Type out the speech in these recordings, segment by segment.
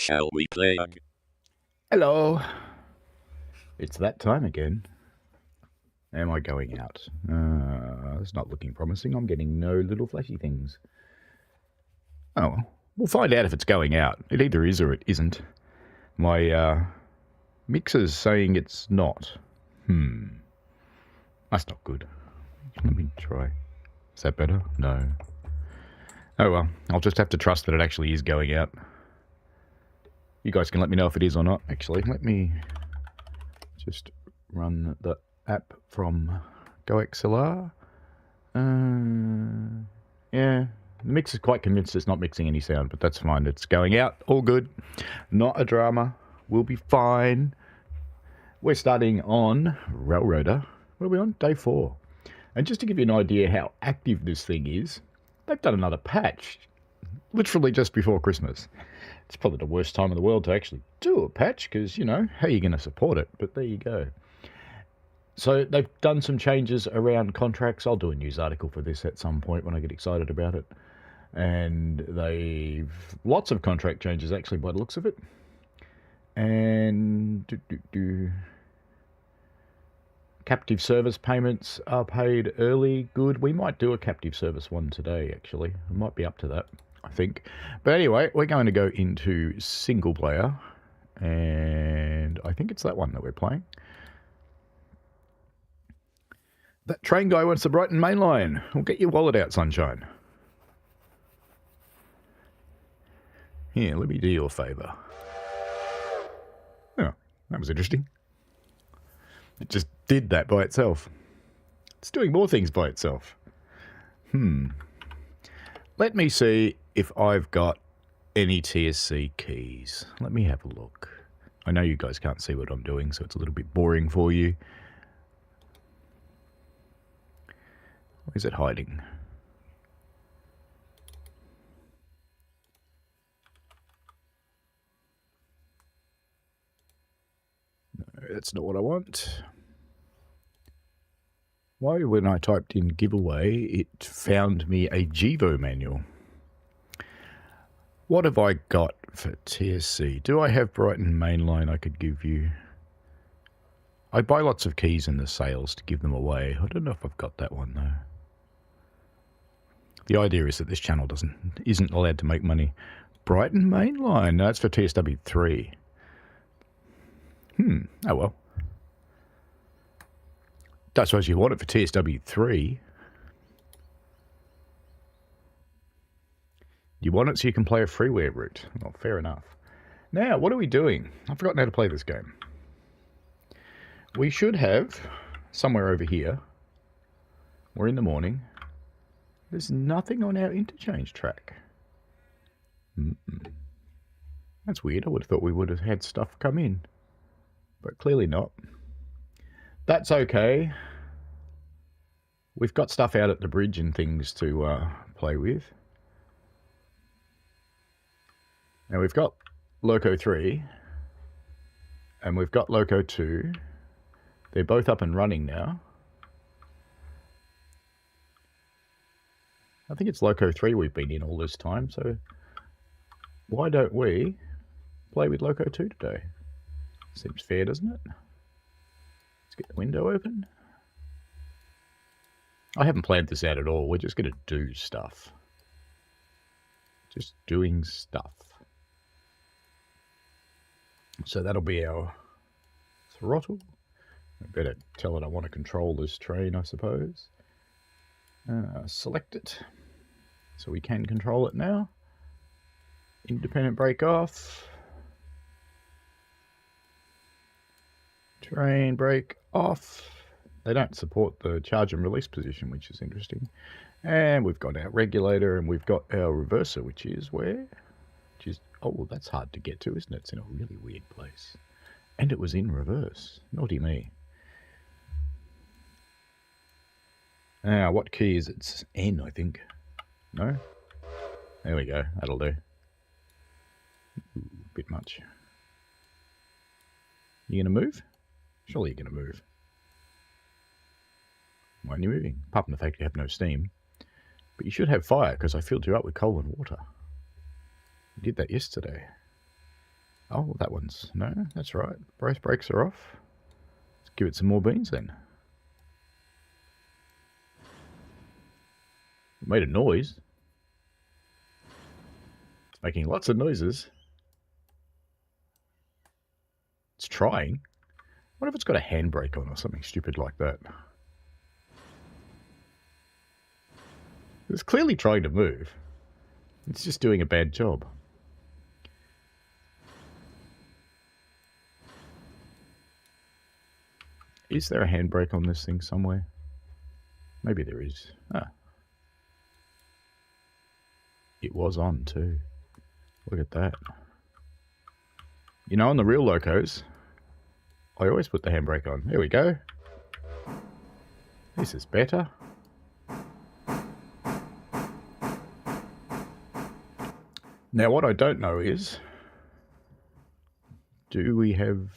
Shall we play? Hello. It's that time again. Am I going out? It's not looking promising. I'm getting no little flashy things. Oh, well. We'll find out if it's going out. It either is or it isn't. My mixer's saying it's not. That's not good. Let me try. Is that better? No. Oh well, I'll just have to trust that it actually is going out. You guys can let me know if it is or not. Actually, let me just run the app from GoXLR. Yeah, the mix is quite convinced it's not mixing any sound, but that's fine. It's going out. All good. Not a drama. We'll be fine. We're starting on Railroader. What are we on? Day 4. And just to give you an idea how active this thing is, they've done another patch literally just before Christmas. It's probably the worst time in the world to actually do a patch because, you know, how are you going to support it? But there you go. So they've done some changes around contracts. I'll do a news article for this at some point when I get excited about it. And they've lots of contract changes actually by the looks of it. And captive service payments are paid early. Good. We might do a captive service one today actually. I might be up to that, I think. But anyway, we're going to go into single player. And I think it's that one that we're playing. That train guy wants the Brighton main line. We'll get your wallet out, sunshine. Here, let me do you a favour. Oh, that was interesting. It just did that by itself. It's doing more things by itself. Let me see if I've got any TSC keys. Let me have a look. I know you guys can't see what I'm doing, so it's a little bit boring for you. Where's it hiding? No, that's not what I want. Why, when I typed in giveaway, it found me a Givo manual? What have I got for TSC? Do I have Brighton mainline I could give you? I buy lots of keys in the sales to give them away. I don't know if I've got that one though. The idea is that this channel isn't allowed to make money. Brighton mainline. No, that's for TSW 3. Oh well. Don't suppose you want it for TSW 3. You want it so you can play a freeware route. Well, fair enough. Now, what are we doing? I've forgotten how to play this game. We should have, somewhere over here, we're in the morning, there's nothing on our interchange track. That's weird. I would have thought we would have had stuff come in. But clearly not. That's okay. We've got stuff out at the bridge and things to play with. Now we've got Loco 3. And we've got Loco 2. They're both up and running now. I think it's Loco 3 we've been in all this time, so why don't we play with Loco 2 today? Seems fair, doesn't it? Let's get the window open. I haven't planned this out at all. We're just going to do stuff. Just doing stuff. So that'll be our throttle. I better tell it I want to control this train, I suppose. Select it. So we can control it now. Independent brake off. Train brake off. They don't support the charge and release position, which is interesting. And we've got our regulator and we've got our reverser, which is where? Which is, oh, that's hard to get to, isn't it? It's in a really weird place. And it was in reverse. Naughty me. Now, what key is it? It's N, I think. No? There we go. That'll do. Ooh, bit much. You going to move? Surely you're going to move. Why aren't you moving? Apart from the fact you have no steam. But you should have fire, because I filled you up with coal and water. You did that yesterday. Oh, that one's... No, that's right. Both brakes are off. Let's give it some more beans then. It made a noise. It's making lots of noises. It's trying. What if it's got a handbrake on or something stupid like that? It's clearly trying to move. It's just doing a bad job. Is there a handbrake on this thing somewhere? Maybe there is. Ah. It was on too. Look at that. You know, on the real locos, I always put the handbrake on. There we go. This is better. Now, what I don't know is, do we have...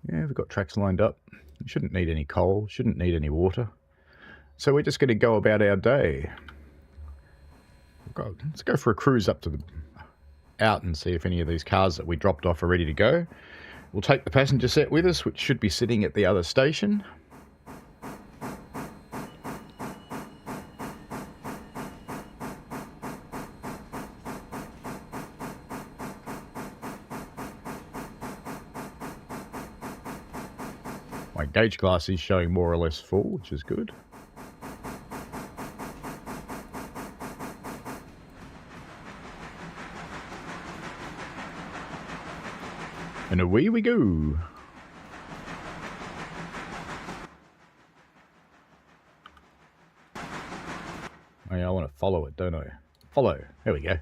Yeah, we've got tracks lined up. We shouldn't need any coal, shouldn't need any water. So we're just going to go about our day. Let's go for a cruise up to the... out and see if any of these cars that we dropped off are ready to go. We'll take the passenger set with us, which should be sitting at the other station. My gauge glass is showing more or less full, which is good. And away we go. Oh yeah, I want to follow it, don't I? Follow. There we go.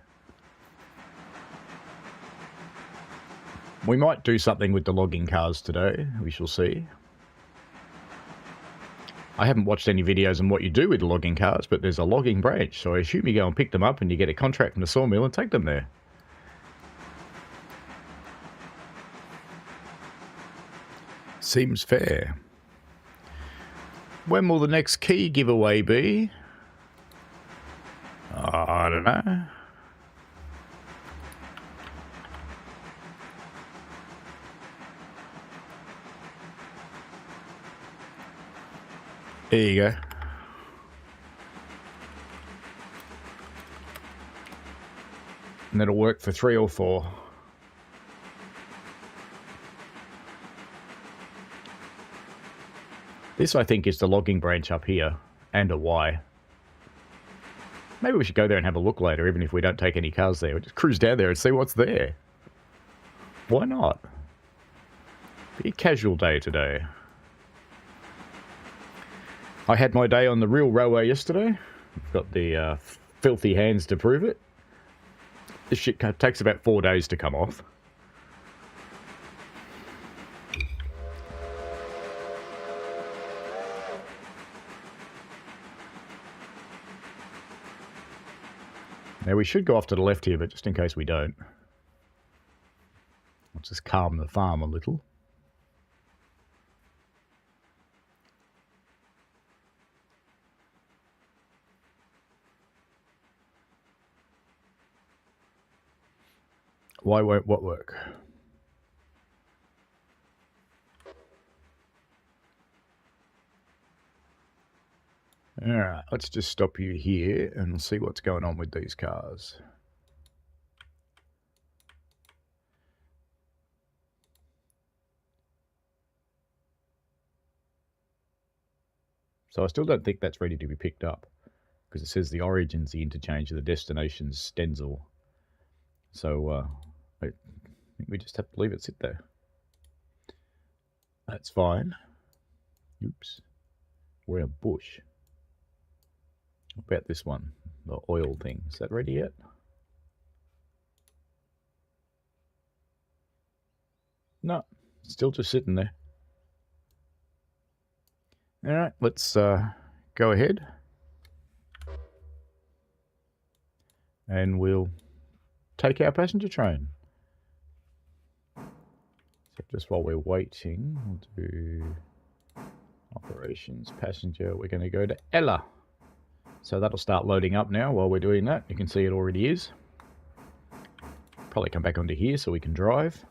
We might do something with the logging cars today. We shall see. I haven't watched any videos on what you do with the logging cars, but there's a logging branch, so I assume you go and pick them up and you get a contract from the sawmill and take them there. Seems fair. When will the next key giveaway be? I don't know. There you go. And that'll work for 3 or 4. This, I think, is the logging branch up here, and a Y. Maybe we should go there and have a look later, even if we don't take any cars there. We'll just cruise down there and see what's there. Why not? Be a casual day today. I had my day on the real railway yesterday. I've got the filthy hands to prove it. This shit takes about 4 days to come off. Now we should go off to the left here, but just in case we don't. Let's just calm the farm a little. Why won't what work? Alright, let's just stop you here and see what's going on with these cars. So I still don't think that's ready to be picked up, because it says the origin's the interchange of the destination's stencil. So I think we just have to leave it sit there. That's fine. Oops. We're a bush. What about this one? The oil thing. Is that ready yet? No. Still just sitting there. Alright, let's go ahead. And we'll take our passenger train. So just while we're waiting, we'll do operations, passenger. We're going to go to Ella. So that'll start loading up now while we're doing that. You can see it already is. Probably come back onto here so we can drive.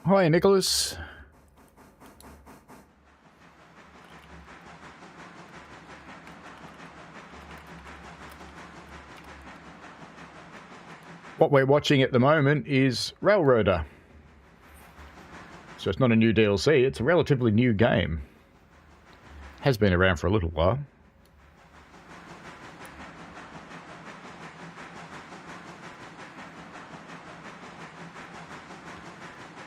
Hi, Nicholas. What we're watching at the moment is Railroader. So it's not a new DLC, it's a relatively new game. Has been around for a little while.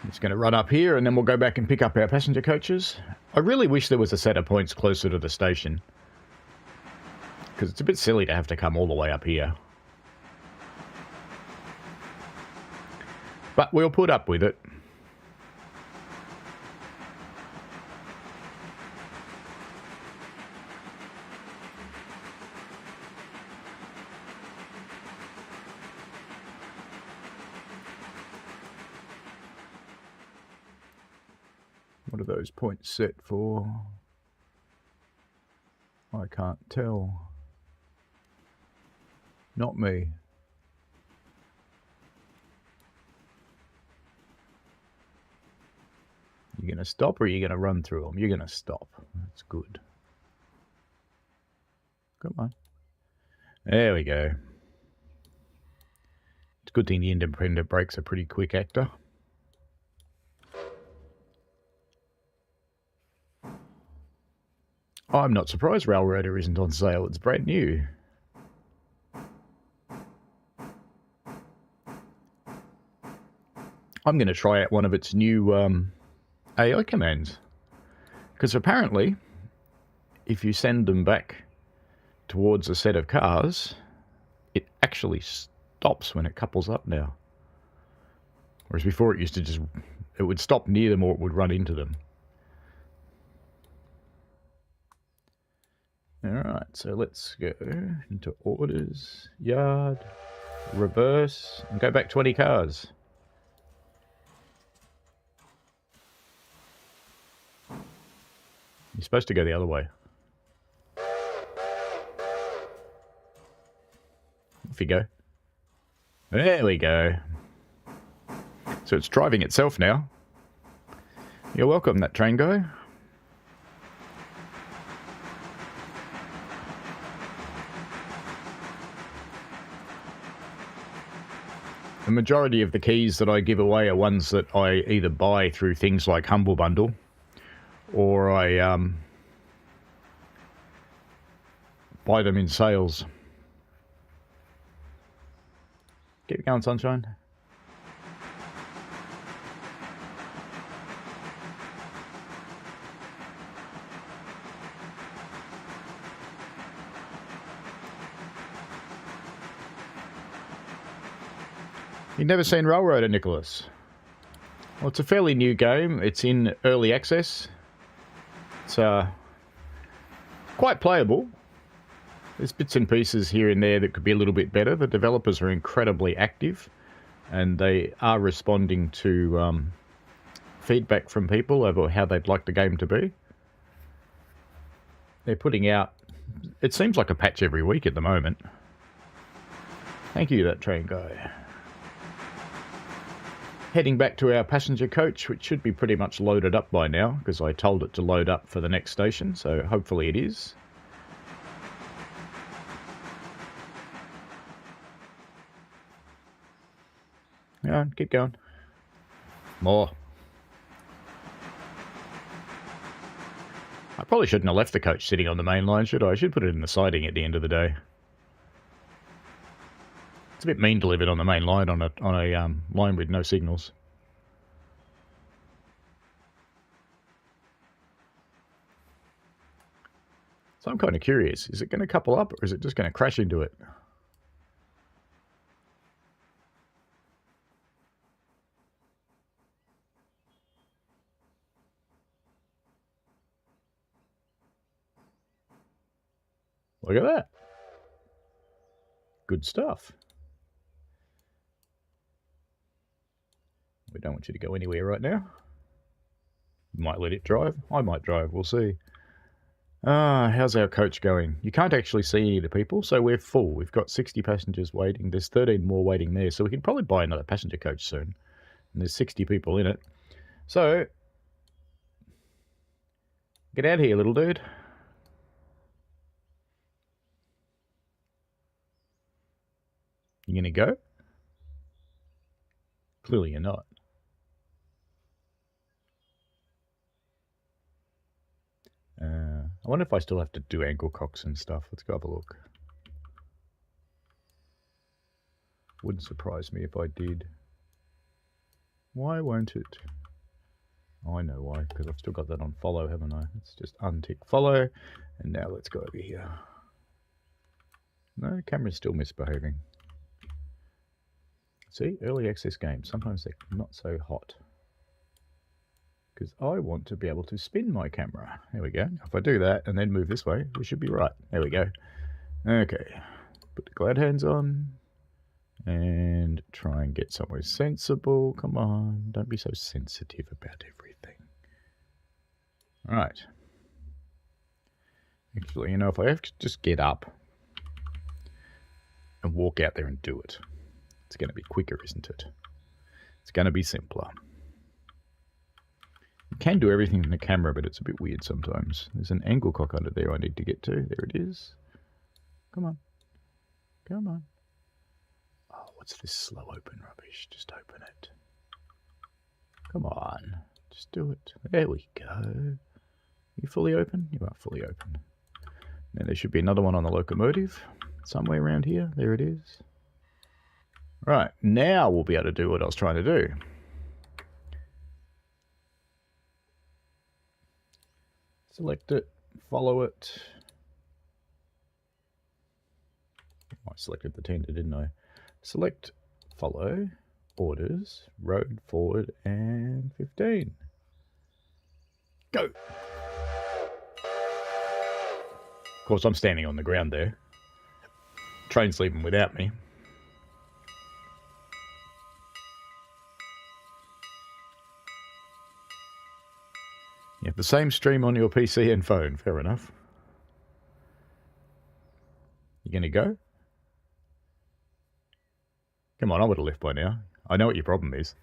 It's going to run up here and then we'll go back and pick up our passenger coaches. I really wish there was a set of points closer to the station, because it's a bit silly to have to come all the way up here. But we'll put up with it. What are those points set for? I can't tell. Not me. You going to stop or are you going to run through them? You're going to stop. That's good. Come on. There we go. It's a good thing the independent brakes are pretty quick actor. I'm not surprised Railroader isn't on sale. It's brand new. I'm going to try out one of its new AI commands. Because apparently, if you send them back towards a set of cars, it actually stops when it couples up now. Whereas before it used to just, it would stop near them or it would run into them. Alright, so let's go into orders, yard, reverse, and go back 20 cars. You're supposed to go the other way. Off you go. There we go. So it's driving itself now. You're welcome, that train guy. The majority of the keys that I give away are ones that I either buy through things like Humble Bundle, or I buy them in sales. Keep going, sunshine. You've never seen Railroader, Nicholas? Well, it's a fairly new game. It's in early access. It's quite playable. There's bits and pieces here and there that could be a little bit better. The developers are incredibly active, and they are responding to feedback from people over how they'd like the game to be. They're putting out, it seems like a patch every week at the moment. Thank you, that train guy. Heading back to our passenger coach, which should be pretty much loaded up by now, because I told it to load up for the next station, so hopefully it is. Yeah, keep going. More. I probably shouldn't have left the coach sitting on the main line, should I? I should put it in the siding at the end of the day. It's a bit mean to leave it on the main line on a line with no signals. So I'm kind of curious. Is it going to couple up or is it just going to crash into it? Look at that. Good stuff. We don't want you to go anywhere right now. You might let it drive. I might drive. We'll see. How's our coach going? You can't actually see any of the people, so we're full. We've got 60 passengers waiting. There's 13 more waiting there, so we can probably buy another passenger coach soon. And there's 60 people in it. So, get out of here, little dude. You gonna go? Clearly you're not. I wonder if I still have to do ankle cocks and stuff. Let's go have a look. Wouldn't surprise me if I did. Why won't it? Oh, I know why, because I've still got that on follow, haven't I? Let's just untick follow, and now let's go over here. No, the camera's still misbehaving. See, early access games, sometimes they're not so hot. Because I want to be able to spin my camera. There we go. If I do that and then move this way, we should be right. There we go. Okay. Put the glad hands on. And try and get somewhere sensible. Come on. Don't be so sensitive about everything. Alright. Actually, you know, if I have to just get up and walk out there and do it, it's going to be quicker, isn't it? It's going to be simpler. You can do everything in the camera, but it's a bit weird sometimes. There's an angle cock under there I need to get to. There it is. Come on. Come on. Oh, what's this slow open rubbish? Just open it. Come on. Just do it. There we go. You fully open? You are fully open. Now there should be another one on the locomotive. Somewhere around here. There it is. Right. Now we'll be able to do what I was trying to do. Select it, follow it. I selected the tender, didn't I? Select, follow, orders, road, forward, and 15. Go! Of course, I'm standing on the ground there. Train's leaving without me. You have the same stream on your PC and phone. Fair enough. You gonna go? Come on, I would have left by now. I know what your problem is.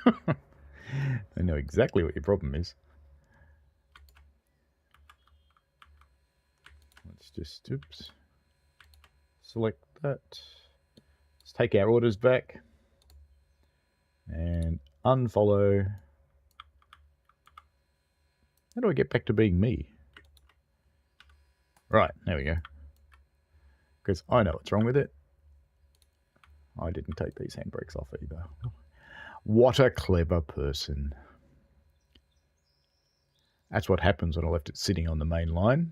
I know exactly what your problem is. Let's just, oops. Select that. Let's take our orders back. And unfollow. How do I get back to being me? Right, there we go. Because I know what's wrong with it. I didn't take these handbrakes off either. What a clever person. That's what happens when I left it sitting on the main line.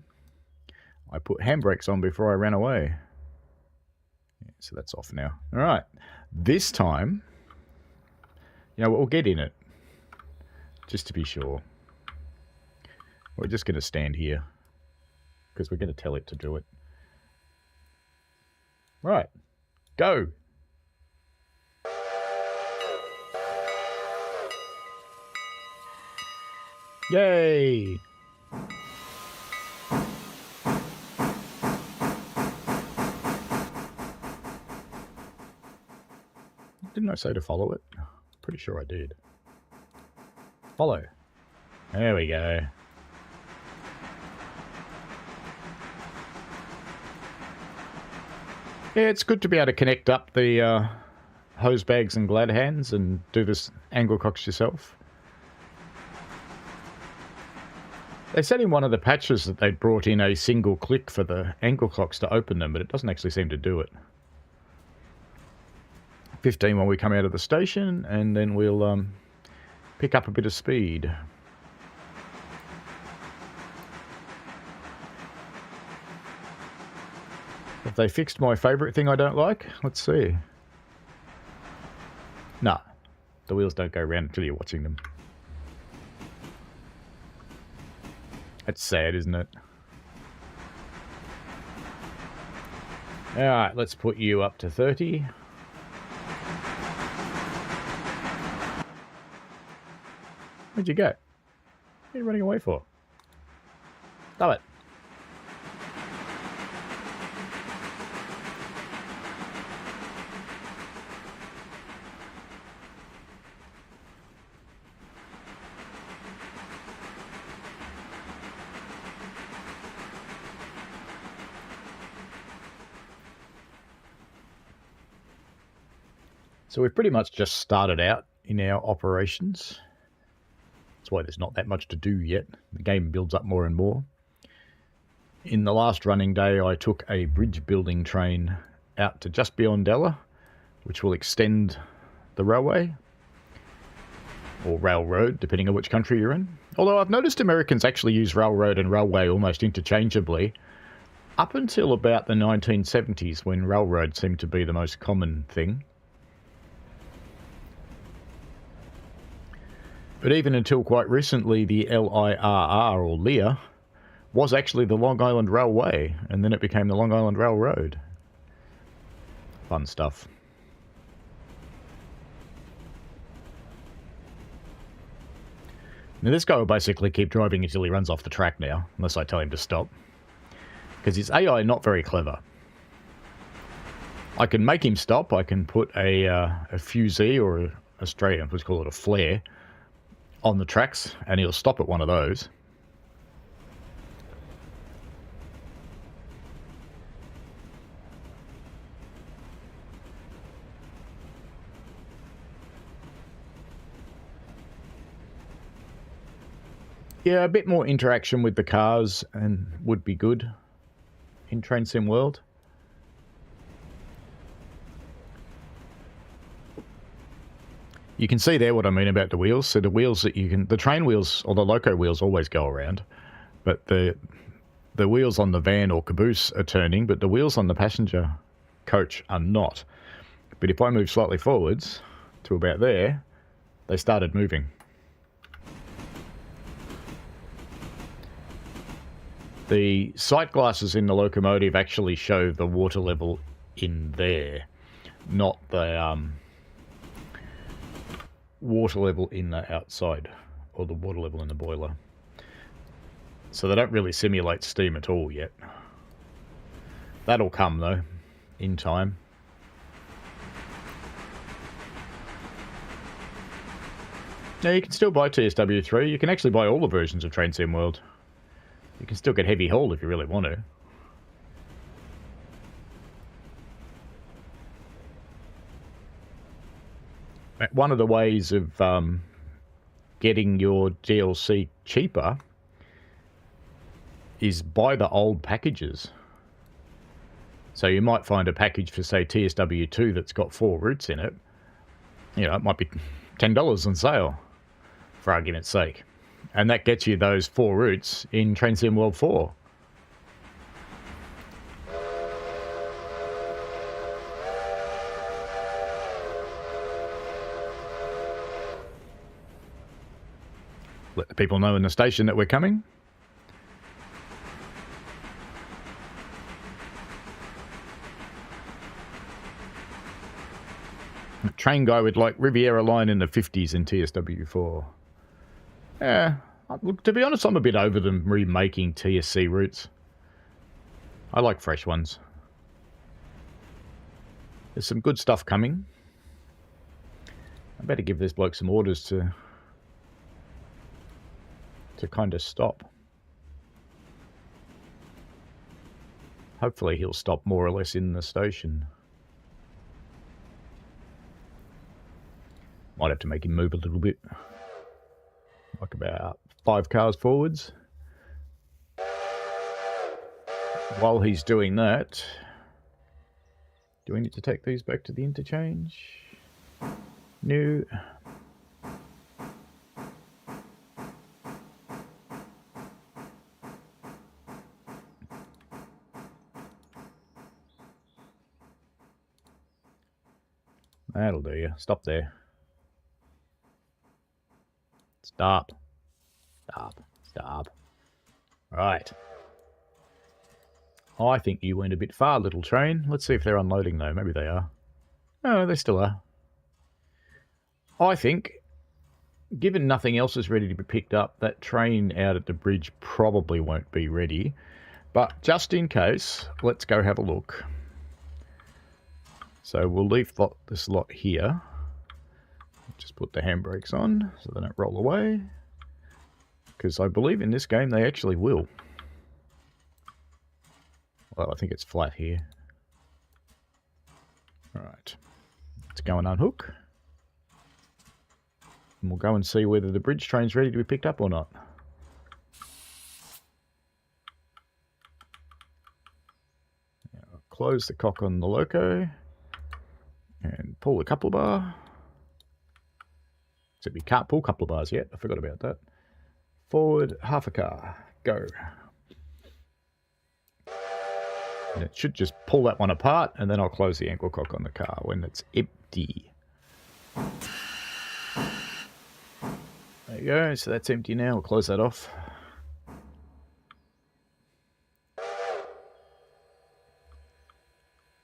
I put handbrakes on before I ran away. Yeah, so that's off now. All right. This time, you know, we'll get in it. Just to be sure. We're just going to stand here because we're going to tell it to do it. Right. Go. Yay. Didn't I say to follow it? Pretty sure I did. Follow. There we go. Yeah, it's good to be able to connect up the hose bags and glad hands and do this angle cocks yourself. They said in one of the patches that they'd brought in a single click for the angle cocks to open them, but it doesn't actually seem to do it. 15 when we come out of the station, and then we'll pick up a bit of speed. Have they fixed my favourite thing I don't like? Let's see. No, the wheels don't go round until you're watching them. That's sad, isn't it? Alright, let's put you up to 30. Where'd you go? What are you running away for? Stop it. So we've pretty much just started out in our operations. That's why there's not that much to do yet. The game builds up more and more. In the last running day, I took a bridge building train out to just beyond Ella, which will extend the railway, or railroad, depending on which country you're in. Although I've noticed Americans actually use railroad and railway almost interchangeably, up until about the 1970s, when railroad seemed to be the most common thing. But even until quite recently, the LIRR, or LIR, was actually the Long Island Railway, and then it became the Long Island Railroad. Fun stuff. Now this guy will basically keep driving until he runs off the track now, unless I tell him to stop. Because his AI not very clever. I can make him stop. I can put a fusee, or a Australian, let's call it a flare, on the tracks, and he'll stop at one of those. Yeah, a bit more interaction with the cars and would be good in Train Sim World. You can see there what I mean about the wheels. So the wheels that you can, the train wheels or the loco wheels always go around, but the wheels on the van or caboose are turning, but the wheels on the passenger coach are not. But if I move slightly forwards to about there, they started moving. The sight glasses in the locomotive actually show the water level in there, not the water level in the outside, or the water level in the boiler. So they don't really simulate steam at all yet. That'll come though, in time. Now you can still buy TSW3. You can actually buy all the versions of Train Sim World. You can still get heavy haul if you really want to. One of the ways of getting your DLC cheaper is buy the old packages. So you might find a package for, say, TSW2 that's got 4 routes in it. You know, it might be $10 on sale, for argument's sake. And that gets you those 4 routes in Train Sim World 4. Let the people know in the station that we're coming. The train guy would like Riviera Line in the 50s in TSW4. Yeah, look, to be honest, I'm a bit over them remaking TSC routes. I like fresh ones. There's some good stuff coming. I better give this bloke some orders to kind of stop. Hopefully he'll stop more or less in the station. Might have to make him move a little bit. Like about 5 cars forwards. While he's doing that, do we need to take these back to the interchange? No. That'll do you. Stop there. Stop. Stop. Stop. Right. I think you went a bit far, little train. Let's see if they're unloading, though. Maybe they are. Oh, they still are. I think, given nothing else is ready to be picked up, that train out at the bridge probably won't be ready. But just in case, let's go have a look. So we'll leave this lot here. Just put the handbrakes on so they don't roll away. Because I believe in this game they actually will. Well, I think it's flat here. Alright. Let's go and unhook. And we'll go and see whether the bridge train's ready to be picked up or not. Now, close the cock on the loco. And pull the coupler bar. Except we can't pull coupler bars yet. I forgot about that. Forward, half a car. Go. And it should just pull that one apart, and then I'll close the ankle cock on the car when it's empty. There you go. So that's empty now. We'll close that off.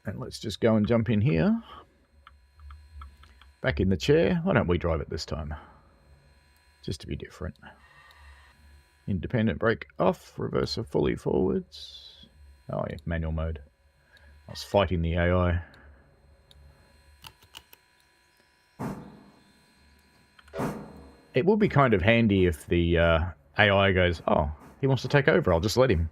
And let's just go and jump in here. Back in the chair. Why don't we drive it this time? Just to be different. Independent brake off. Reverser fully forwards. Oh yeah, manual mode. I was fighting the AI. It would be kind of handy if the AI goes, oh, he wants to take over, I'll just let him.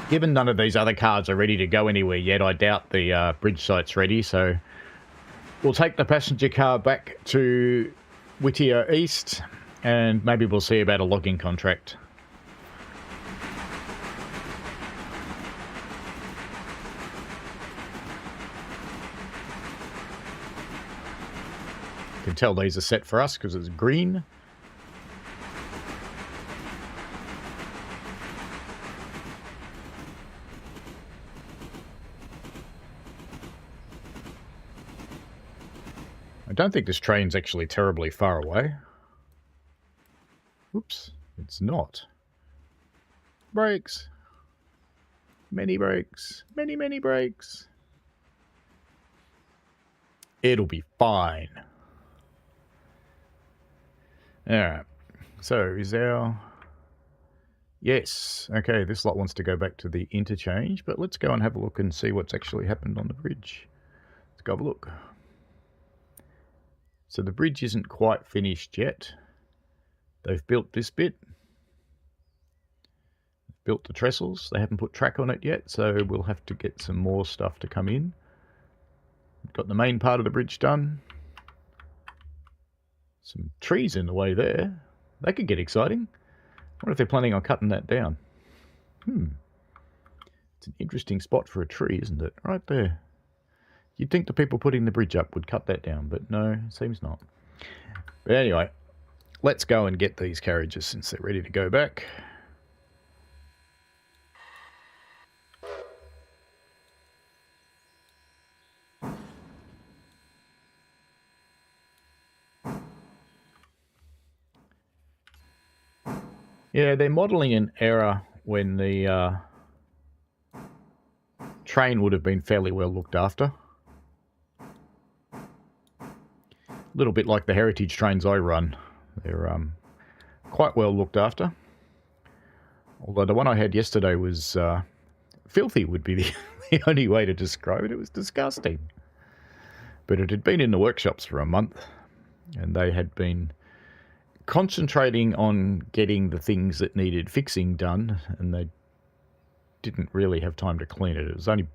Given none of these other cards are ready to go anywhere yet, I doubt the bridge site's ready, so we'll take the passenger car back to Whittier East, and maybe we'll see about a logging contract. You can tell these are set for us because it's green. I don't think this train's actually terribly far away. Oops, it's not. Brakes. Many brakes. Many, many brakes. It'll be fine. Alright. So, is our... Yes. Okay, this lot wants to go back to the interchange, but let's go and have a look and see what's actually happened on the bridge. Let's go have a look. So the bridge isn't quite finished yet. They've built this bit. Built the trestles. They haven't put track on it yet, so we'll have to get some more stuff to come in. Got the main part of the bridge done. Some trees in the way there. That could get exciting. I wonder if they're planning on cutting that down. It's an interesting spot for a tree, isn't it? Right there. You'd think the people putting the bridge up would cut that down, but no, seems not. But anyway, let's go and get these carriages since they're ready to go back. Yeah, they're modelling an error when the train would have been fairly well looked after. A little bit like the heritage trains I run. They're quite well looked after. Although the one I had yesterday was filthy would be the only way to describe it. It was disgusting. But it had been in the workshops for a month, and they had been concentrating on getting the things that needed fixing done, and they didn't really have time to clean it. It was only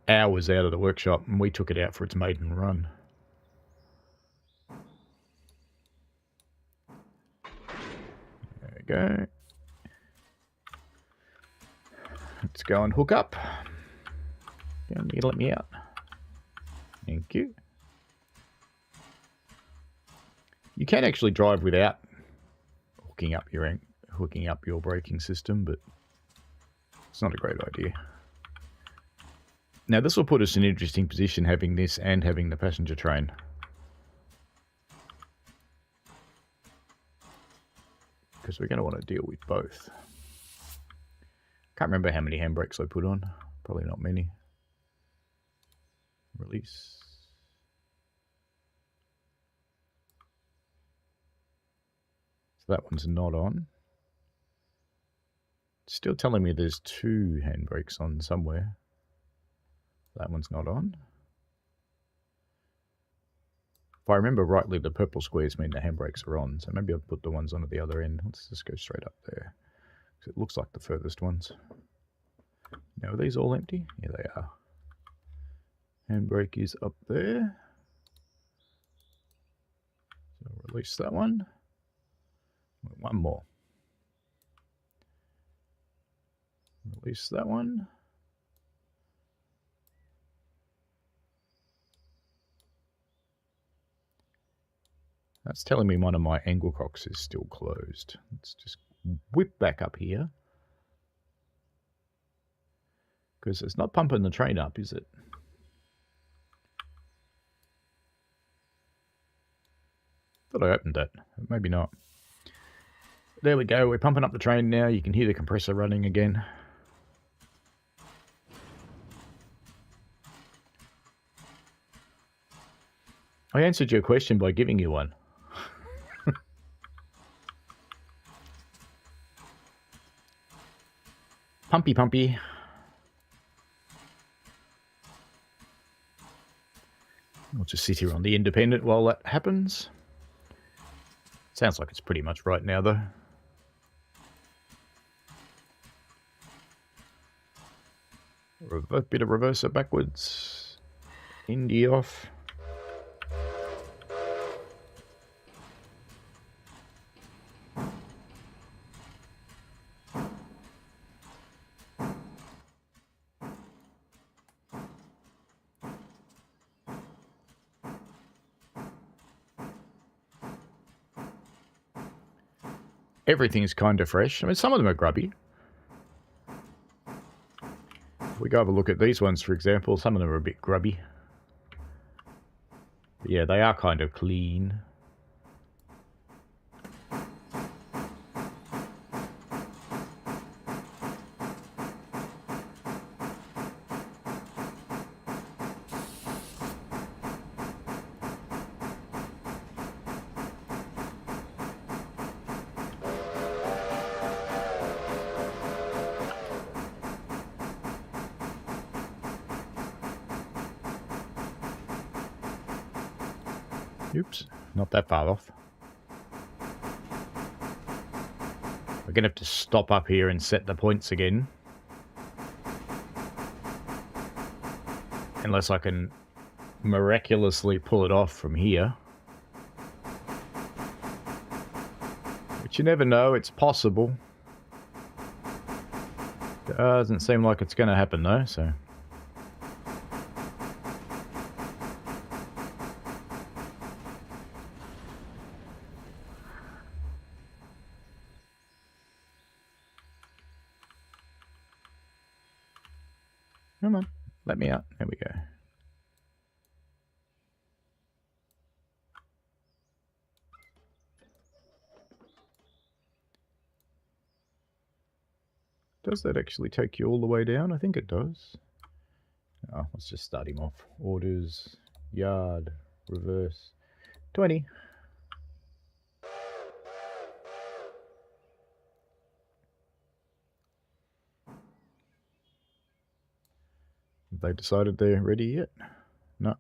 hours out of the workshop, and we took it out for its maiden run. There we go. Let's go and hook up. Don't you let me out. Thank you. You can actually drive without hooking up your braking system, but it's not a great idea. Now this will put us in an interesting position having this and having the passenger train. Because we're going to want to deal with both. Can't remember how many handbrakes I put on. Probably not many. Release. So that one's not on. It's still telling me there's 2 handbrakes on somewhere. That one's not on. If I remember rightly, the purple squares mean the handbrakes are on, so maybe I'll put the ones on at the other end. Let's just go straight up there. It looks like the furthest ones. Now, are these all empty? Yeah, they are. Handbrake is up there. So release that one. One more. Release that one. That's telling me one of my angle cocks is still closed. Let's just whip back up here. Because it's not pumping the train up, is it? Thought I opened it. Maybe not. There we go. We're pumping up the train now. You can hear the compressor running again. I answered your question by giving you one. Pumpy, pumpy. I'll just sit here on the independent while that happens. Sounds like it's pretty much right now, though. A bit of reverser backwards. Indy off. Everything's kind of fresh. I mean, some of them are grubby. If we go have a look at these ones, for example, some of them are a bit grubby. But yeah, they are kind of clean. Oops, not that far off. We're going to have to stop up here and set the points again. Unless I can miraculously pull it off from here. But you never know, it's possible. Doesn't seem like it's going to happen though, so... Come on, let me out. There we go. Does that actually take you all the way down? I think it does. Oh, let's just start him off. Orders, yard, reverse, 20. Have they decided they're ready yet? No.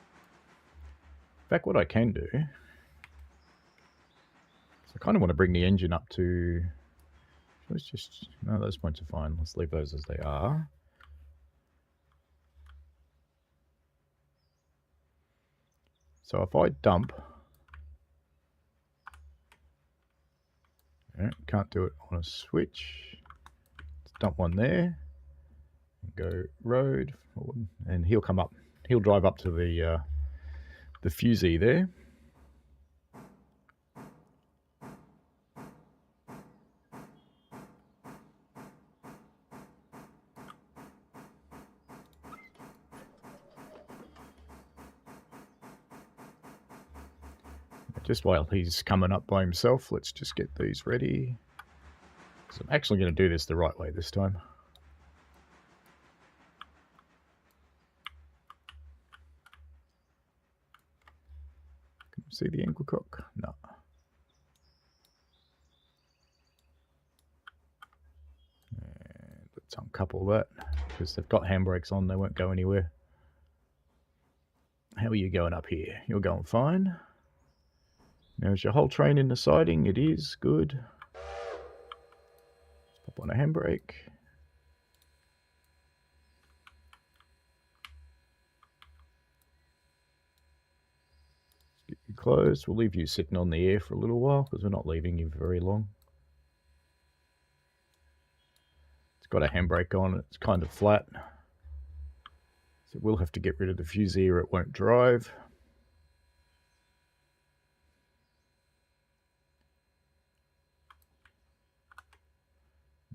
In fact, what I can do, so I kind of want to bring the engine up to, let's just, no, those points are fine. Let's leave those as they are. So if I dump, can't do it on a switch. Let's dump one there, and go road forward, and he'll come up. He'll drive up to the fusee there. Just while he's coming up by himself, let's just get these ready. So I'm actually going to do this the right way this time. Can you see the angle cock? No. And let's uncouple that, because they've got handbrakes on, they won't go anywhere. How are you going up here? You're going fine. Now, is your whole train in the siding? It is. Good. Let's pop on a handbrake. Get you closed. We'll leave you sitting on the air for a little while, because we're not leaving you very long. It's got a handbrake on. It's kind of flat. So we'll have to get rid of the fusee or it won't drive.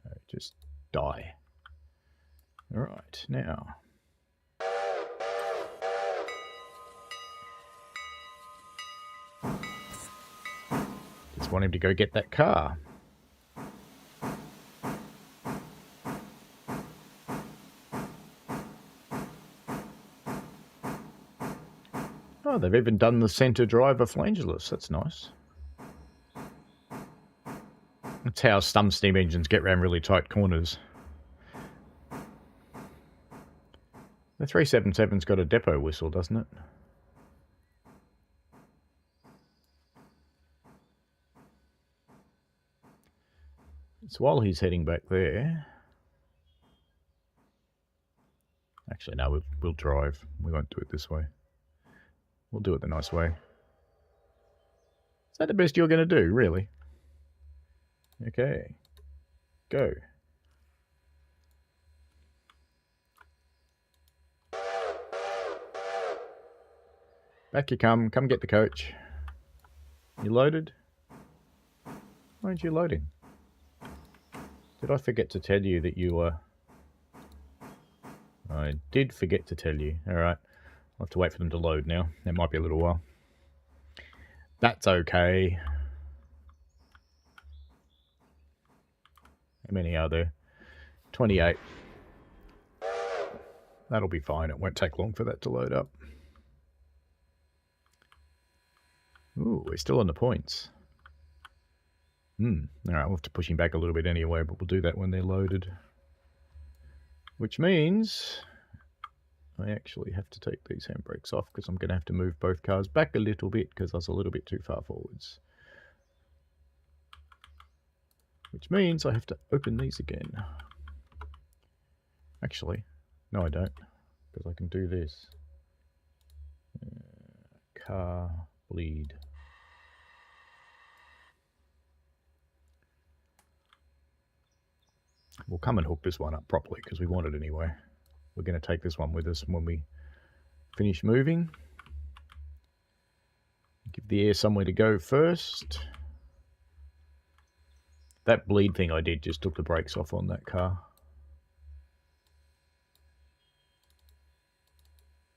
No, just die. All right, now. Just want him to go get that car. Oh, they've even done the centre driver flangeless. That's nice. That's how some steam engines get around really tight corners. The 377's got a depot whistle, doesn't it? So while he's heading back there... Actually, no, we'll drive. We won't do it this way. We'll do it the nice way. Is that the best you're going to do, really? Okay. Go. Back you come. Come get the coach. You loaded? Why aren't you loading? Did I forget to tell you that you were... I did forget to tell you. Alright. I'll have to wait for them to load now. That might be a little while. That's okay. How many are there? 28. That'll be fine. It won't take long for that to load up. Ooh, we're still on the points. Alright, we'll have to push him back a little bit anyway, but we'll do that when they're loaded. Which means I actually have to take these handbrakes off because I'm going to have to move both cars back a little bit because I was a little bit too far forwards. Which means I have to open these again. Actually, no I don't, because I can do this. Car bleed. We'll come and hook this one up properly because we want it anyway. We're going to take this one with us when we finish moving. Give the air somewhere to go first. That bleed thing I did just took the brakes off on that car.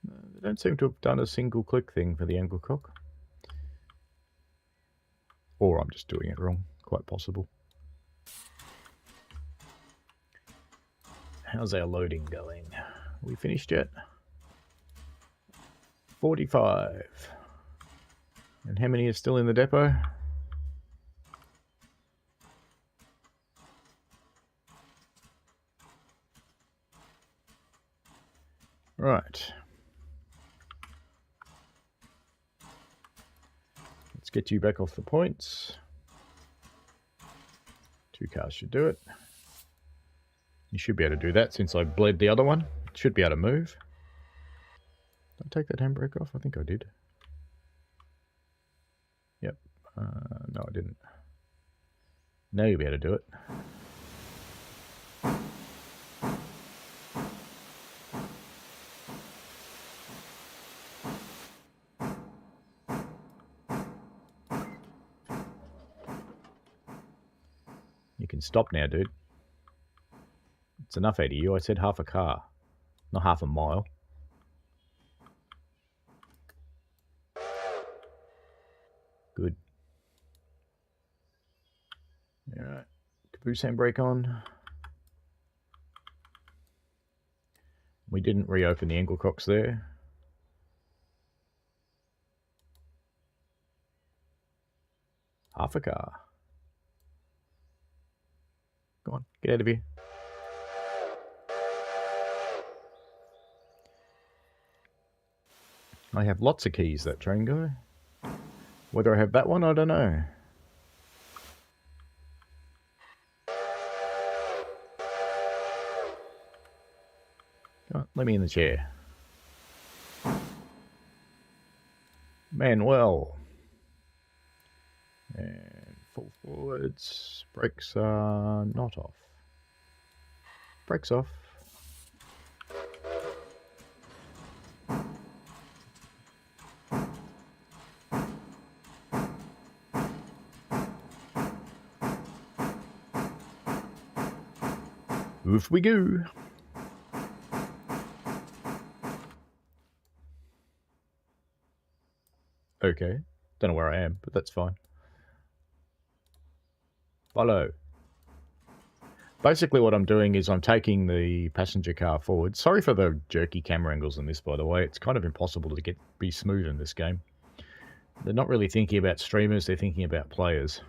They don't seem to have done a single click thing for the angle cock. Or I'm just doing it wrong. Quite possible. How's our loading going? Are we finished yet? 45. And how many are still in the depot? Right. Let's get you back off the points. 2 cars should do it. You should be able to do that since I bled the other one. It should be able to move. Did I take that handbrake off? I think I did. Yep. No, I didn't. Now you'll be able to do it. You can stop now, dude. It's enough out of you. I said half a car, not half a mile. Good. Alright. boost handbrake on. We didn't reopen the angle cocks there. Half a car. Come on, get out of here. I have lots of keys, that train guy. Whether I have that one, I don't know. Come on, let me in the chair. Manuel. And full forwards. Brakes are not off. Brakes off. Oof we go. Okay. Don't know where I am, but that's fine. Follow. Basically what I'm doing is I'm taking the passenger car forward. Sorry for the jerky camera angles in this, by the way. It's kind of impossible to be smooth in this game. They're not really thinking about streamers, they're thinking about players.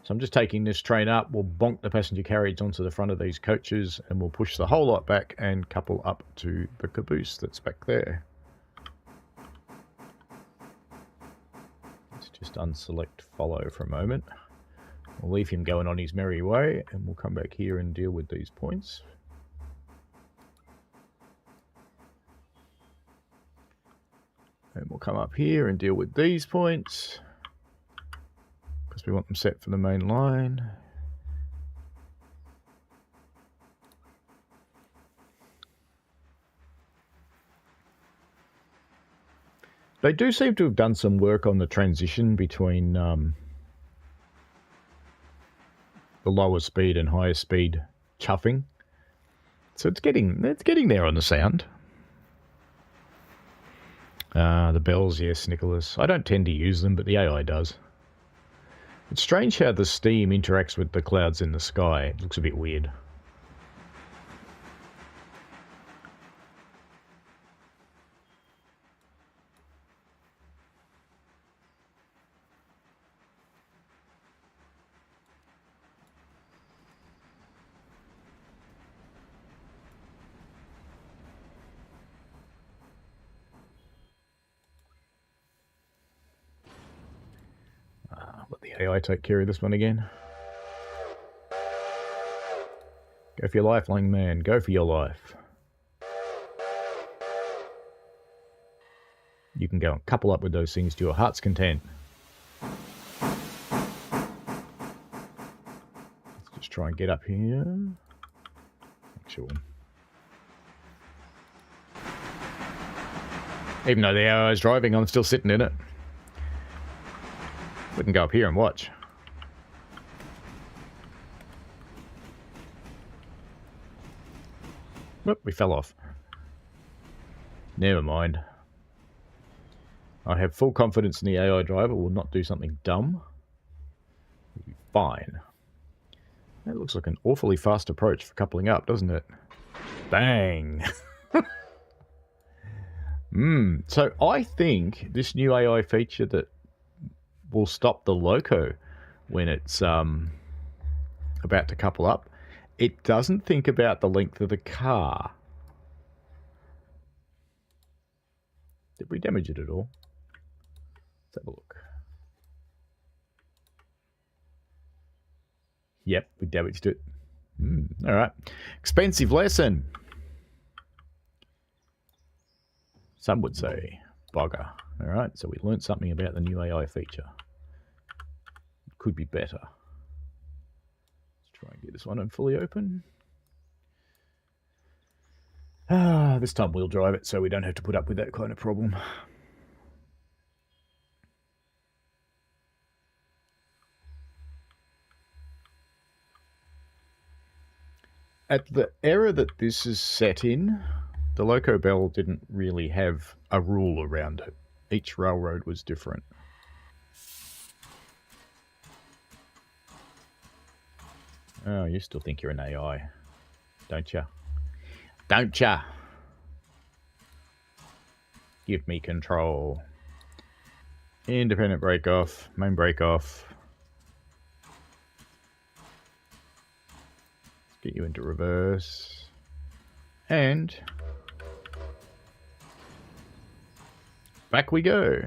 So I'm just taking this train up, we'll bonk the passenger carriage onto the front of these coaches, and we'll push the whole lot back and couple up to the caboose that's back there. Let's just unselect follow for a moment. We'll leave him going on his merry way, and we'll come back here and deal with these points. And we'll come up here and deal with these points, because we want them set for the main line. They do seem to have done some work on the transition between the lower speed and higher speed chuffing. So it's getting there on the sound. The bells, yes, Nicholas. I don't tend to use them, but the AI does. It's strange how the steam interacts with the clouds in the sky. It looks a bit weird. Let the AI take care of this one again. Go for your life, Lang Man. Go for your life. You can go and couple up with those things to your heart's content. Let's just try and get up here. Sure. Even though the AI is driving, I'm still sitting in it. We can go up here and watch. Whoop, we fell off. Never mind. I have full confidence in the AI driver will not do something dumb. We'll be fine. That looks like an awfully fast approach for coupling up, doesn't it? Bang! So I think this new AI feature that will stop the loco when it's about to couple up, it doesn't think about the length of the car. Did we damage it at all? Let's have a look. Yep, we damaged it. All right. Expensive lesson. Some would say bugger. All right, so we learned something about the new AI feature. It could be better. Let's try and get this one fully open. This time we'll drive it so we don't have to put up with that kind of problem. At the era that this is set in, the Loco Bell didn't really have a rule around it. Each railroad was different. Oh, you still think you're an AI, don't ya? Don't ya? Give me control. Independent break off. Main break off. Let's get you into reverse. And back we go.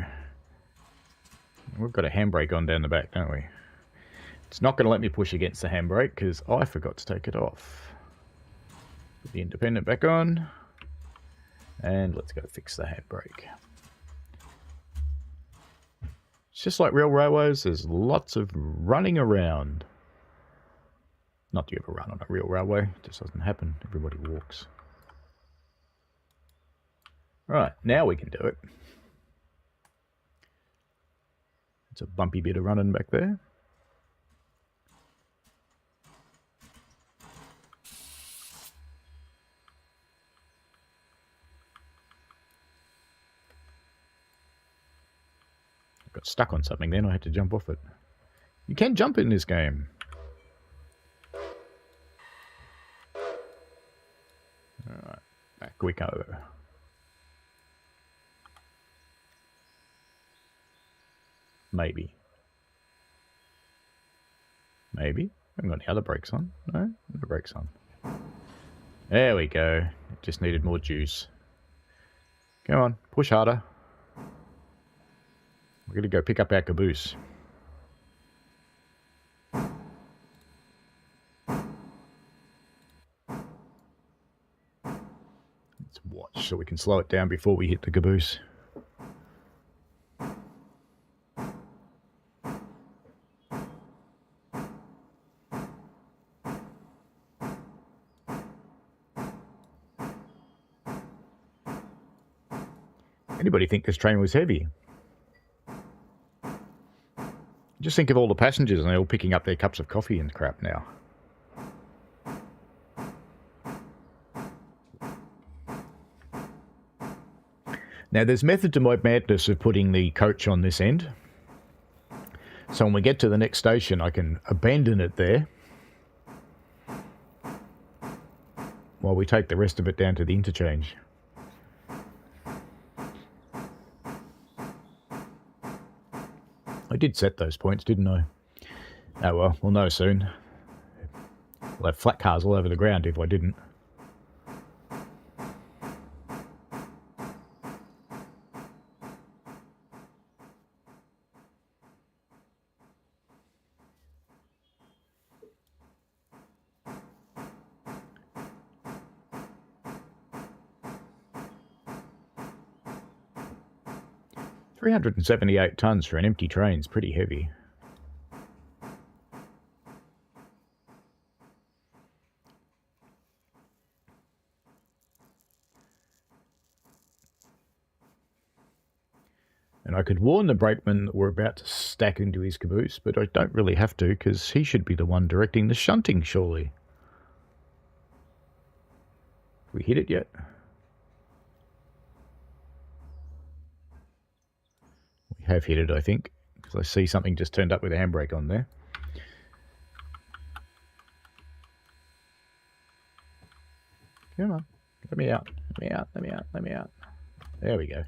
We've got a handbrake on down the back, don't we? It's not going to let me push against the handbrake because I forgot to take it off. Put the independent back on. And let's go fix the handbrake. It's just like real railways, there's lots of running around. Not that you ever run on a real railway, it just doesn't happen. Everybody walks. Right, now we can do it. It's a bumpy bit of running back there. I got stuck on something then, I had to jump off it. You can jump in this game. Alright, back we go. Maybe. Maybe. I haven't got any other brakes on. No? No brakes on. There we go. It just needed more juice. Come on, push harder. We're going to go pick up our caboose. Let's watch so we can slow it down before we hit the caboose. Anybody think this train was heavy? Just think of all the passengers and they're all picking up their cups of coffee and crap now. Now there's method to my madness of putting the coach on this end. So when we get to the next station I can abandon it there while we take the rest of it down to the interchange. I did set those points, didn't I? Oh well, we'll know soon. We'll have flat cars all over the ground if I didn't. $378 tons for an empty train is pretty heavy. And I could warn the brakeman that we're about to stack into his caboose, but I don't really have to because he should be the one directing the shunting, surely. Have we hit it yet? We have hit it, I think, because I see something just turned up with a handbrake on there. Come on, let me out, let me out, let me out, let me out. There we go.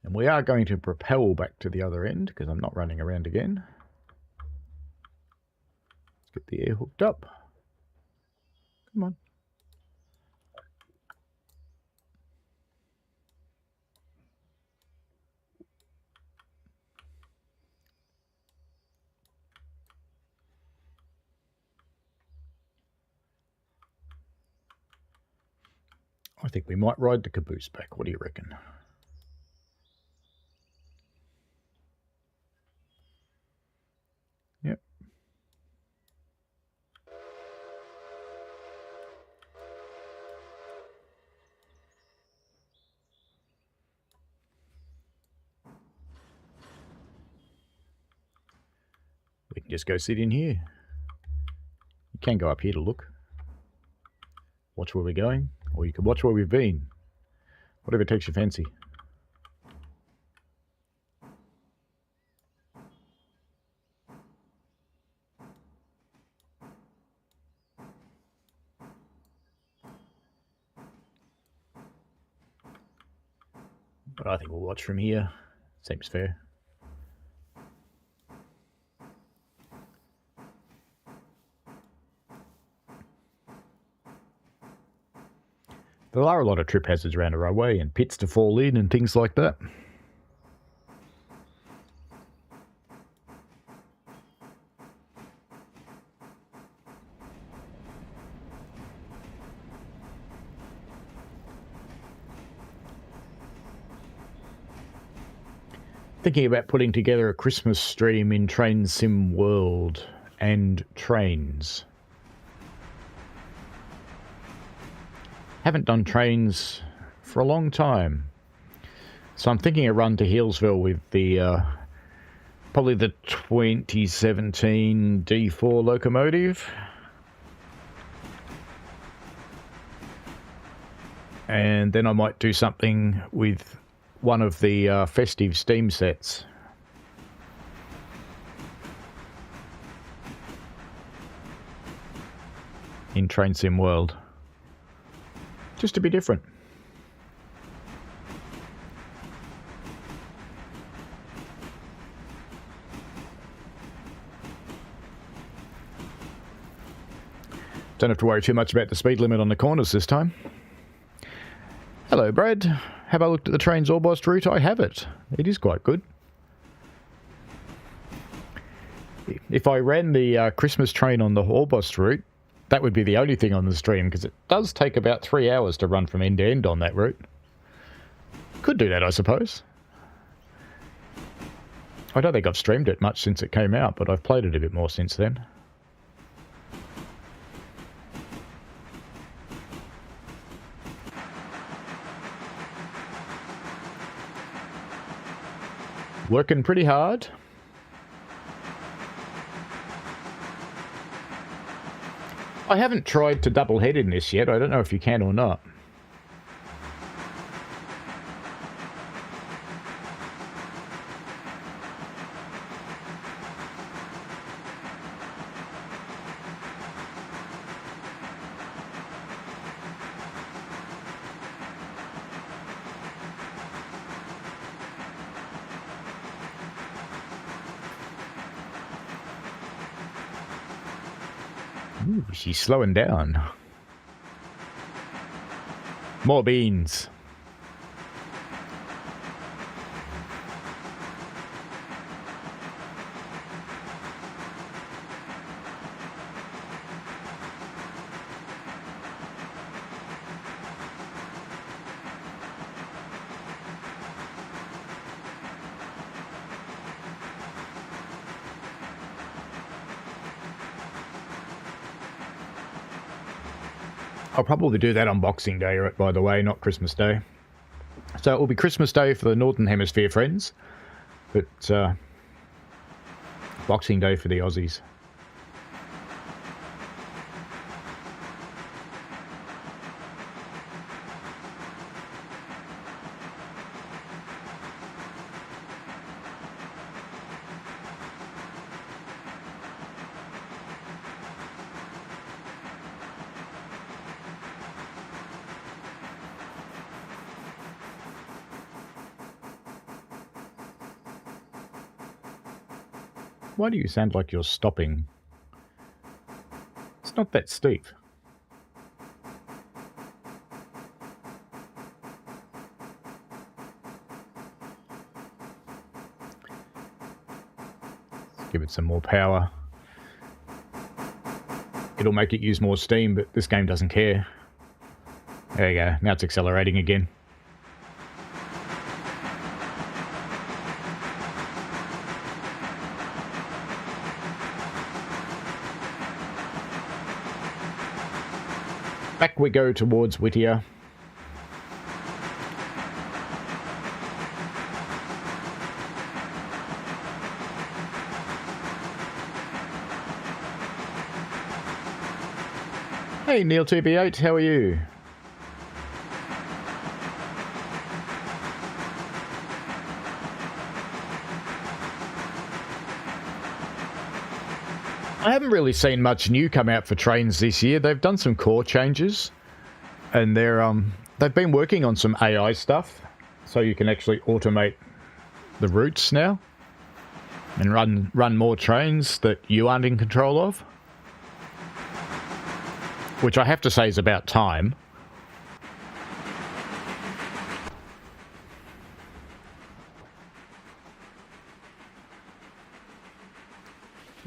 And we are going to propel back to the other end because I'm not running around again. Let's get the air hooked up. Come on. I think we might ride the caboose back. What do you reckon? Yep. We can just go sit in here. You can go up here to look. Watch where we're going. Or you can watch where we've been. Whatever takes your fancy. But I think we'll watch from here. Seems fair. There are a lot of trip hazards around the roadway and pits to fall in and things like that. Thinking about putting together a Christmas stream in Train Sim World and Trains. Haven't done trains for a long time. So I'm thinking a run to Healesville with the probably the 2017 D4 locomotive. And then I might do something with one of the festive Steam sets. In Train Sim World. Just to be different. Don't have to worry too much about the speed limit on the corners this time. Hello, Brad. Have I looked at the train's Orbost route? I have it. It is quite good. If I ran the Christmas train on the Orbost route, that would be the only thing on the stream, because it does take about 3 hours to run from end to end on that route. Could do that, I suppose. I don't think I've streamed it much since it came out, but I've played it a bit more since then. Working pretty hard. I haven't tried to double head in this yet. I don't know if you can or not. Ooh, she's slowing down. More beans. I'll probably do that on Boxing Day, by the way, not Christmas Day. So it will be Christmas Day for the Northern Hemisphere friends, but Boxing Day for the Aussies. Why do you sound like you're stopping? It's not that steep. Let's give it some more power. It'll make it use more steam, but this game doesn't care. There you go. Now it's accelerating again. Back we go towards Whittier. Hey Neil2B8, how are you? I haven't really seen much new come out for trains this year. They've done some core changes, and they've been working on some AI stuff. so you can actually automate the routes now and run more trains that you aren't in control of, which I have to say is about time.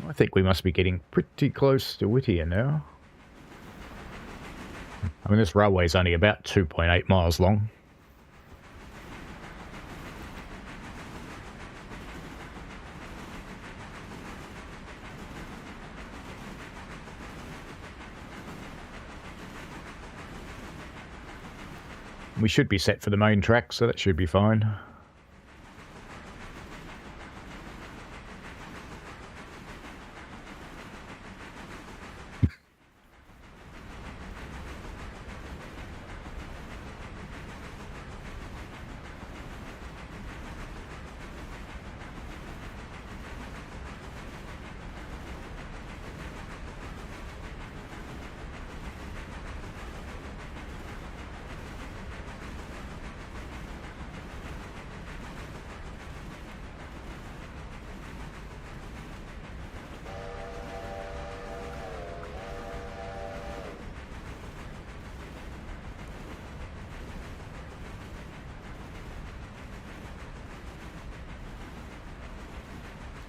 I think we must be getting pretty close to Whittier now. I mean, this railway is only about 2.8 miles long. We should be set for the main track, so that should be fine.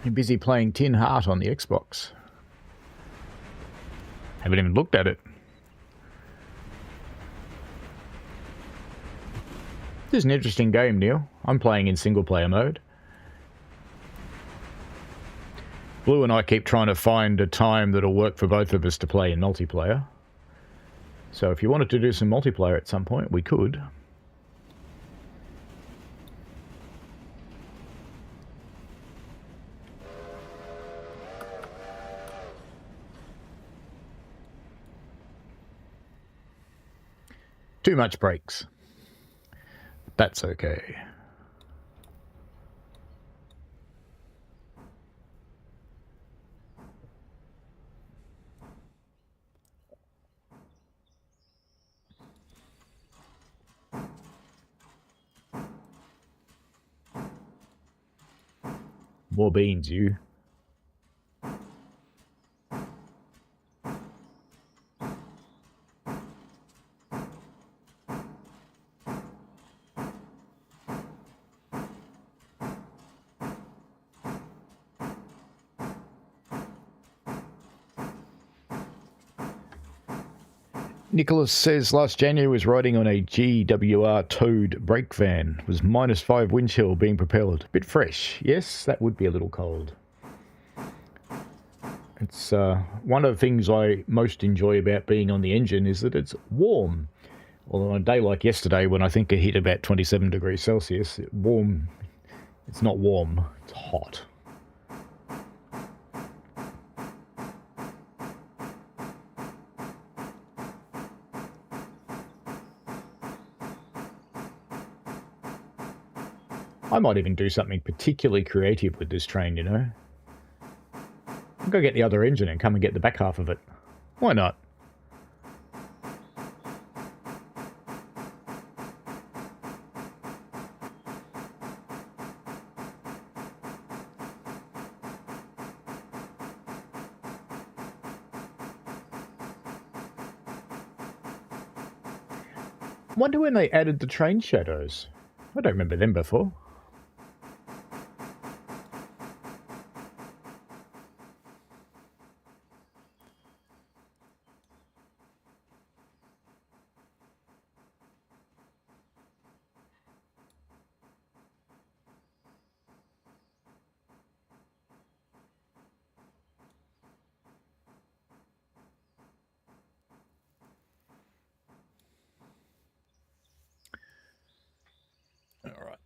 You're busy playing Tin Heart on the Xbox. Haven't even looked at it. This is an interesting game, Neil. I'm playing in single player mode. Blue and I keep trying to find a time that'll work for both of us to play in multiplayer. So if you wanted to do some multiplayer at some point, we could. Too much brakes. That's okay. More beans, you. Nicholas says last January was riding on a GWR towed brake van. Was -5 wind chill being propelled. Bit fresh. Yes, that would be a little cold. It's one of the things I most enjoy about being on the engine is that it's warm. Although on a day like yesterday when I think it hit about 27 degrees Celsius, it's not warm, it's hot. I might even do something particularly creative with this train, you know. I'll go get the other engine and come and get the back half of it. Why not? Wonder when they added the train shadows. I don't remember them before.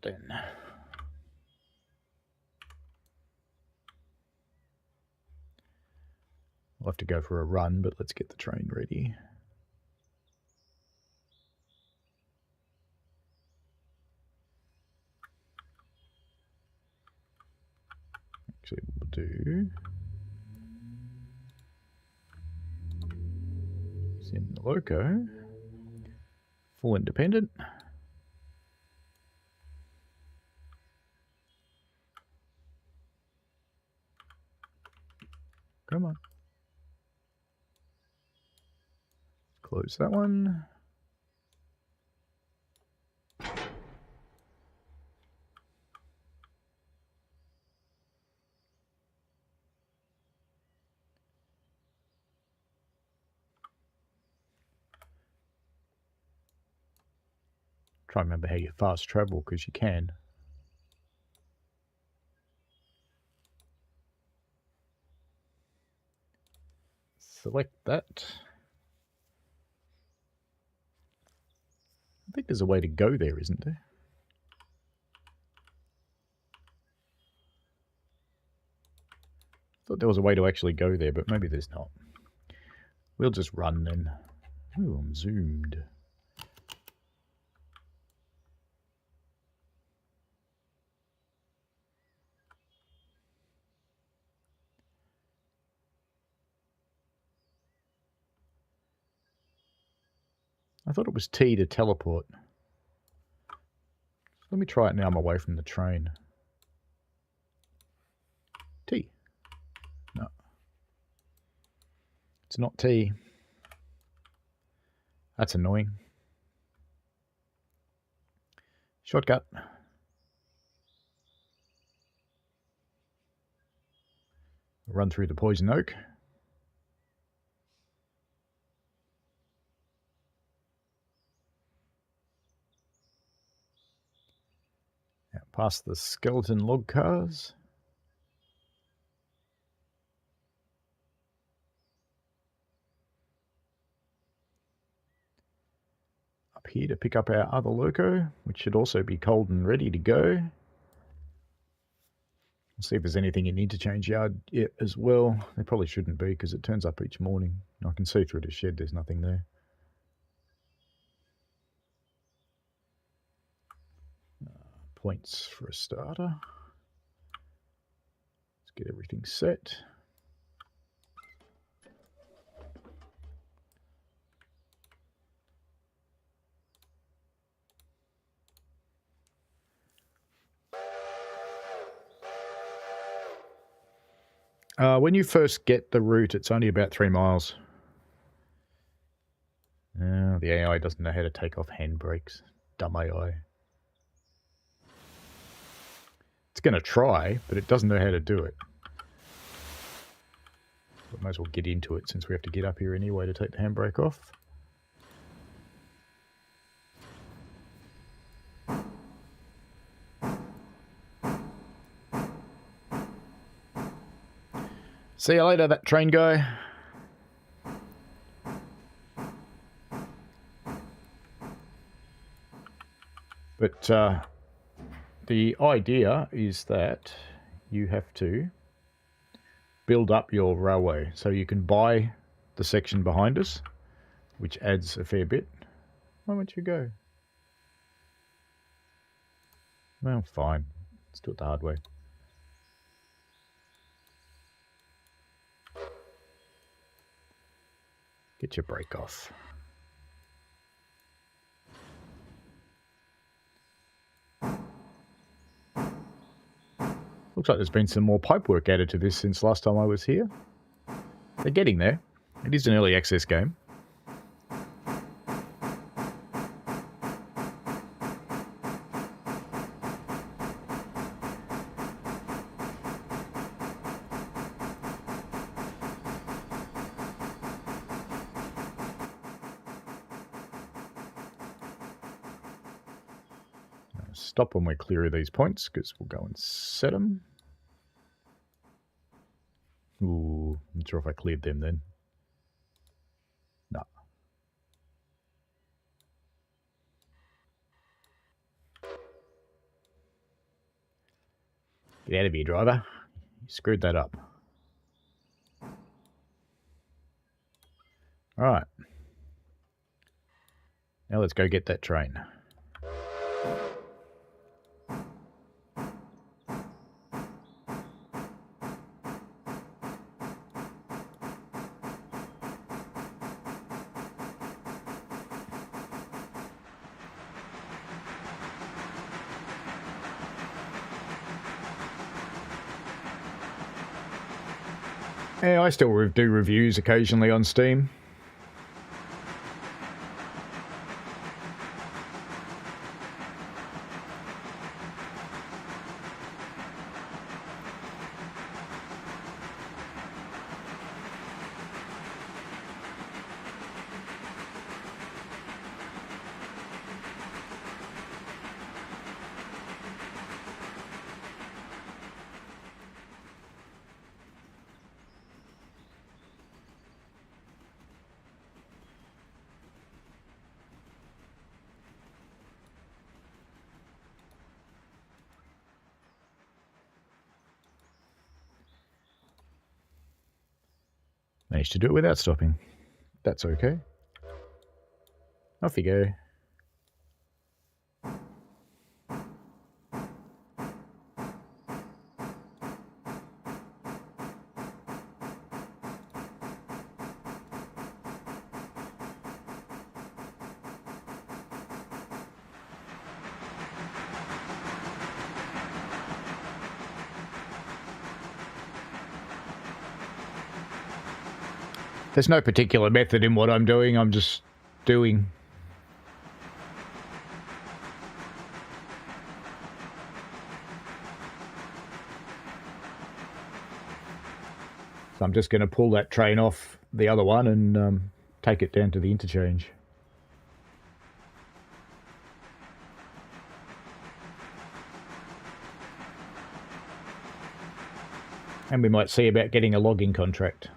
Then I'll have to go for a run, but let's get the train ready. Actually, we'll do is in the loco, full independent. Come on. Close that one. Try and remember how you fast travel, because you can. Select that. I think there's a way to go there, isn't there? Thought there was a way to actually go there, but maybe there's not. We'll just run then. Ooh, I'm zoomed. I thought it was T to teleport. Let me try it now I'm away from the train. T. No. It's not T. That's annoying. Shortcut. Run through the poison oak. Out past the skeleton log cars. Up here to pick up our other loco, which should also be cold and ready to go. See if there's anything in the interchange yard yet as well. There probably shouldn't be, because it turns up each morning. I can see through the shed, there's nothing there. Points for a starter. Let's get everything set. When you first get the route, it's only about 3 miles. The AI doesn't know how to take off handbrakes. Dumb AI. It's going to try, but it doesn't know how to do it. We might as well get into it, since we have to get up here anyway to take the handbrake off. See you later, that train guy. But the idea is that you have to build up your railway. So you can buy the section behind us, which adds a fair bit. Why won't you go? Well, fine. Let's do it the hard way. Get your brake off. Looks like there's been some more pipework added to this since last time I was here. They're getting there. It is an early access game. Stop when we're clear of these points, because we'll go and set them. Ooh, I'm not sure if I cleared them then. No. Get out of here, driver. You screwed that up. Alright. Now let's go get that train. Yeah, I still do reviews occasionally on Steam. Managed to do it without stopping. That's okay. Off you go. There's no particular method in what I'm doing. I'm just doing. So I'm just going to pull that train off the other one and take it down to the interchange. And we might see about getting a logging contract.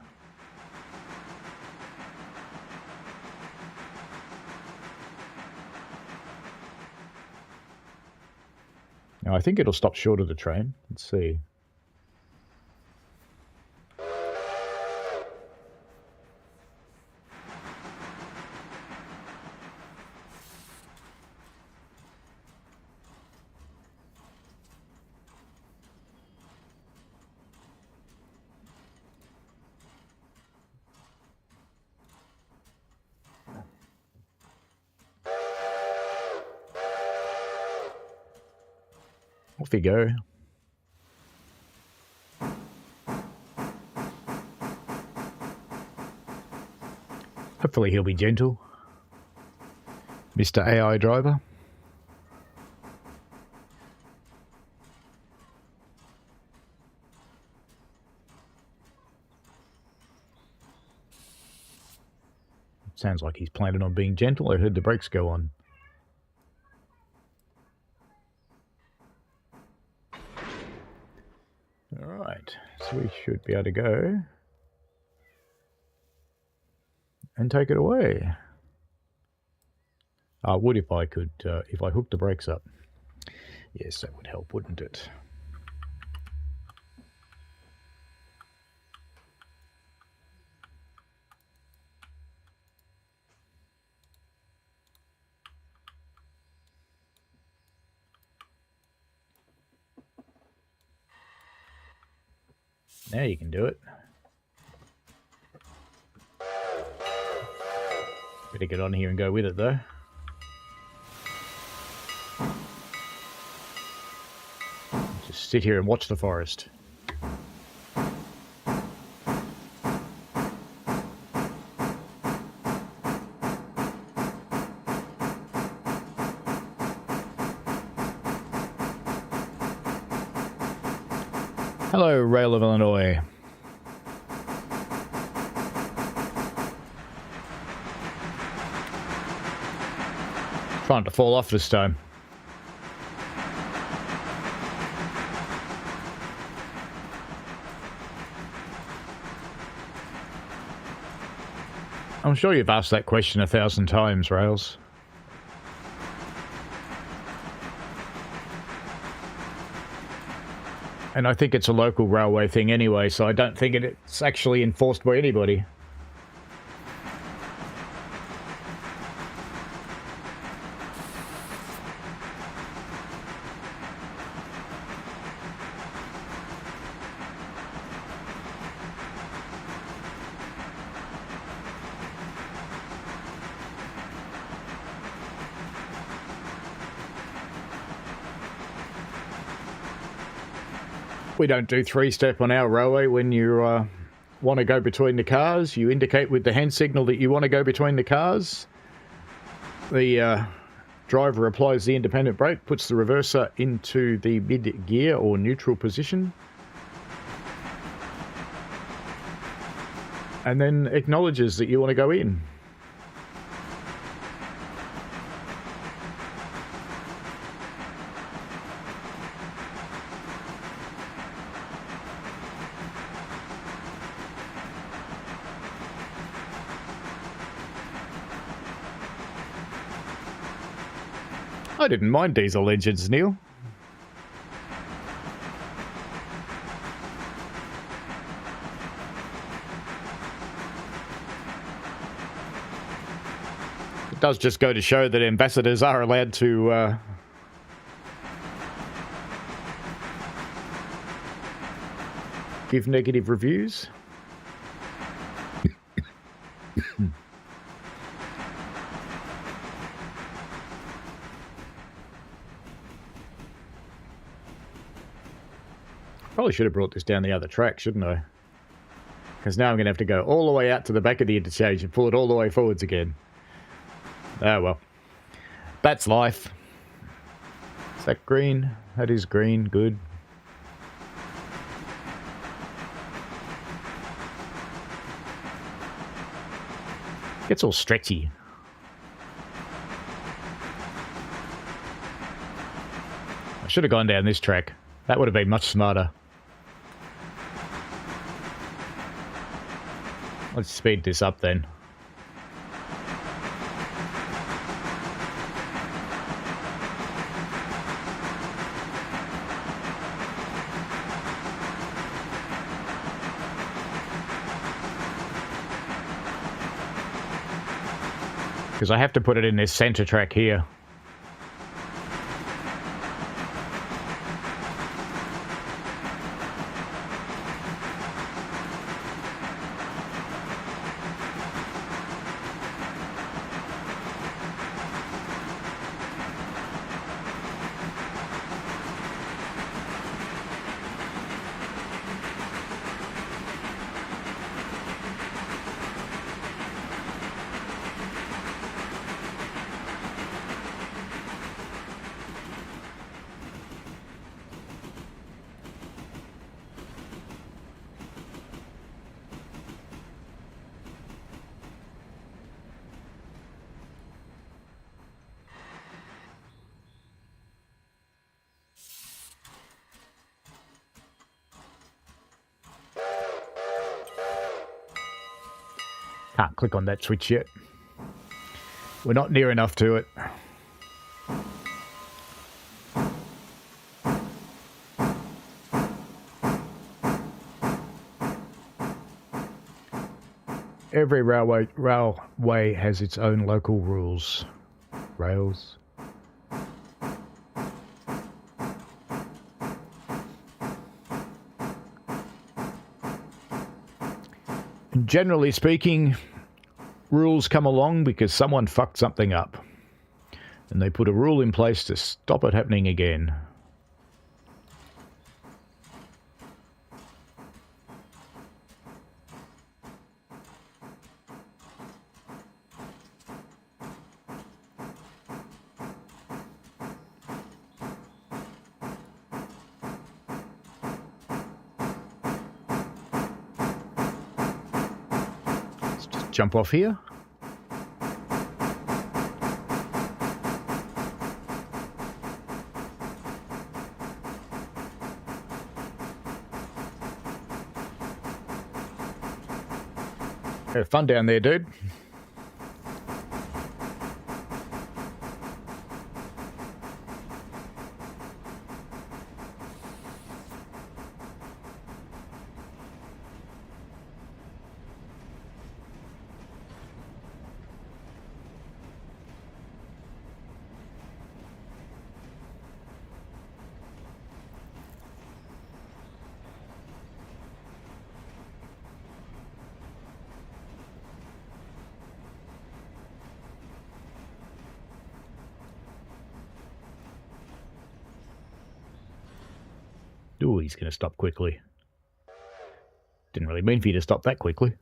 Now, I think it'll stop short of the train. Let's see. Off you go. Hopefully he'll be gentle. Mr. AI driver. Sounds like he's planning on being gentle. I heard the brakes go on. Alright, so we should be able to go and take it away. I would if I could, if I hooked the brakes up. Yes, that would help, wouldn't it? Now you can do it. Better get on here and go with it, though. Just sit here and watch the forest. Hello, Rail of Illinois. Trying to fall off this time. I'm sure you've asked that question 1,000 times, Rails. And I think it's a local railway thing anyway, so I don't think it's actually enforced by anybody. We don't do three-step on our railway when you're want to go between the cars. You indicate with the hand signal that you want to go between the cars. The driver applies the independent brake, puts the reverser into the mid-gear or neutral position, and then acknowledges that you want to go in. I didn't mind diesel engines, Neil. It does just go to show that ambassadors are allowed to give negative reviews. Probably should have brought this down the other track, shouldn't I? Because now I'm going to have to go all the way out to the back of the interchange and pull it all the way forwards again. Oh well. That's life. Is that green? That is green. Good. Gets all stretchy. I should have gone down this track. That would have been much smarter. Let's speed this up then. Because I have to put it in this center track here. Can't click on that switch yet. We're not near enough to it. Every railway has its own local rules. Rails. Generally speaking, rules come along because someone fucked something up. And they put a rule in place to stop it happening again. Jump off here. Have fun down there, dude. Ooh, he's going to stop quickly. Didn't really mean for you to stop that quickly.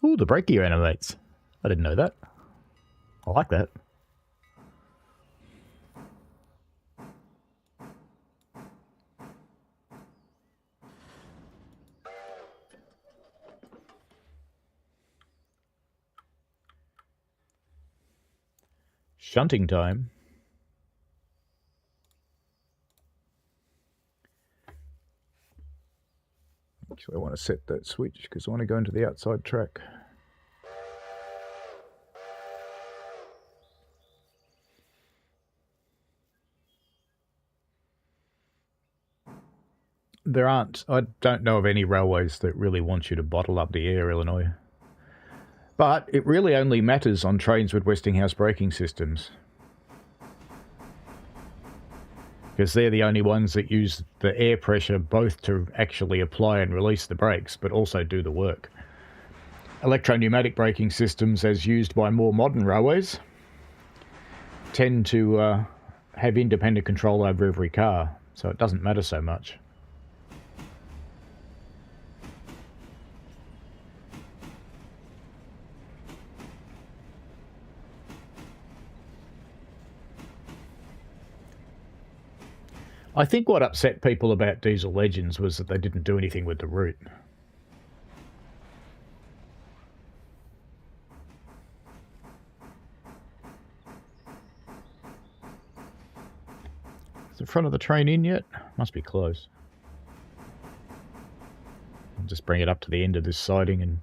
Ooh, the brake gear animates. I didn't know that. I like that. Shunting time. Actually, I want to set that switch because I want to go into the outside track. I don't know of any railways that really want you to bottle up the air, Illinois. But it really only matters on trains with Westinghouse braking systems. Because they're the only ones that use the air pressure both to actually apply and release the brakes, but also do the work. Electro-pneumatic braking systems, as used by more modern railways, tend to have independent control over every car, so it doesn't matter so much. I think what upset people about Diesel Legends was that they didn't do anything with the route. Is the front of the train in yet? Must be close. I'll just bring it up to the end of this siding and...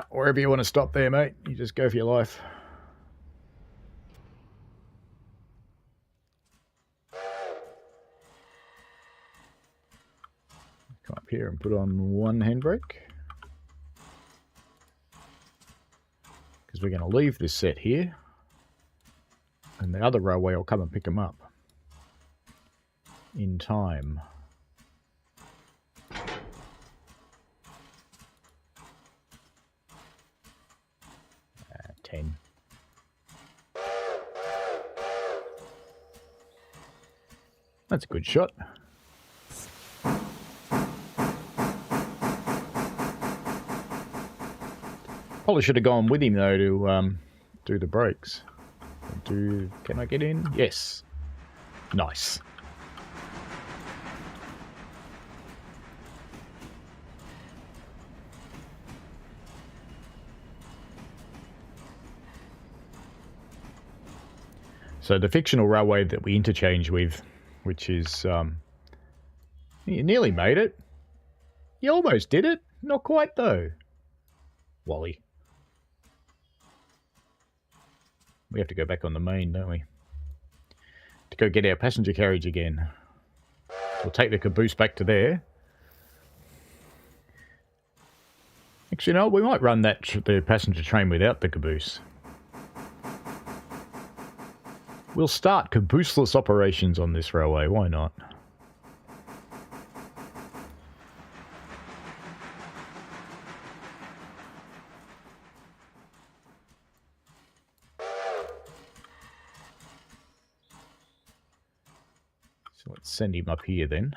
wherever you want to stop there, mate. You just go for your life. Come up here and put on one handbrake. Because we're going to leave this set here. And the other railway will come and pick them up. In time. 10. That's a good shot. Probably should have gone with him though to do the brakes. Can I get in? Yes. Nice. So the fictional railway that we interchange with, which is, you nearly made it. You almost did it. Not quite though. Wally. We have to go back on the main, don't we? To go get our passenger carriage again. We'll take the caboose back to there. Actually, no, we might run the passenger train without the caboose. We'll start cabooseless operations on this railway, why not? So let's send him up here then.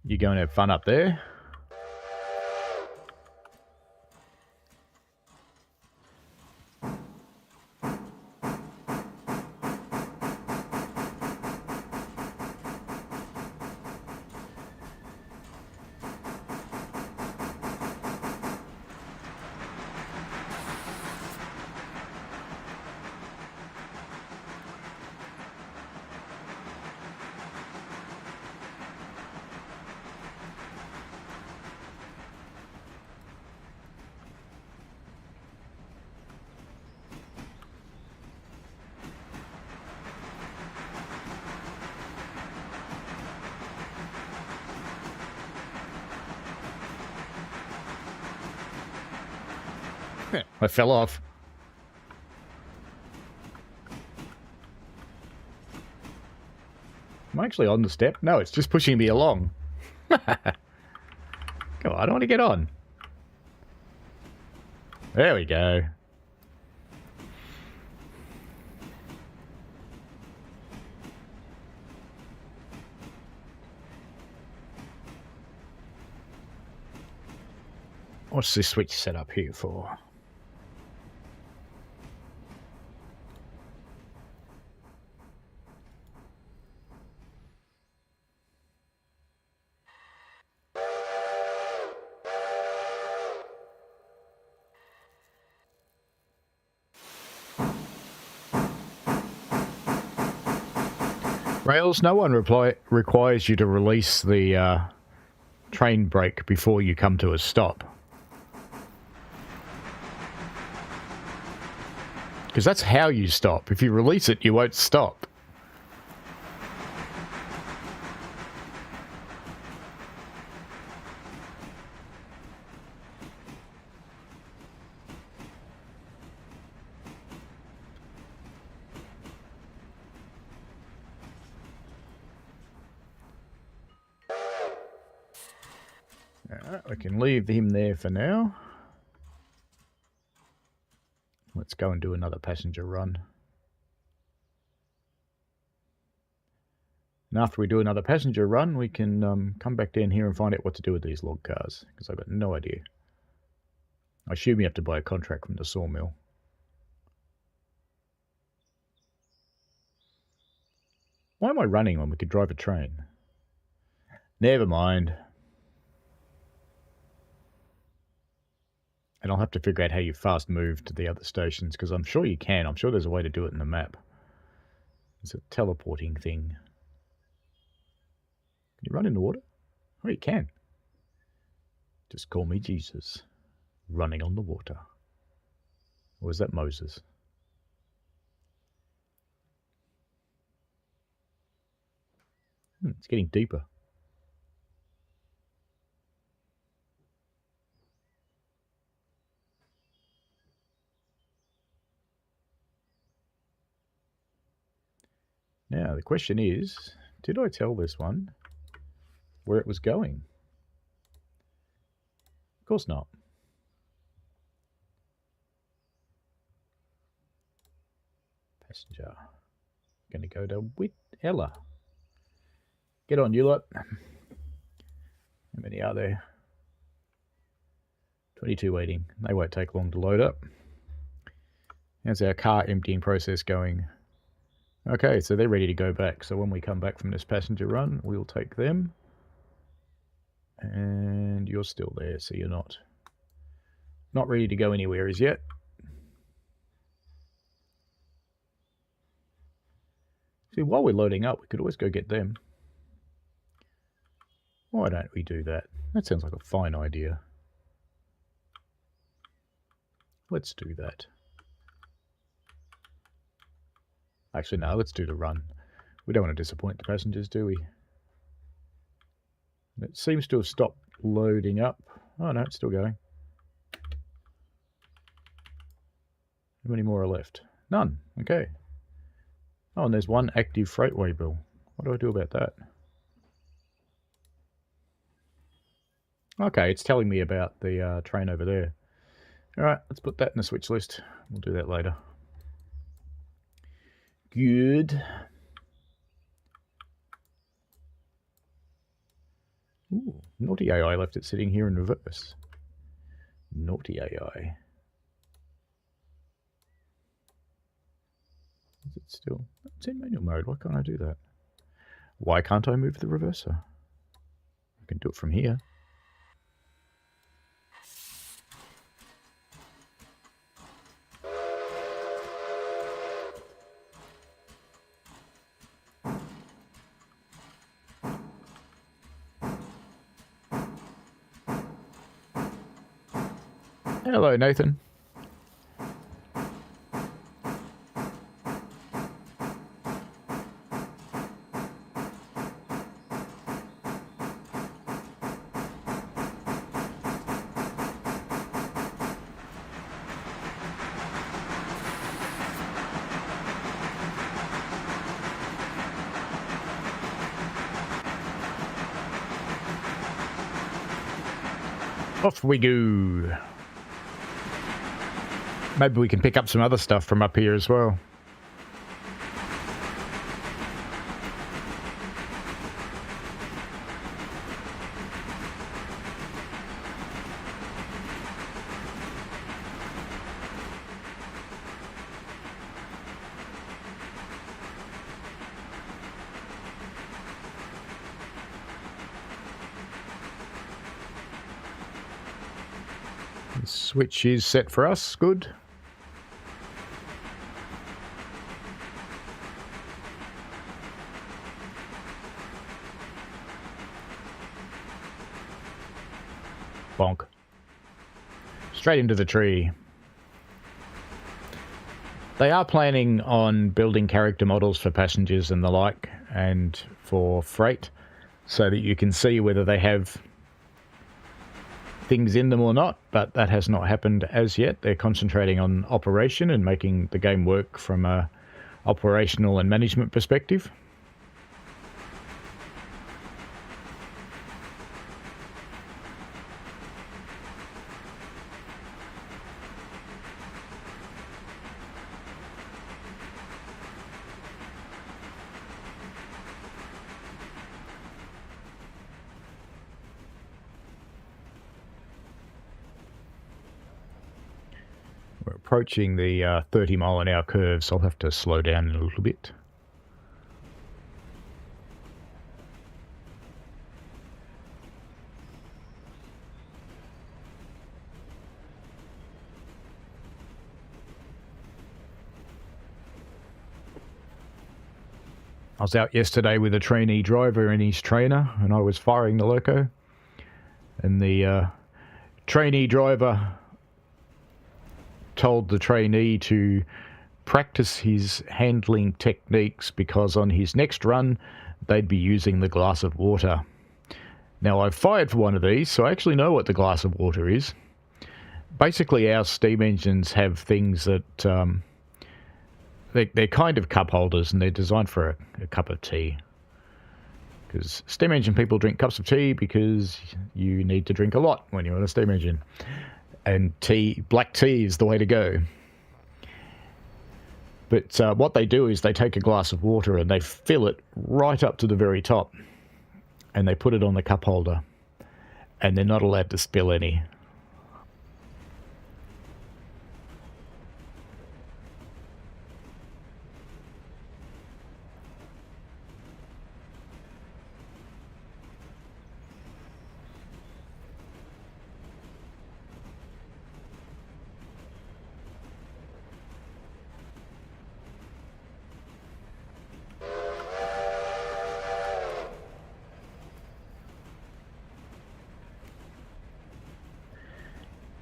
You go and have fun up there. I fell off. Am I actually on the step? No, it's just pushing me along. Come on, I don't want to get on. There we go. What's this switch set up here for? Rails, no one requires you to release the train brake before you come to a stop. Because that's how you stop. If you release it, you won't stop. Alright, we can leave him there for now. Let's go and do another passenger run. And after we do another passenger run, we can come back down here and find out what to do with these log cars, because I've got no idea. I assume you have to buy a contract from the sawmill. Why am I running when we could drive a train? Never mind. And I'll have to figure out how you fast move to the other stations, because I'm sure you can. I'm sure there's a way to do it in the map. It's a teleporting thing. Can you run in the water? Oh, you can. Just call me Jesus. Running on the water. Or was that Moses? It's getting deeper. Now, the question is, did I tell this one where it was going? Of course not. Passenger. Going to go to Whitella. Get on, you lot. How many are there? 22 waiting. They won't take long to load up. How's our car emptying process going? Okay, so they're ready to go back. So when we come back from this passenger run, we'll take them. And you're still there, so you're not ready to go anywhere as yet. See, while we're loading up, we could always go get them. Why don't we do that? That sounds like a fine idea. Let's do that. Actually, no, let's do the run. We don't want to disappoint the passengers, do we? It seems to have stopped loading up. Oh no, it's still going. How many more are left? None. Okay. Oh, and there's one active freightway bill. What do I do about that? Okay, it's telling me about the train over there. Alright, let's put that in the switch list. We'll do that later. Good. Ooh, naughty AI left it sitting here in reverse. Naughty AI. Is it still? It's in manual mode. Why can't I do that? Why can't I move the reverser? I can do it from here. Hello, Nathan. Off we go. Maybe we can pick up some other stuff from up here as well. The switch is set for us. Good. Bonk. Straight into the tree. They are planning on building character models for passengers and the like, and for freight, so that you can see whether they have things in them or not, but that has not happened as yet. They're concentrating on operation and making the game work from a operational and management perspective. We're approaching the 30 mile an hour curve, so I'll have to slow down a little bit. I was out yesterday with a trainee driver and his trainer, and I was firing the loco, and the trainee driver told the trainee to practice his handling techniques because on his next run they'd be using the glass of water. Now, I've fired for one of these, so I actually know what the glass of water is. Basically, our steam engines have things that they're kind of cup holders, and they're designed for a cup of tea. Because steam engine people drink cups of tea because you need to drink a lot when you're on a steam engine. And black tea is the way to go. But what they do is they take a glass of water and they fill it right up to the very top. And they put it on the cup holder. And they're not allowed to spill any.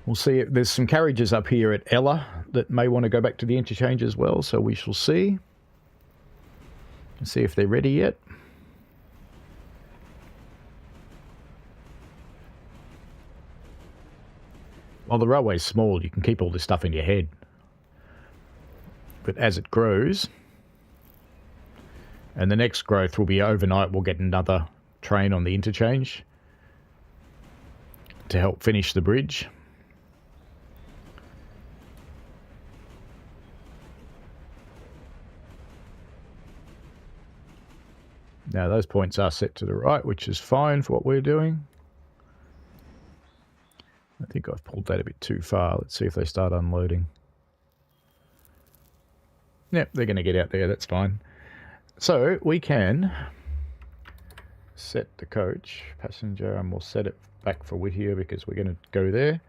We'll see. There's some carriages up here at Ella that may want to go back to the interchange as well, so we shall see. See if they're ready yet. While the railway's small, you can keep all this stuff in your head. But as it grows, and the next growth will be overnight, we'll get another train on the interchange to help finish the bridge. Now those points are set to the right, which is fine for what we're doing. I think I've pulled that a bit too far. Let's see if they start unloading. Yep, they're going to get out there. That's fine. So we can set the coach passenger, and we'll set it back for Whittier because we're going to go there.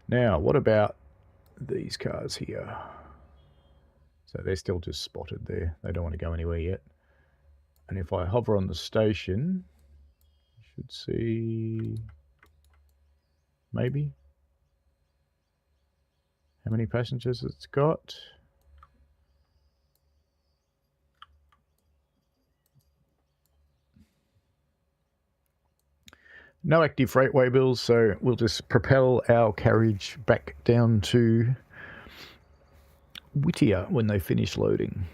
Now, what about these cars here? So they're still just spotted there. They don't want to go anywhere yet. And if I hover on the station, you should see maybe how many passengers it's got. No active freight waybills, so we'll just propel our carriage back down to Whittier when they finish loading.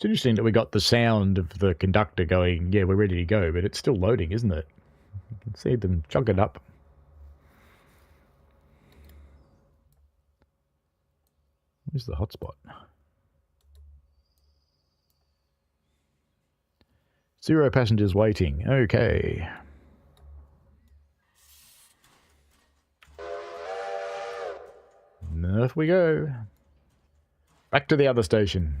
It's interesting that we got the sound of the conductor going, yeah, we're ready to go, but it's still loading, isn't it? You can see them chug it up. Where's the hotspot? 0 passengers waiting. Okay. And off we go. Back to the other station.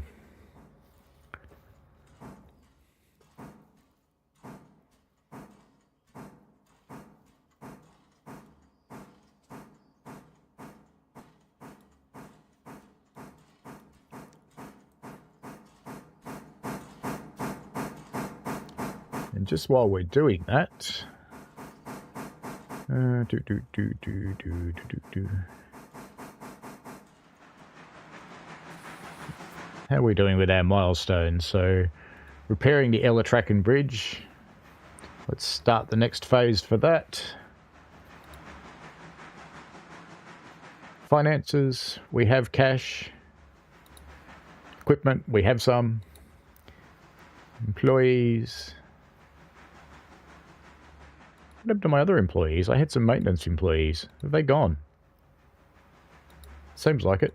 And just while we're doing that, how are we doing with our milestones? So, repairing the Elatrakan Bridge. Let's start the next phase for that. Finances, we have cash. Equipment, we have some. Employees. What happened to my other employees? I had some maintenance employees. Have they gone? Seems like it.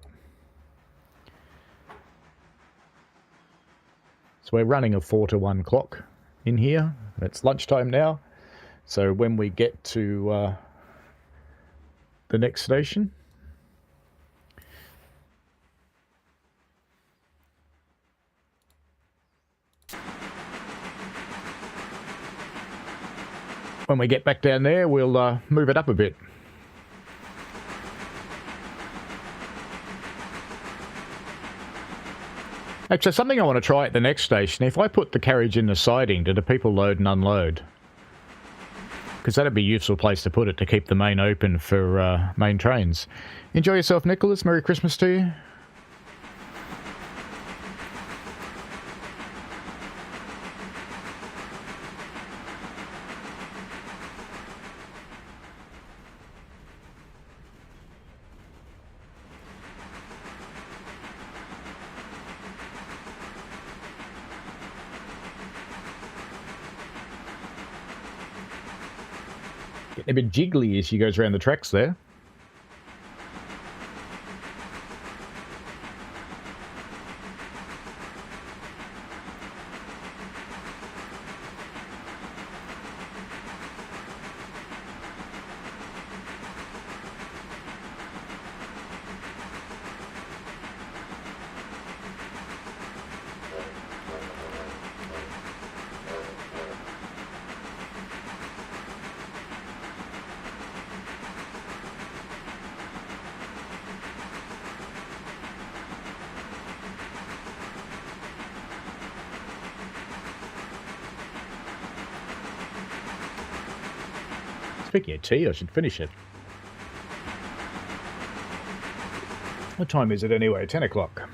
So we're running a 4 to 1 clock in here. It's lunchtime now. So when we get to the next station, when we get back down there, we'll move it up a bit. Actually, something I want to try at the next station, if I put the carriage in the siding, do the people load and unload? Because that'd be a useful place to put it to keep the main open for main trains. Enjoy yourself, Nicholas. Merry Christmas to you. Getting a bit jiggly as she goes around the tracks there. Speaking of tea, I should finish it. What time is it anyway? 10 o'clock.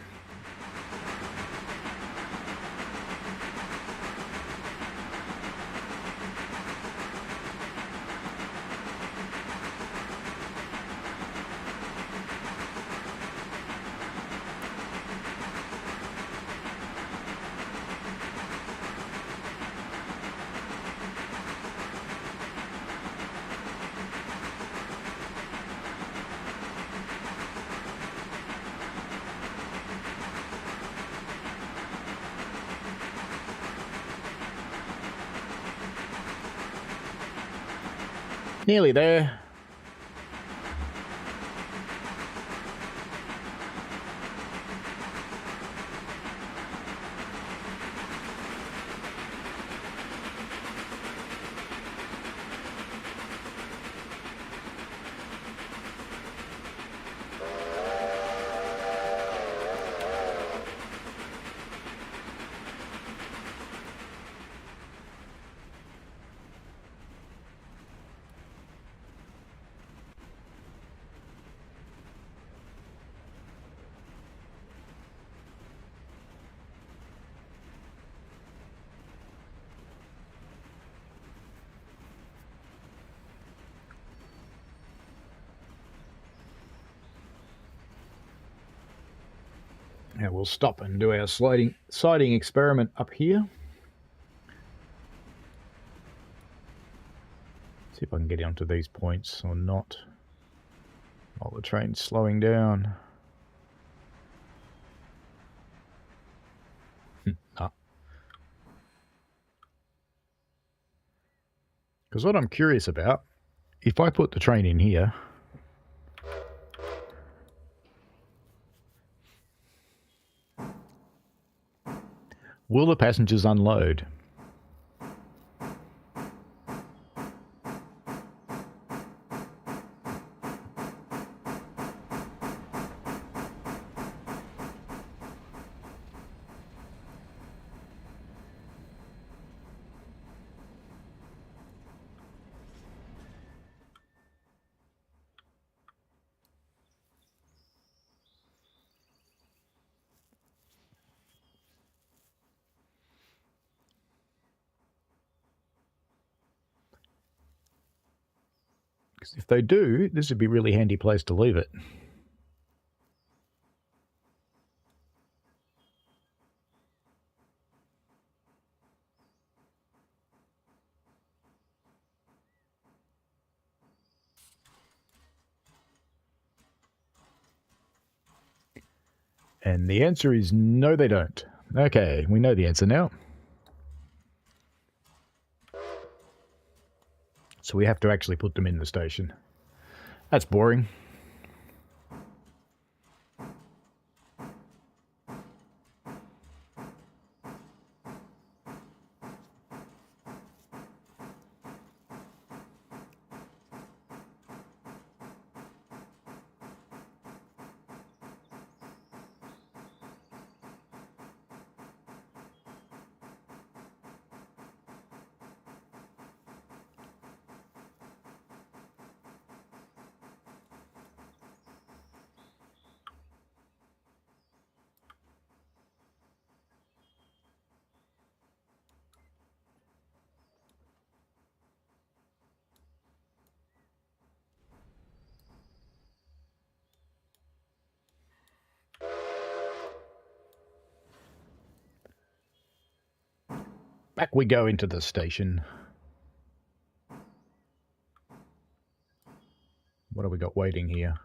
Nearly there. Now we'll stop and do our siding experiment up here. See if I can get onto these points or not while the train's slowing down. Nah. Because what I'm curious about, if I put the train in here, will the passengers unload? Because if they do, this would be a really handy place to leave it. And the answer is no, they don't. Okay, we know the answer now. So we have to actually put them in the station. That's boring. Back we go into the station. What have we got waiting here?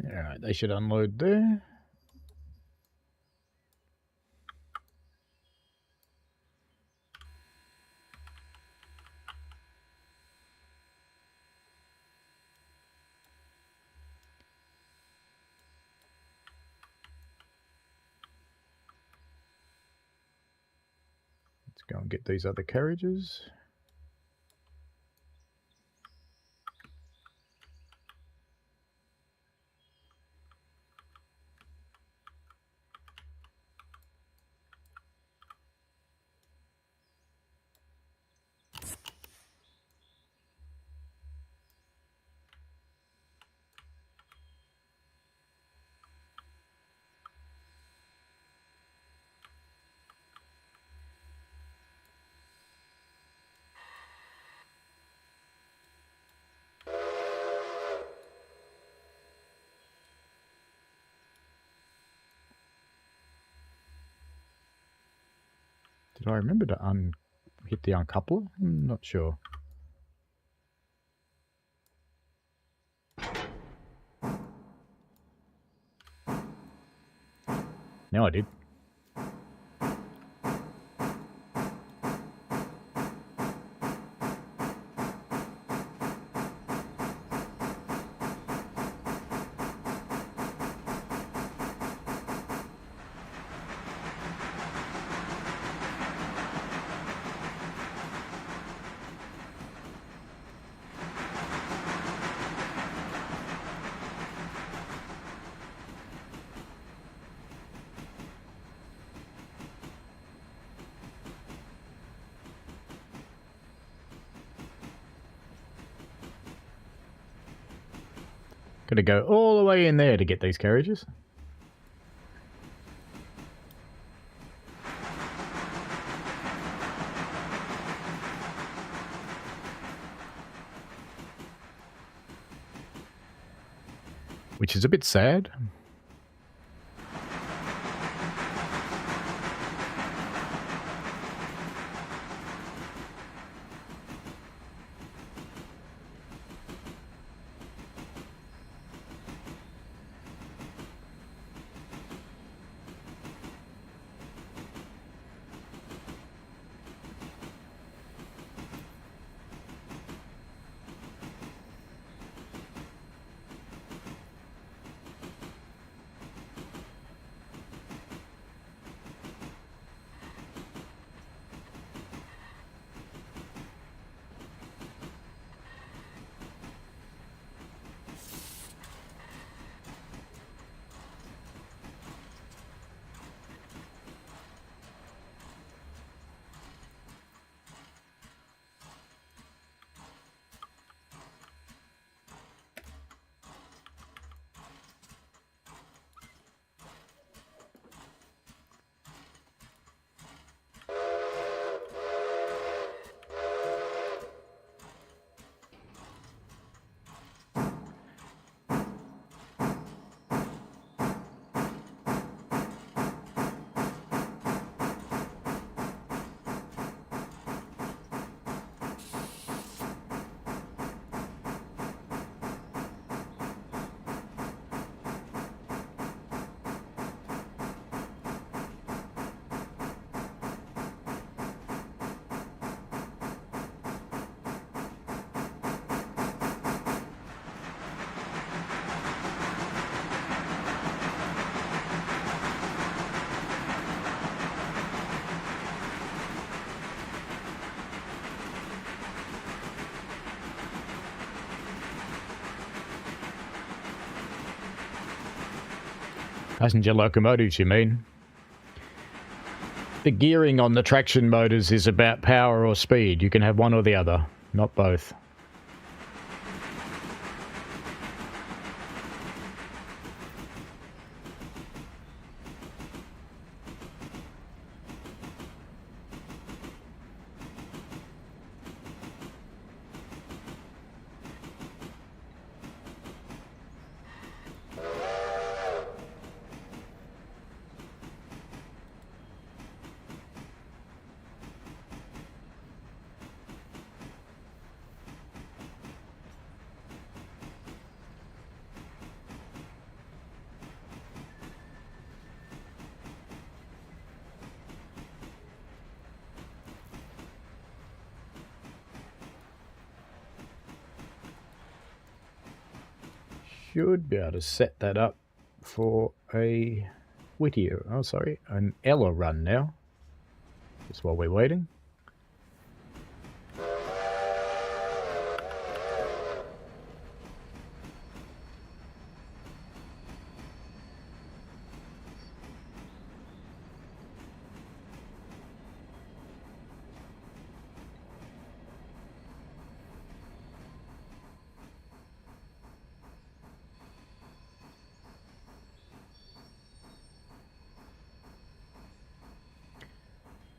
All right, they should unload there. Let's go and get these other carriages. Did I remember to hit the uncoupler? I'm not sure. Now I did. Got to go all the way in there to get these carriages. Which is a bit sad. Passenger locomotives, you mean? The gearing on the traction motors is about power or speed. You can have one or the other, not both. Should be able to set that up for a an Ella run now. Just while we're waiting.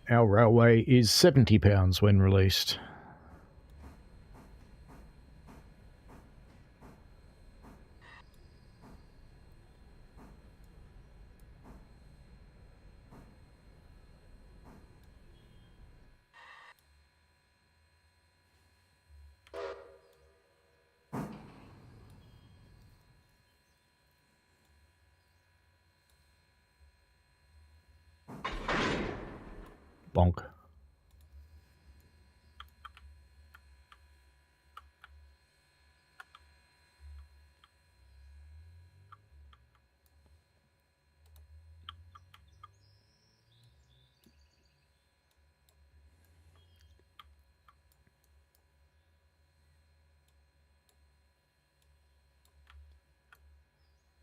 Our railway is £70 when released. Bonk.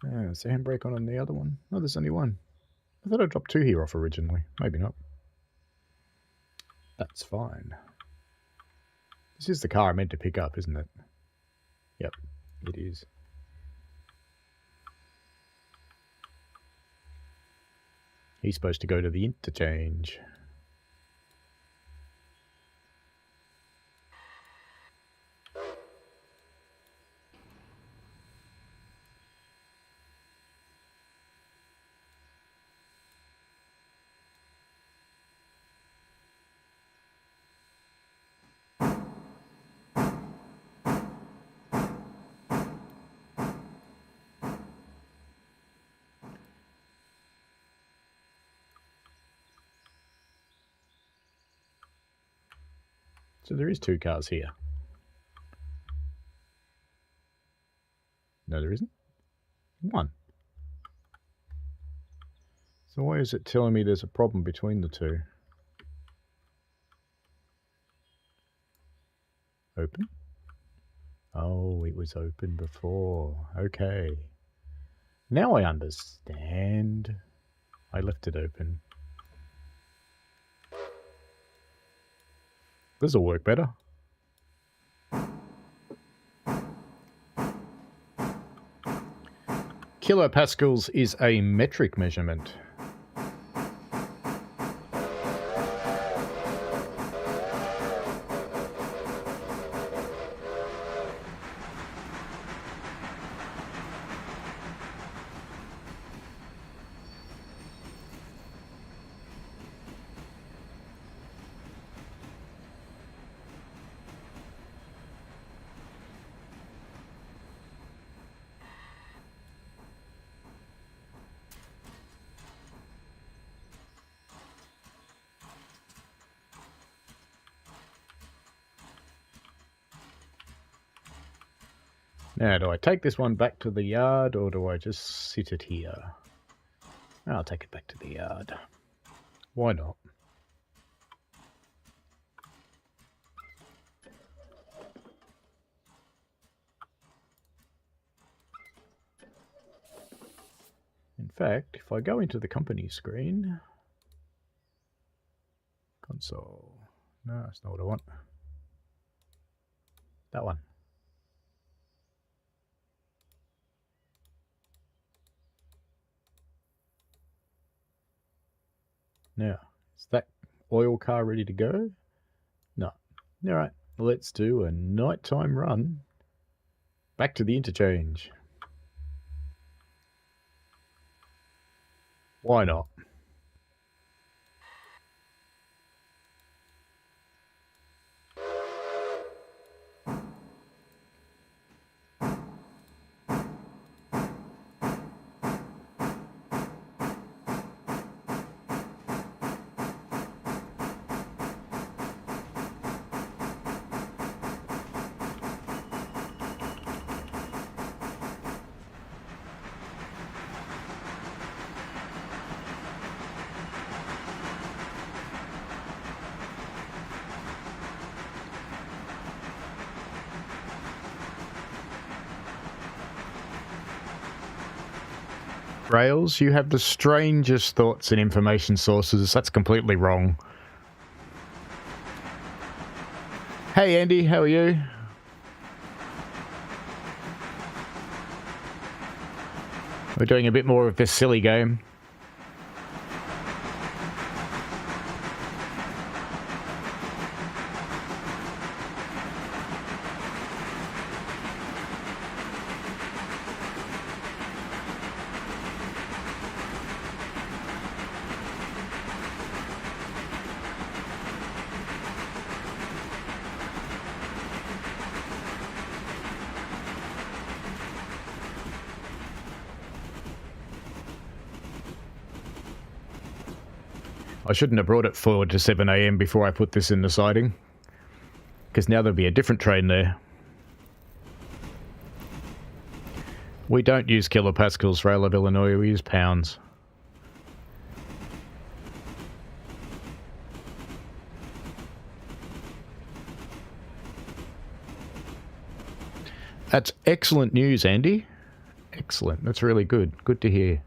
Is the handbrake on the other one? No, there's only one. I thought I dropped two here off originally. Maybe not. That's fine. This is the car I meant to pick up, isn't it? Yep, it is. He's supposed to go to the interchange. So there is 2 cars here. No, there isn't. 1. So why is it telling me there's a problem between the 2? Open? Oh, it was open before. Okay. Now I understand. I left it open. This'll work better. Kilopascals is a metric measurement. Now, do I take this one back to the yard or do I just sit it here? I'll take it back to the yard. Why not? In fact, if I go into the company screen, console, no, that's not what I want. That one. Now, is that oil car ready to go? No. All right, let's do a nighttime run back to the interchange. Why not? Rails, you have the strangest thoughts and information sources. That's completely wrong. Hey Andy, how are you? We're doing a bit more of this silly game. I shouldn't have brought it forward to 7 AM before I put this in the siding, because now there'll be a different train there. We don't use kilopascals, Rail of Illinois, we use pounds. That's excellent news, Andy. Excellent. That's really good. Good to hear.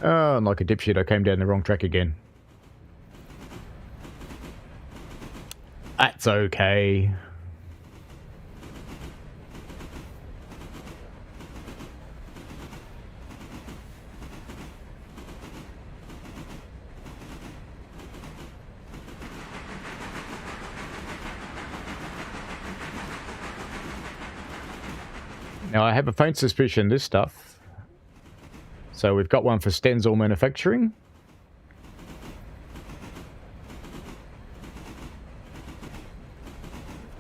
Oh, and like a dipshit, I came down the wrong track again. That's okay. Now, I have a faint suspicion this stuff. So we've got one for Stenzel Manufacturing.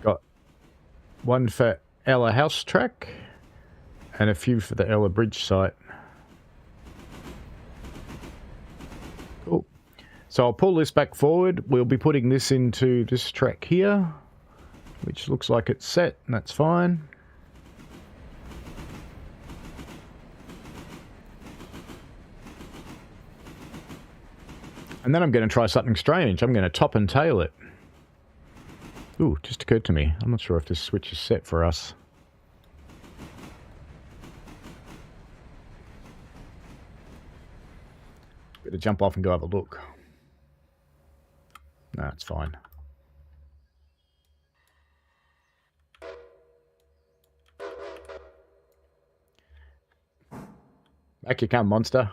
Got one for Ella House Track. And a few for the Ella Bridge site. Cool. So I'll pull this back forward. We'll be putting this into this track here, which looks like it's set, and that's fine. And then I'm going to try something strange. I'm going to top and tail it. Ooh, just occurred to me. I'm not sure if this switch is set for us. Better jump off and go have a look. No, it's fine. Back you come, monster.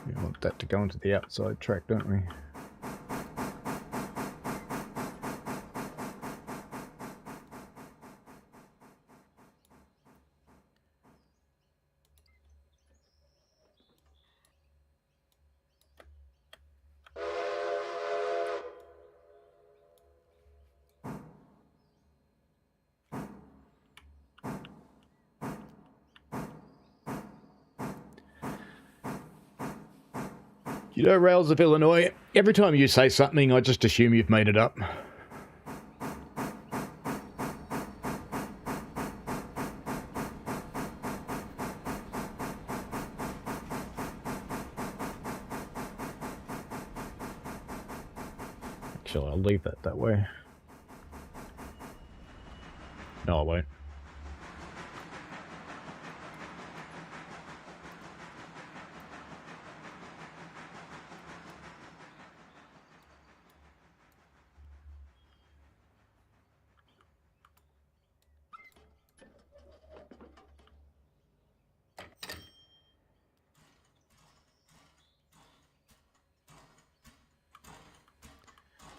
We want that to go into the outside track, don't we? You know, Rails of Illinois, every time you say something, I just assume you've made it up. Actually, I'll leave that way. No, I won't.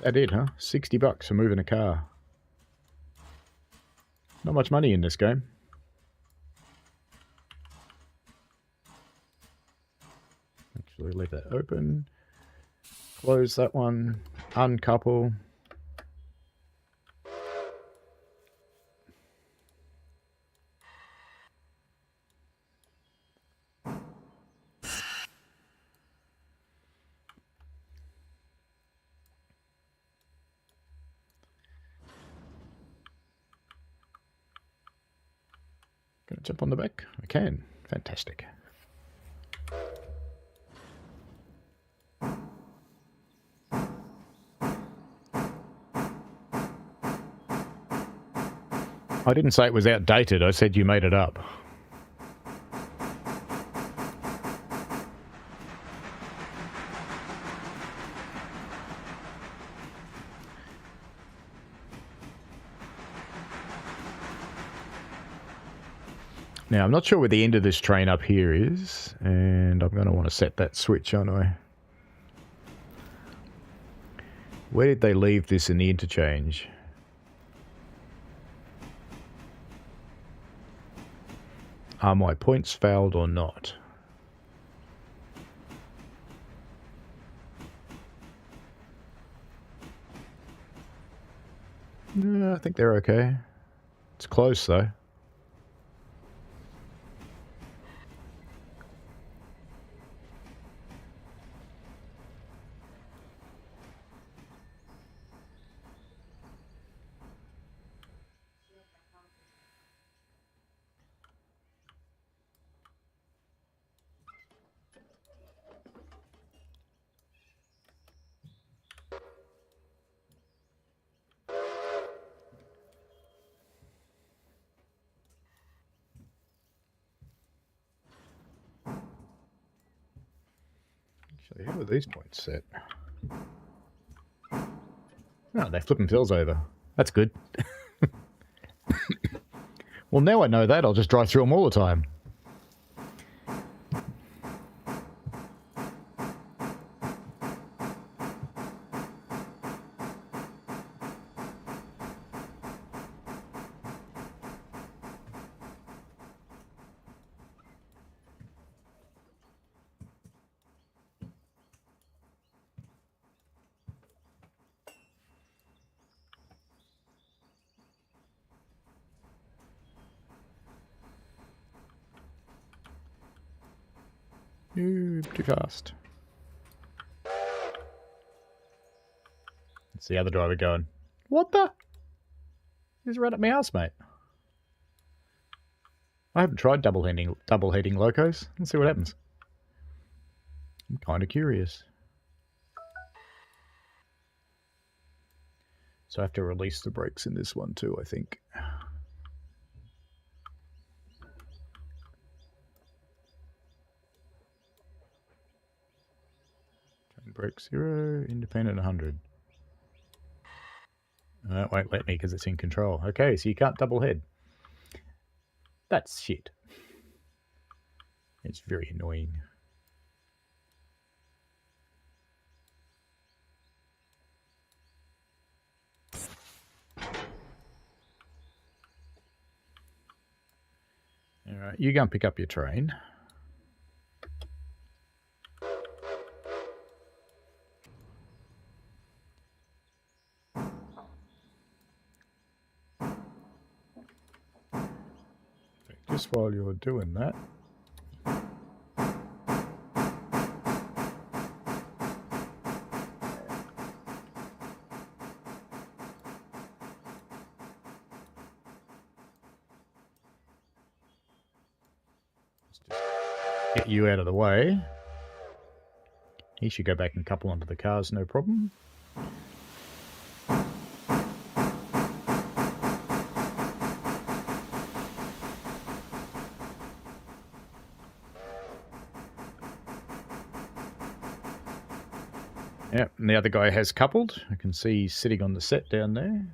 That it, huh? $60 for moving a car. Not much money in this game. Actually, leave that open. Close that one. Uncouple. Can I jump on the back? I can. Fantastic. I didn't say it was outdated. I said you made it up. Now, I'm not sure where the end of this train up here is, and I'm going to want to set that switch, aren't I? Where did they leave this in the interchange? Are my points fouled or not? No, I think they're okay. It's close, though. How are these points set? Oh, they flip themselves over. That's good. Well, now I know that, I'll just drive through them all the time. Noob, too fast. It's the other driver going, what the? He's right at my house, mate. I haven't tried double heading locos. Let's see what happens. I'm kind of curious. So I have to release the brakes in this one too, I think. Chain brake 0, independent 100. That won't let me because it's in control. Okay, so you can't double head. That's shit. It's very annoying. Alright, you go and pick up your train. Just while you're doing that, get you out of the way. He should go back and couple onto the cars, no problem. Yep, and the other guy has coupled. I can see he's sitting on the set down there.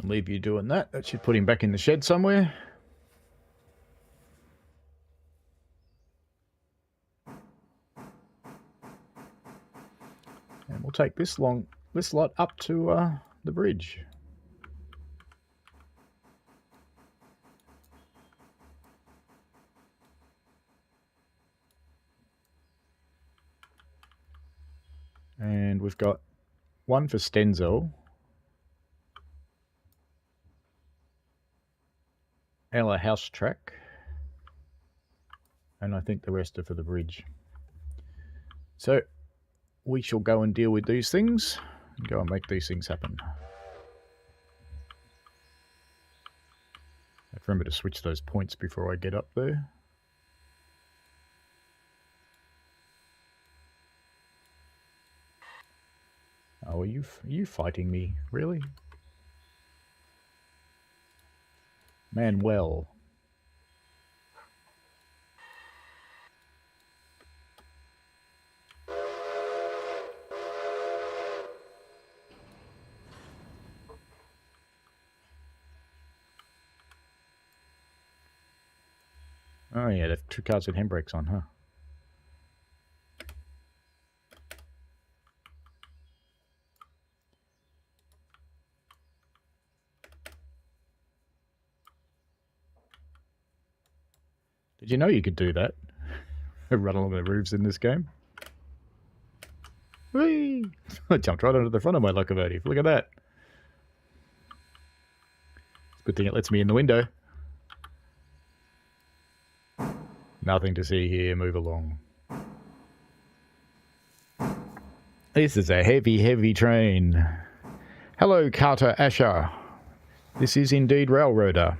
I'll leave you doing that. That should put him back in the shed somewhere. And we'll take this lot up to the bridge. And we've got one for Stenzel. Ella House Track. And I think the rest are for the bridge. So we shall go and deal with these things and go and make these things happen. I have to remember to switch those points before I get up there. Oh, are you fighting me? Really? Manuel. Oh yeah, the 2 cars with handbrakes on, huh? Did you know you could do that? Run along the roofs in this game? Whee! I jumped right onto the front of my locomotive. Look at that. Good thing it lets me in the window. Nothing to see here. Move along. This is a heavy, heavy train. Hello, Carter Asher. This is indeed Railroader.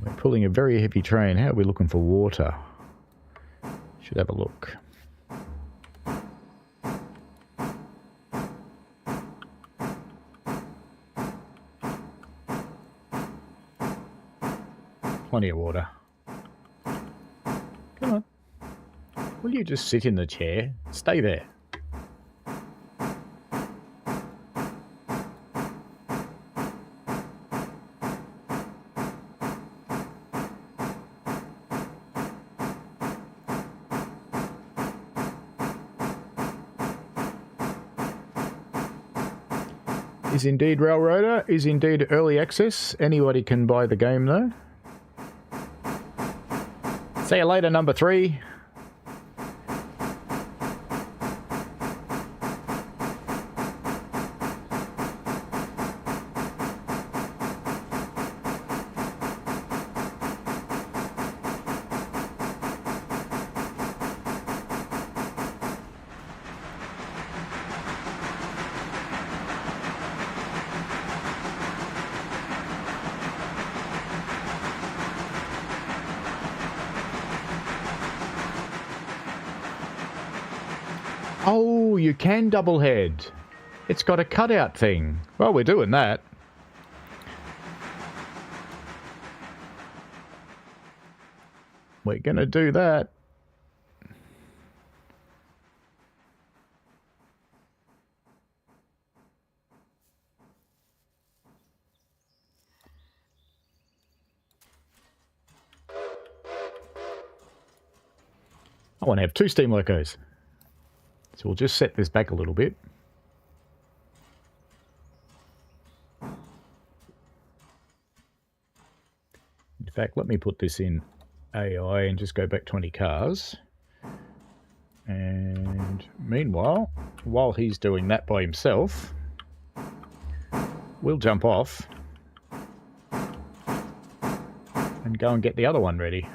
We're pulling a very heavy train. How are we looking for water? Should have a look. Plenty of water. Come on. Will you just sit in the chair? Stay there. Is indeed Railroader, is indeed early access. Anybody can buy the game though. See you later, number 3. Oh, you can double head. It's got a cutout thing. Well, we're doing that. We're going to do that. I want to have 2 steam locos. So we'll just set this back a little bit. In fact, let me put this in AI and just go back 20 cars. And meanwhile, while he's doing that by himself, we'll jump off and go and get the other one ready.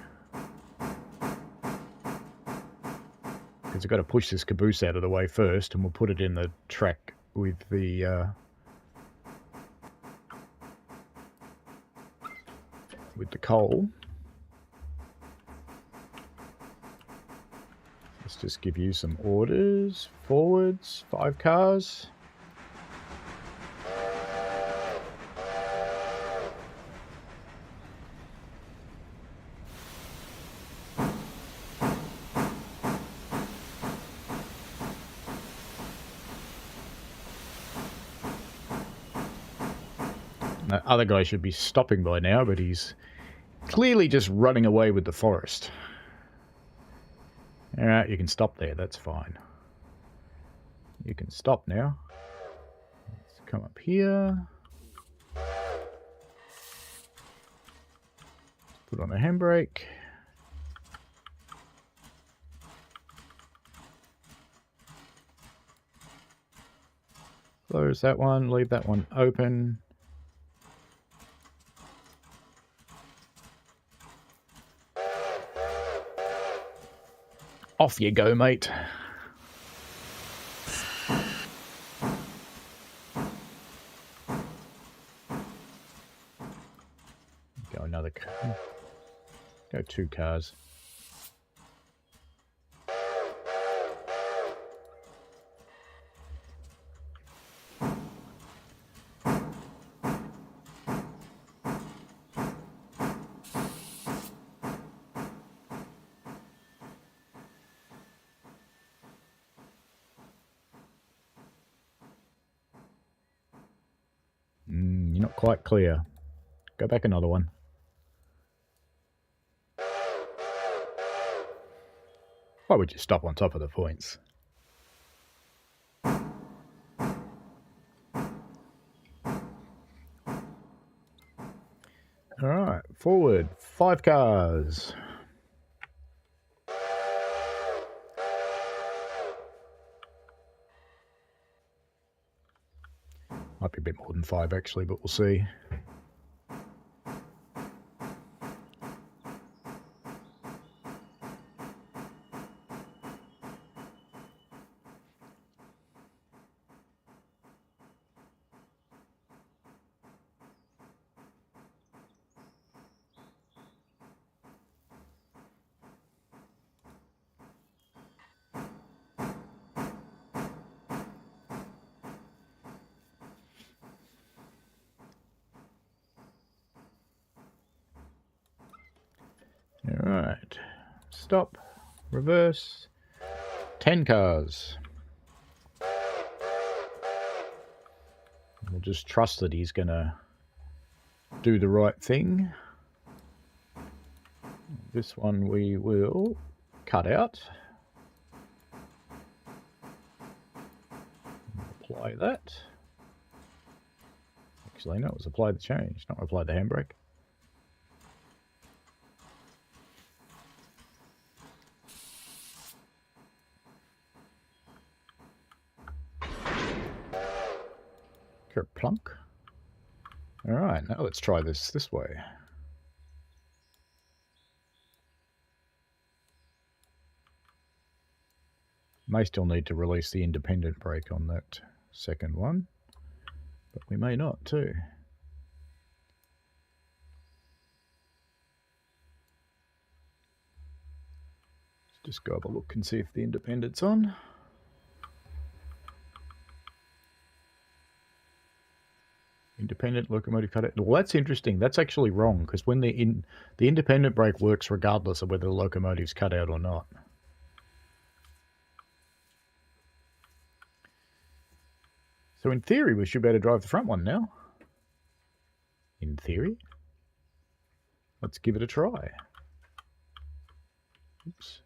Because I've got to push this caboose out of the way first, and we'll put it in the track with the coal. Let's just give you some orders. Forwards, 5 cars. The other guy should be stopping by now, but he's clearly just running away with the forest. Alright, you can stop there, that's fine. You can stop now. Let's come up here. Put on a handbrake. Close that one, leave that one open. Off you go, mate. Go another car. Go 2 cars. You're not quite clear. Go back another one. Why would you stop on top of the points? Alright, forward. 5 cars. Might be a bit more than 5 actually, but we'll see. Alright, stop, reverse, 10 cars. We'll just trust that he's gonna do the right thing. This one we will cut out. Apply that. actually. No, it was apply the change, not apply the handbrake. Kerplunk. Alright, now let's try this way. May still need to release the independent brake on that second one, but we may not too. Let's just go have a look and see if the independent's on. Independent locomotive cutout. Well, that's interesting. That's actually wrong, because when the independent brake works regardless of whether the locomotive's cut out or not. So in theory, we should be able to drive the front one now. In theory. Let's give it a try. Oops.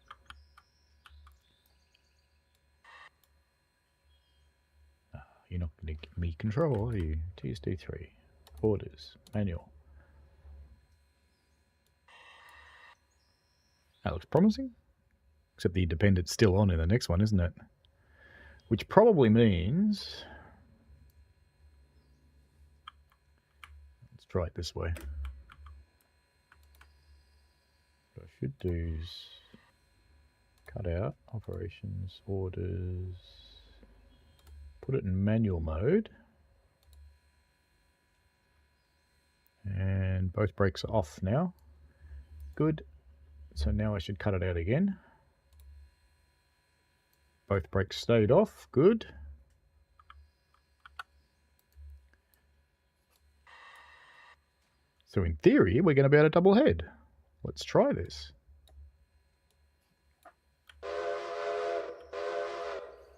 You're not going to give me control, are you? TSD 3. Orders. Manual. That looks promising. Except the independent's still on in the next one, isn't it? Which probably means... Let's try it this way. What I should do is... cut out operations, orders... Put it in manual mode. And both brakes are off now. Good. So now I should cut it out again. Both brakes stayed off. Good. So in theory, we're going to be able to double head. Let's try this.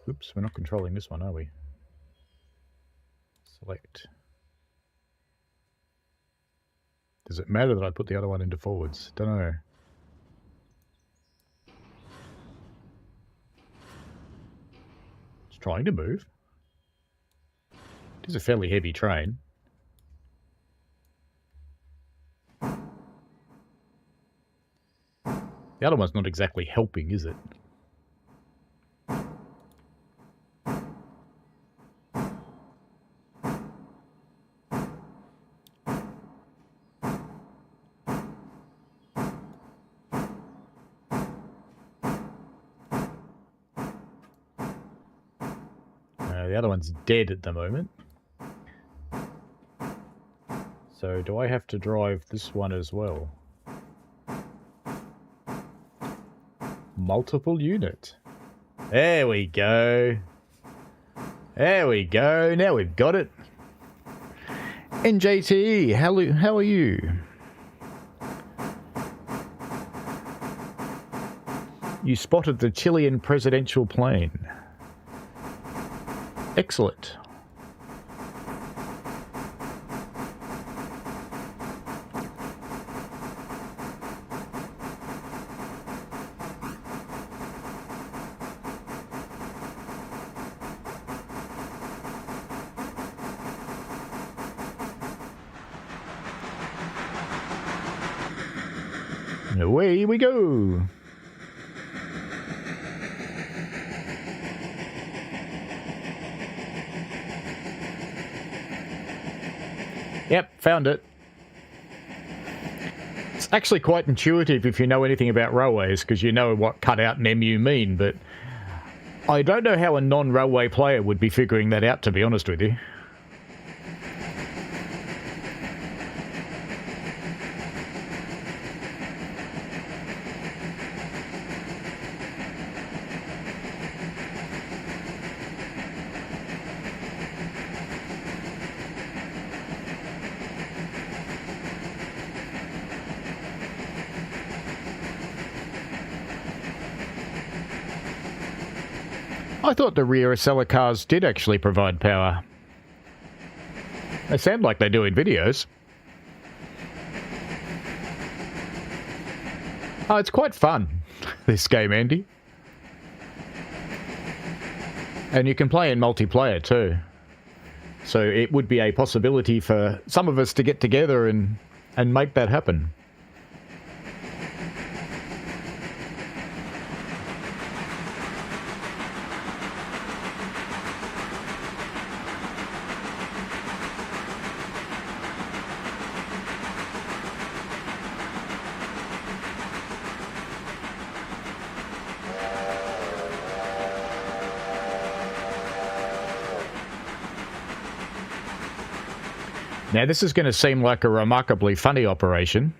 Oops, we're not controlling this one, are we? Select. Does it matter that I put the other one into forwards? Don't know. It's trying to move. It is a fairly heavy train. The other one's not exactly helping, is it? The other one's dead at the moment. So do I have to drive this one as well? Multiple unit. There we go. There we go. Now we've got it. NJT, how are you? You spotted the Chilean presidential plane. Excellent. And away we go. Yep, found it. It's actually quite intuitive if you know anything about railways, because you know what cutout and MU mean, but I don't know how a non-railway player would be figuring that out, to be honest with you. I thought the rear Acela cars did actually provide power. They sound like they do in videos. Oh, it's quite fun, this game, Andy. And you can play in multiplayer too. So it would be a possibility for some of us to get together and make that happen. Now, this is going to seem like a remarkably funny operation.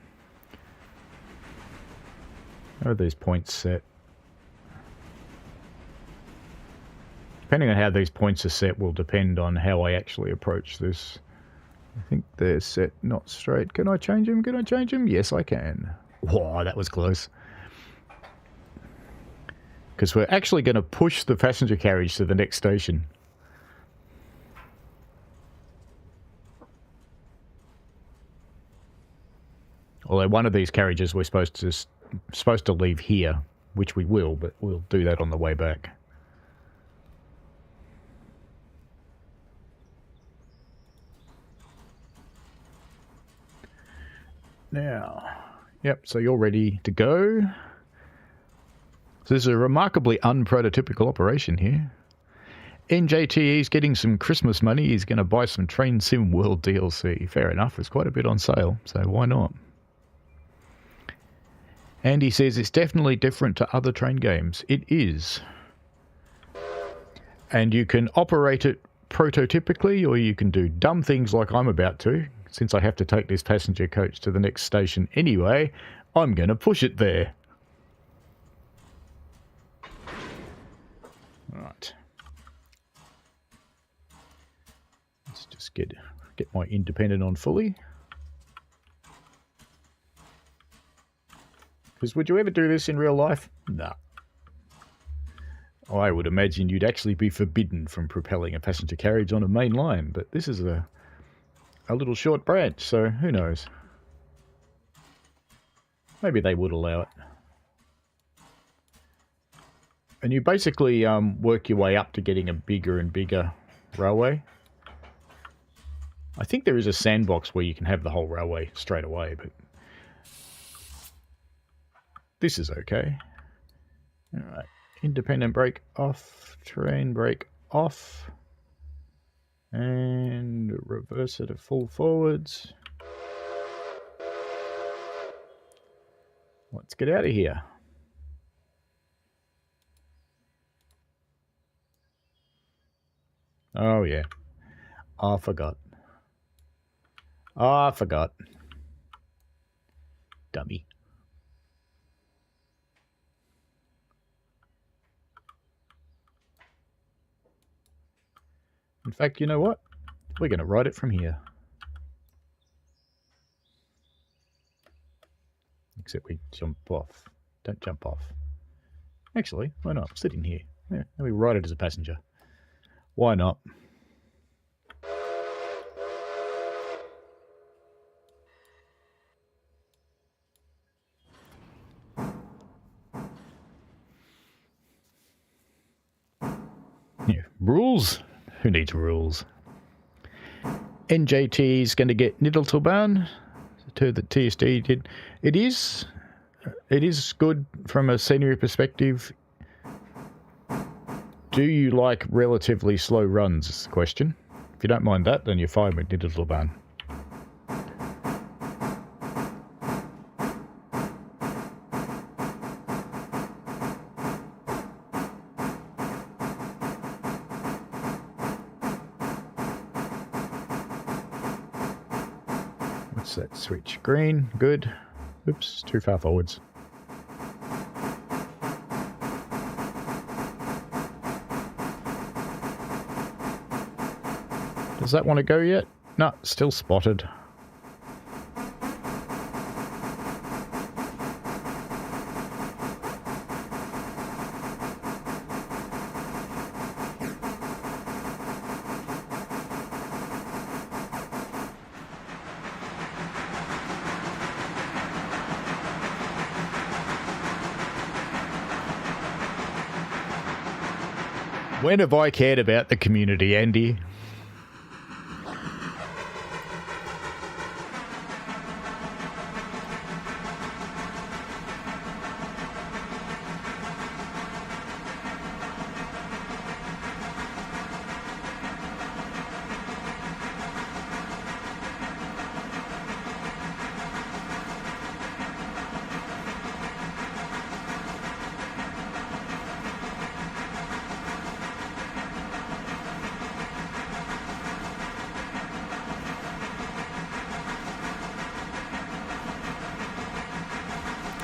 How are these points set? Depending on how these points are set will depend on how I actually approach this. I think they're set not straight. Can I change them? Can I change them? Yes, I can. Whoa, that was close. Because we're actually going to push the passenger carriage to the next station. Although one of these carriages we're supposed to leave here, which we will, but we'll do that on the way back. Now, yep, so you're ready to go. So this is a remarkably unprototypical operation here. NJTE's getting some Christmas money. He's going to buy some Train Sim World DLC. Fair enough, it's quite a bit on sale, so why not? And he says it's definitely different to other train games. It is. And you can operate it prototypically, or you can do dumb things like I'm about to. Since I have to take this passenger coach to the next station anyway, I'm going to push it there. Right. Let's just get my independent on fully. Because would you ever do this in real life? No. I would imagine you'd actually be forbidden from propelling a passenger carriage on a main line, but this is a little short branch, so who knows? Maybe they would allow it. And you basically work your way up to getting a bigger and bigger railway. I think there is a sandbox where you can have the whole railway straight away, but this is okay. Alright, independent brake off, train brake off, and reverse it to full forwards. Let's get out of here. Oh yeah, I forgot. I forgot. Dummy. In fact, you know what? We're going to ride it from here. Except we jump off. Don't jump off. Actually, why not? Sit in here. Yeah, and we ride it as a passenger. Why not? Yeah, rules? Who needs rules? NJT is going to get Niddeltelbahn to the TSD did. It is good from a scenery perspective. Do you like relatively slow runs is the question. If you don't mind that, then you're fine with Niddeltelbahn. What's that switch? Green, good. Oops, too far forwards. Does that want to go yet? No, still spotted. When have I cared about the community, Andy?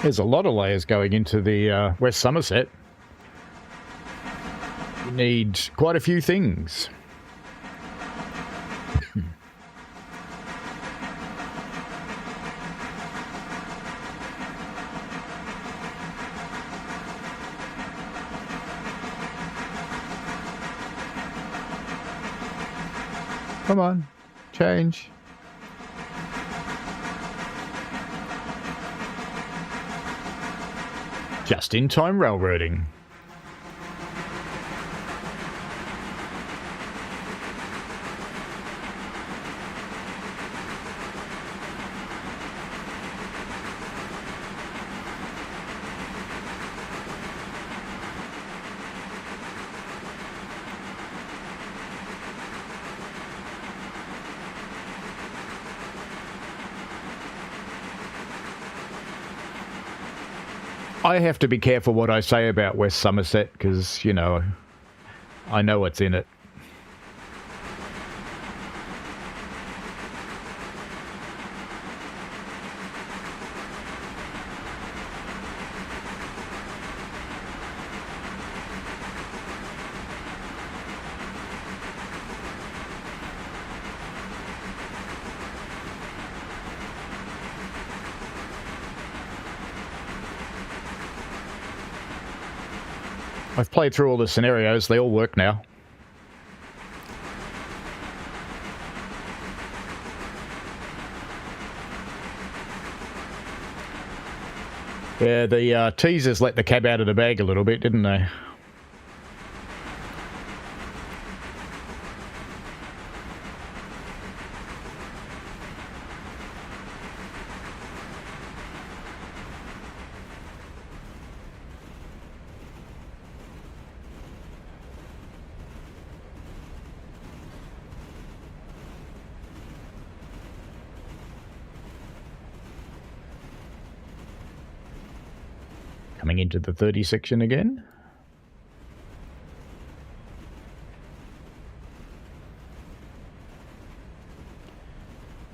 There's a lot of layers going into the West Somerset. You need quite a few things. Come on, change. Just-in-time railroading. I have to be careful what I say about West Somerset because, you know, I know what's in it. I've played through all the scenarios. They all work now. Yeah, the teasers let the cab out of the bag a little bit, didn't they? Coming into the 30 section again.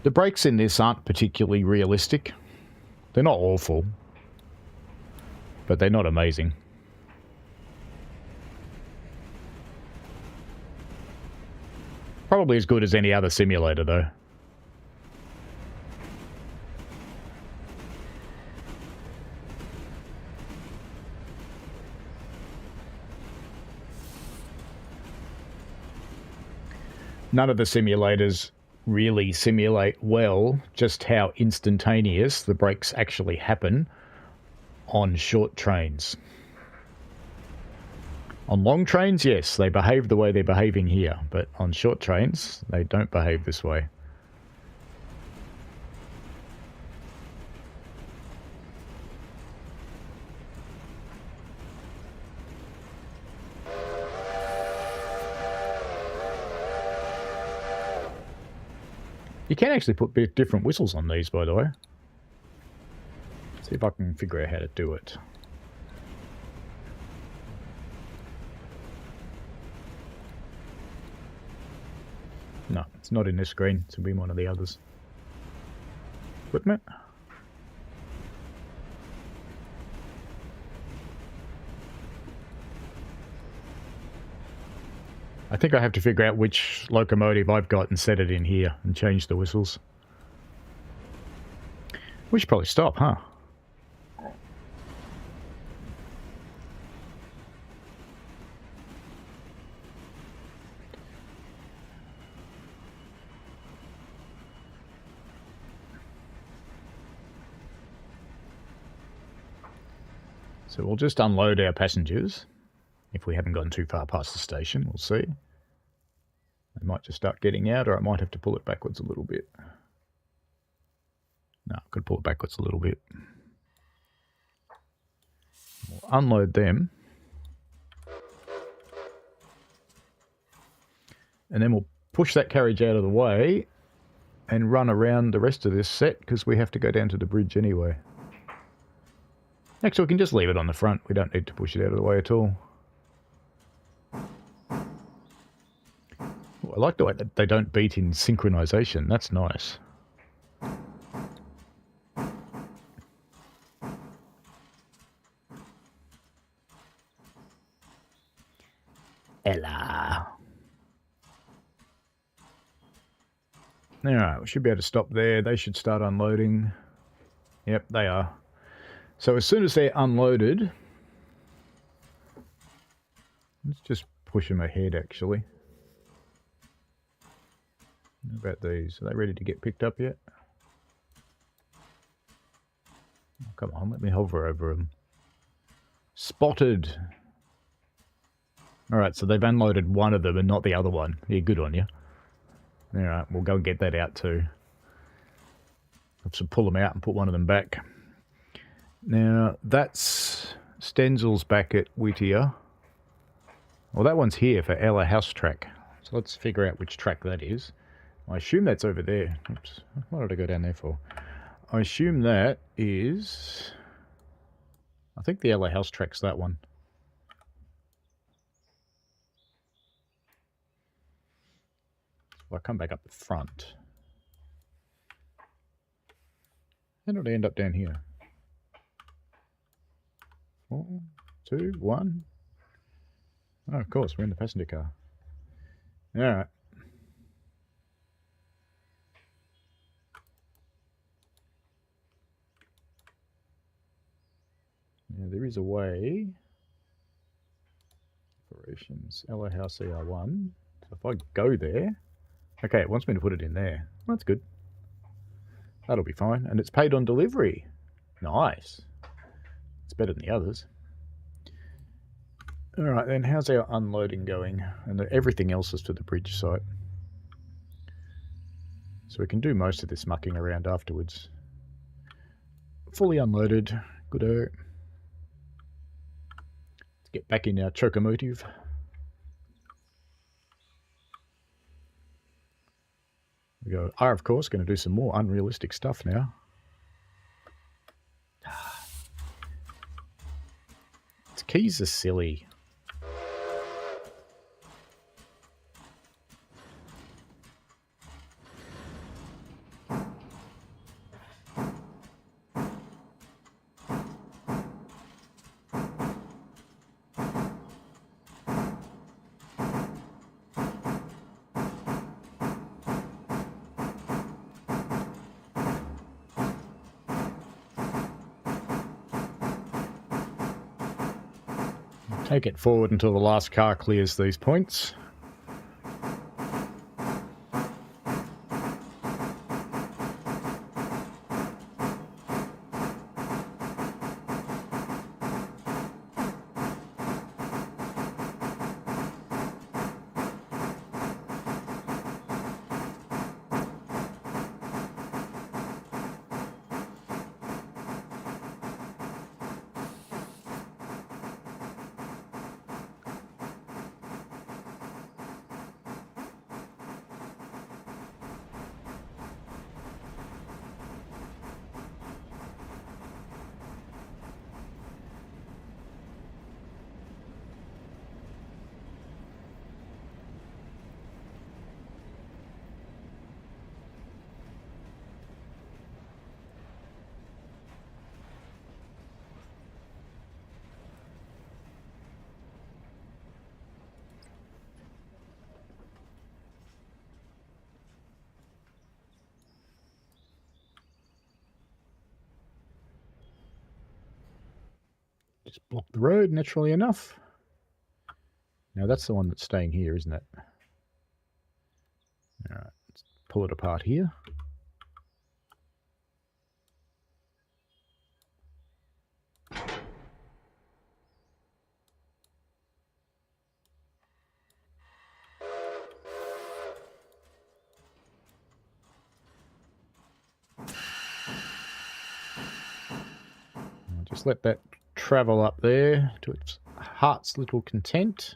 The brakes in this aren't particularly realistic. They're not awful, but they're not amazing. Probably as good as any other simulator, though. None of the simulators really simulate well just how instantaneous the brakes actually happen on short trains. On long trains, yes, they behave the way they're behaving here, but on short trains, they don't behave this way. You can actually put different whistles on these, by the way. See if I can figure out how to do it. No, it's not in this screen. It's in one of the others. Equipment. I think I have to figure out which locomotive I've got and set it in here and change the whistles. We should probably stop, huh? So we'll just unload our passengers. If we haven't gone too far past the station, we'll see. They might just start getting out, or I might have to pull it backwards a little bit. No, I could pull it backwards a little bit. We'll unload them. And then we'll push that carriage out of the way and run around the rest of this set because we have to go down to the bridge anyway. Actually, we can just leave it on the front. We don't need to push it out of the way at all. I like the way that they don't beat in synchronization. That's nice. Ella. Alright, we should be able to stop there. They should start unloading. Yep, they are. So as soon as they're unloaded, let's just push them ahead, actually. How about these? Are they ready to get picked up yet? Oh, come on, let me hover over them. Spotted. Alright, so they've unloaded one of them and not the other one. Yeah, good on you. Alright, we'll go and get that out too. Have to pull them out and put one of them back. Now, that's Stenzel's back at Whittier. Well, that one's here for Ella House Track. So let's figure out which track that is. I assume that's over there. Oops, what did I go down there for? I assume that is... I think the Ella House Track's that one. So I come back up the front. How did I end up down here? 4, 2, 1. Oh, of course, we're in the passenger car. Alright. Yeah, there is a way. Operations, Ella House ER1. So if I go there... Okay, it wants me to put it in there. That's good. That'll be fine. And it's paid on delivery. Nice. It's better than the others. Alright then, how's our unloading going? And everything else is to the bridge site. So we can do most of this mucking around afterwards. Fully unloaded. Good-o. Let's get back in our chocomotive. We are, of course, going to do some more unrealistic stuff now. Its keys are silly. Take it forward until the last car clears these points. Just block the road, naturally enough. Now that's the one that's staying here, isn't it? Alright, let's pull it apart here. Just let that travel up there to its heart's little content.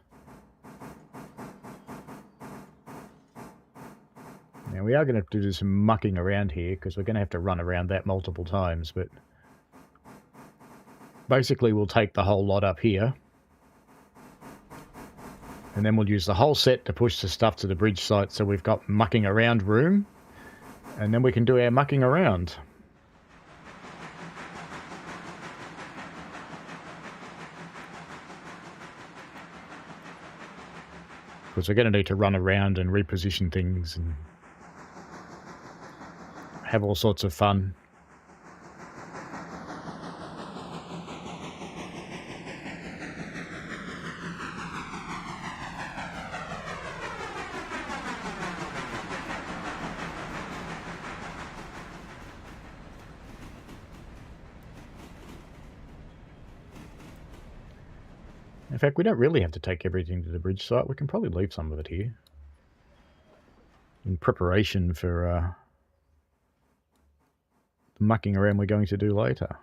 Now we are going to have to do some mucking around here because we're going to have to run around that multiple times, but basically we'll take the whole lot up here and then we'll use the whole set to push the stuff to the bridge site so we've got mucking around room, and then we can do our mucking around. Because we're going to need to run around and reposition things and have all sorts of fun. In fact, we don't really have to take everything to the bridge site. We can probably leave some of it here in preparation for the mucking around we're going to do later.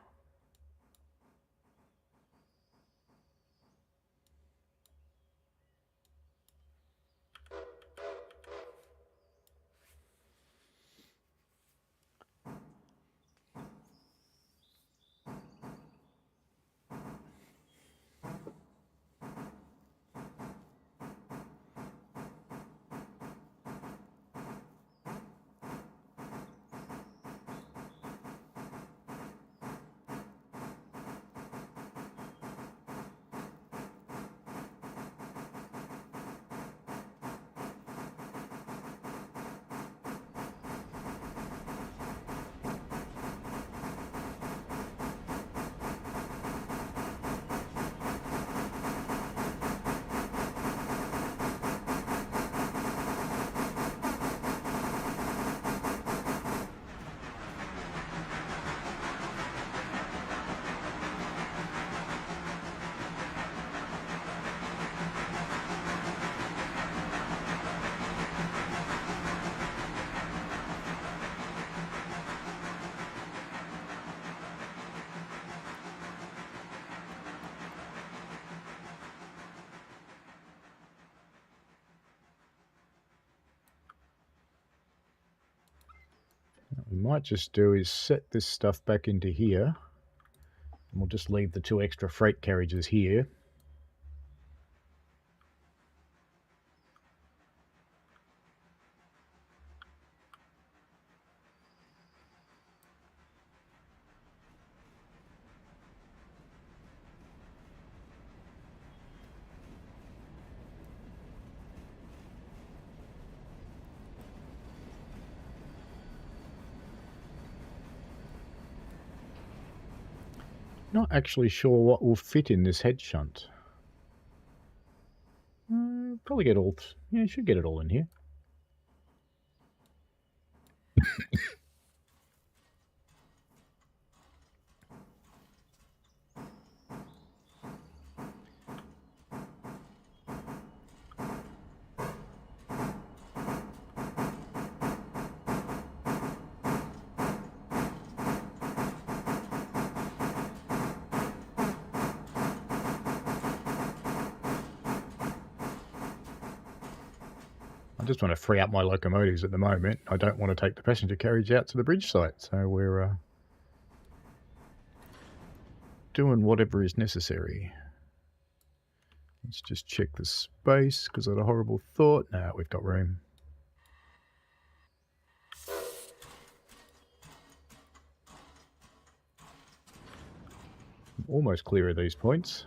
What we might just do is set this stuff back into here, and we'll just leave the 2 extra freight carriages here. Not actually sure what will fit in this head shunt. Probably get all... yeah, should get it all in here. I just want to free up my locomotives at the moment. I don't want to take the passenger carriage out to the bridge site, so we're doing whatever is necessary. Let's just check the space, because I had a horrible thought. No, we've got room. I'm almost clear of these points.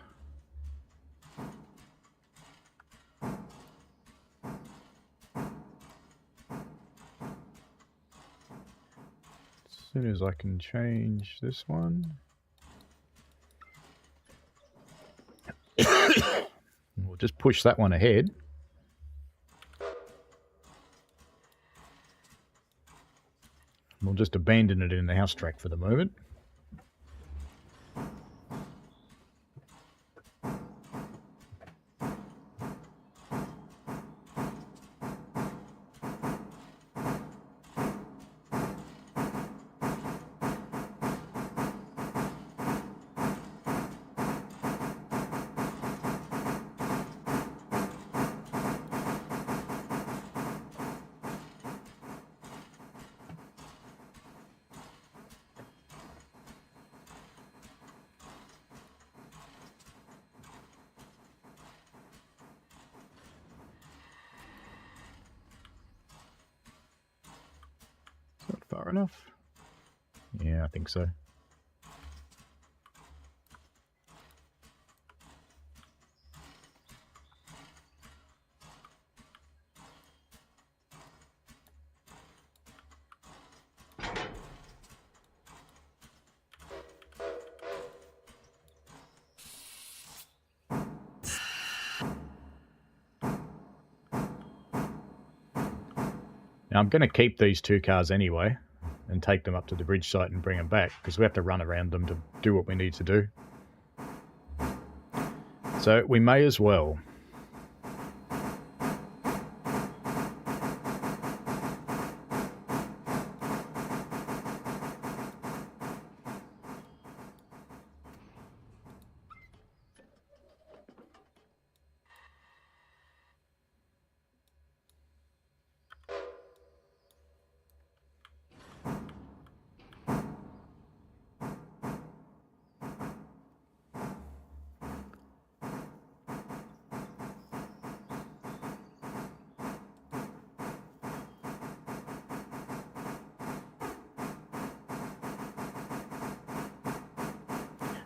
As soon as I can change this one. We'll just push that one ahead. We'll just abandon it in the house track for the moment. Far enough? Yeah, I think so. Now I'm going to keep these 2 cars anyway and take them up to the bridge site and bring them back because we have to run around them to do what we need to do. So we may as well.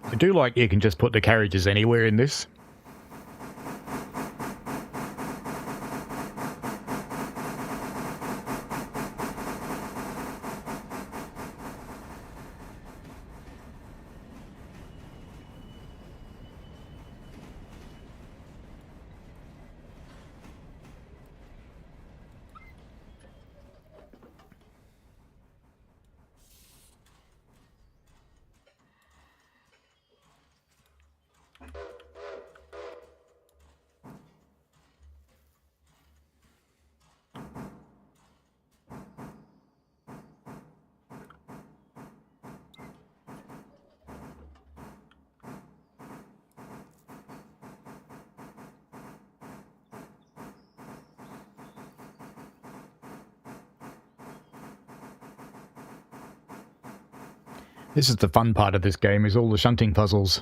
I do like you can just put the carriages anywhere in this. This is the fun part of this game, is all the shunting puzzles.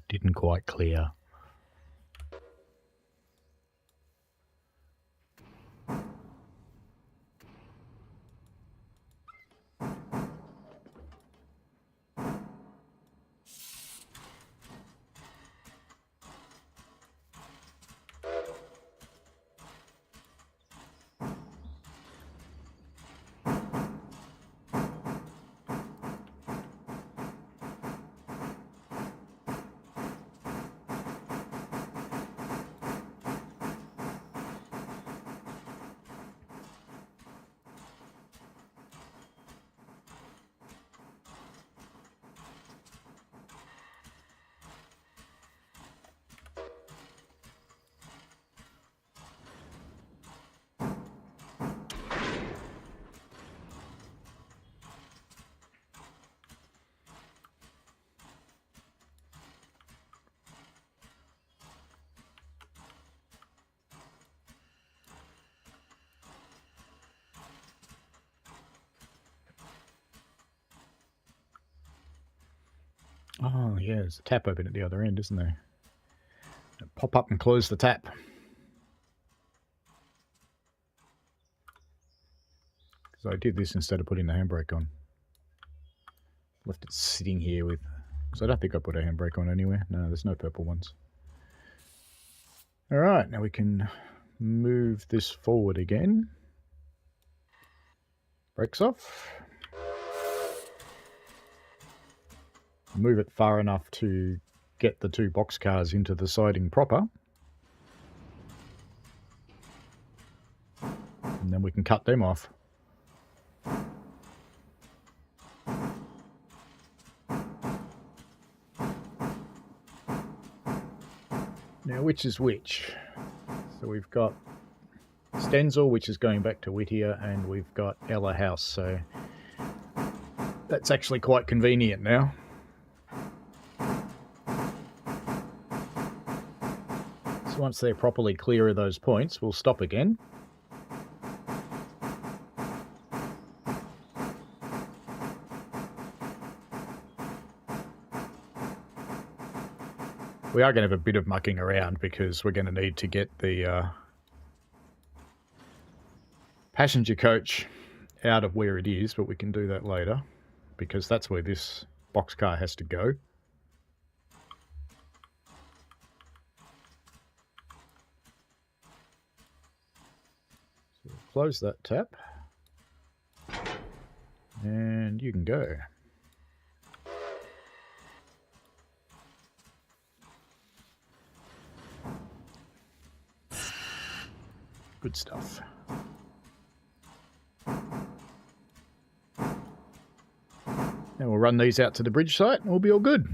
Didn't quite clear. Oh, yeah, there's a tap open at the other end, isn't there? Pop up and close the tap. So I did this instead of putting the handbrake on. Left it sitting here with... So I don't think I put a handbrake on anywhere. No, there's no purple ones. Alright, now we can move this forward again. Brakes off. Move it far enough to get the 2 boxcars into the siding proper. And then we can cut them off. Now, which is which? So we've got Stenzel, which is going back to Whittier, and we've got Ella House, so that's actually quite convenient now. So once they're properly clear of those points, we'll stop again. We are going to have a bit of mucking around because we're going to need to get the passenger coach out of where it is, but we can do that later because that's where this boxcar has to go. So we'll close that tap and you can go. Good stuff. Now we'll run these out to the bridge site and we'll be all good.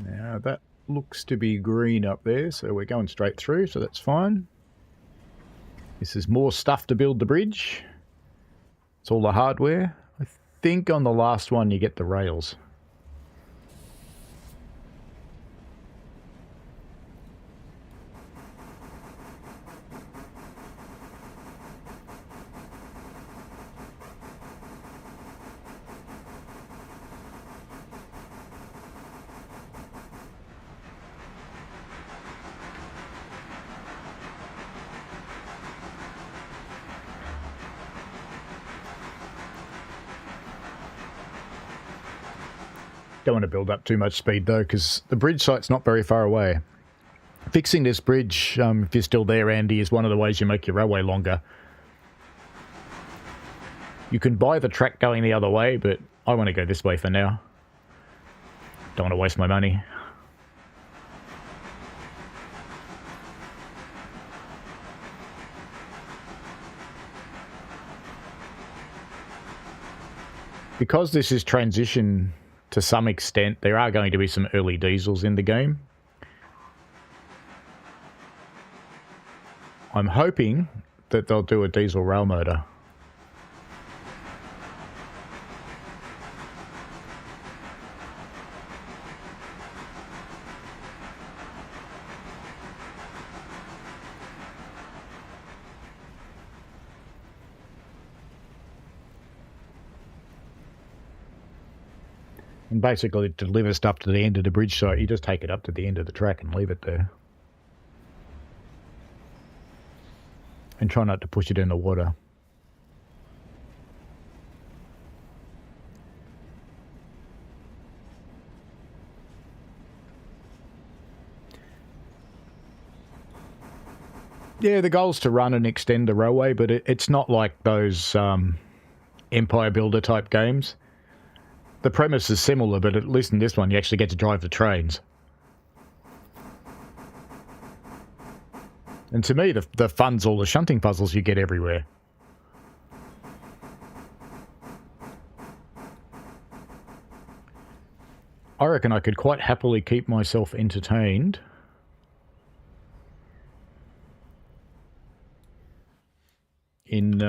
Now that looks to be green up there, so we're going straight through, so that's fine. This is more stuff to build the bridge. It's all the hardware. I think on the last one you get the rails. Don't want to build up too much speed though, because the bridge site's not very far away. Fixing this bridge, if you're still there, Andy, is one of the ways you make your railway longer. You can buy the track going the other way, but I want to go this way for now. Don't want to waste my money. Because this is transition to some extent, there are going to be some early diesels in the game. I'm hoping that they'll do a diesel rail motor. And basically to deliver stuff to the end of the bridge site, you just take it up to the end of the track and leave it there. And try not to push it in the water. Yeah, the goal's to run and extend the railway, but it's not like those Empire Builder type games. The premise is similar, but at least in this one you actually get to drive the trains. And to me, the fun's all the shunting puzzles you get everywhere. I reckon I could quite happily keep myself entertained in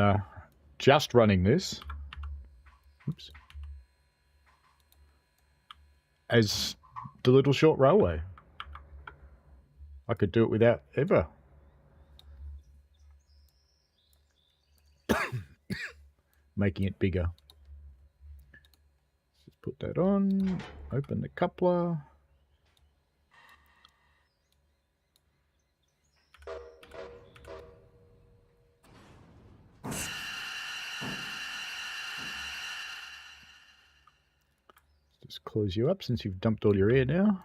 just running this. Oops. As the little short railway. I could do it without ever making it bigger. Just put that on, open the coupler. Just close you up since you've dumped all your air now.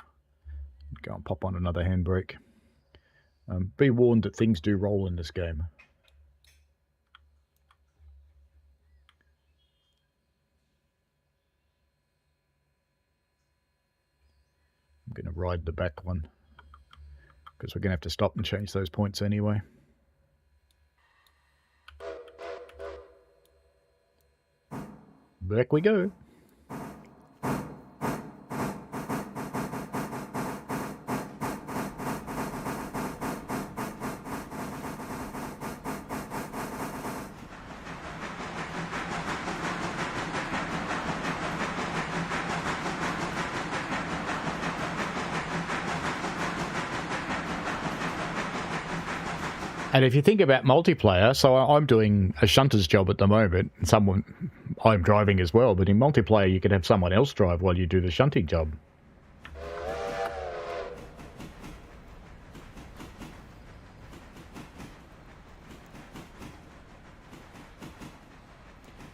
Go and pop on another handbrake. Be warned that things do roll in this game. I'm going to ride the back one because we're going to have to stop and change those points anyway. Back we go. And if you think about multiplayer, so I'm doing a shunter's job at the moment, and I'm driving as well, but in multiplayer you could have someone else drive while you do the shunting job.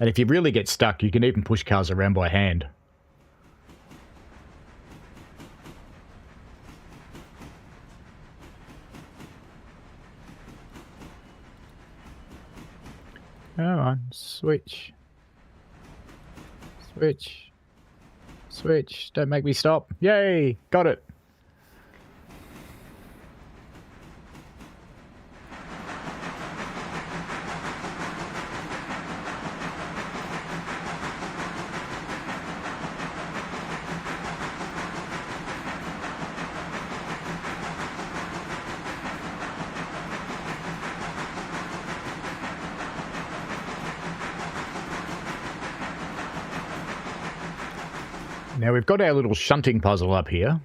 And if you really get stuck, you can even push cars around by hand. Come on, switch. Switch. Switch. Don't make me stop. Yay! Got it. Now we've got our little shunting puzzle up here.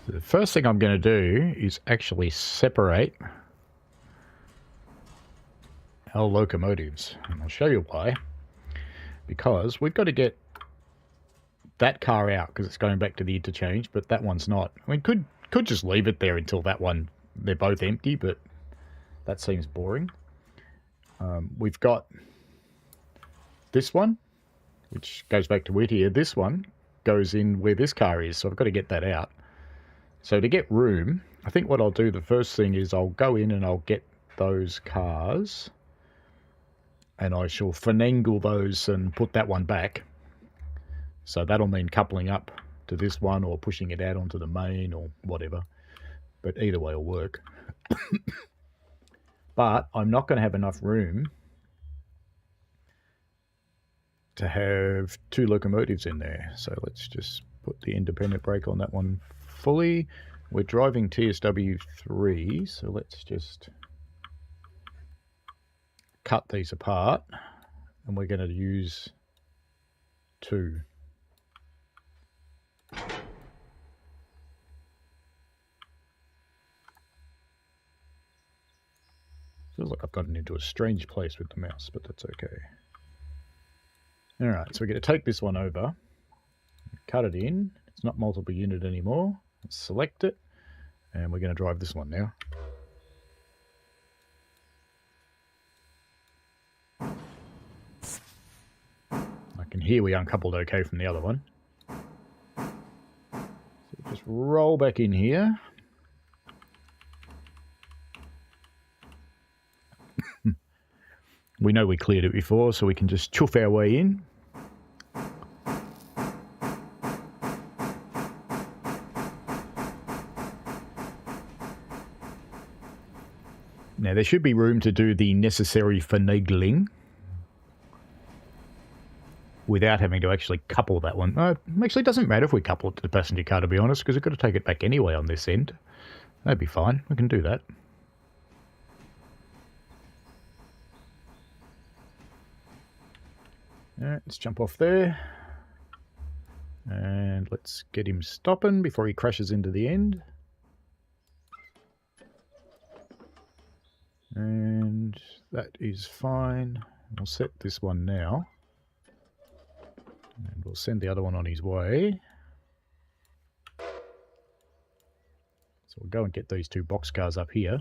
So the first thing I'm going to do is actually separate our locomotives, and I'll show you why. Because we've got to get that car out because it's going back to the interchange, but that one's not. I mean, could just leave it there until that one, they're both empty, but that seems boring. We've got this one, which goes back to Whittier. This one goes in where this car is, so I've got to get that out. So to get room, I think what I'll do, the first thing is I'll go in and I'll get those cars, and I shall finagle those and put that one back. So that'll mean coupling up to this one or pushing it out onto the main or whatever. But either way will work. But I'm not going to have enough room to have two locomotives in there. So let's just put the independent brake on that one fully. We're driving TSW 3, so let's just cut these apart, and we're going to use 2. Feels like I've gotten into a strange place with the mouse, but that's okay. Alright, so we're going to take this one over, cut it in. It's not multiple unit anymore. Let's select it, and we're going to drive this one now. I can hear we uncoupled okay from the other one. So just roll back in here. We know we cleared it before, so we can just chuff our way in. Now there should be room to do the necessary finagling without having to actually couple that one. Actually, it doesn't matter if we couple it to the passenger car, to be honest, because we've got to take it back anyway on this end. That'd be fine. We can do that. Alright, let's jump off there. And let's get him stopping before he crashes into the end. And that is fine. We'll set this one now. And we'll send the other one on his way. So we'll go and get these two boxcars up here.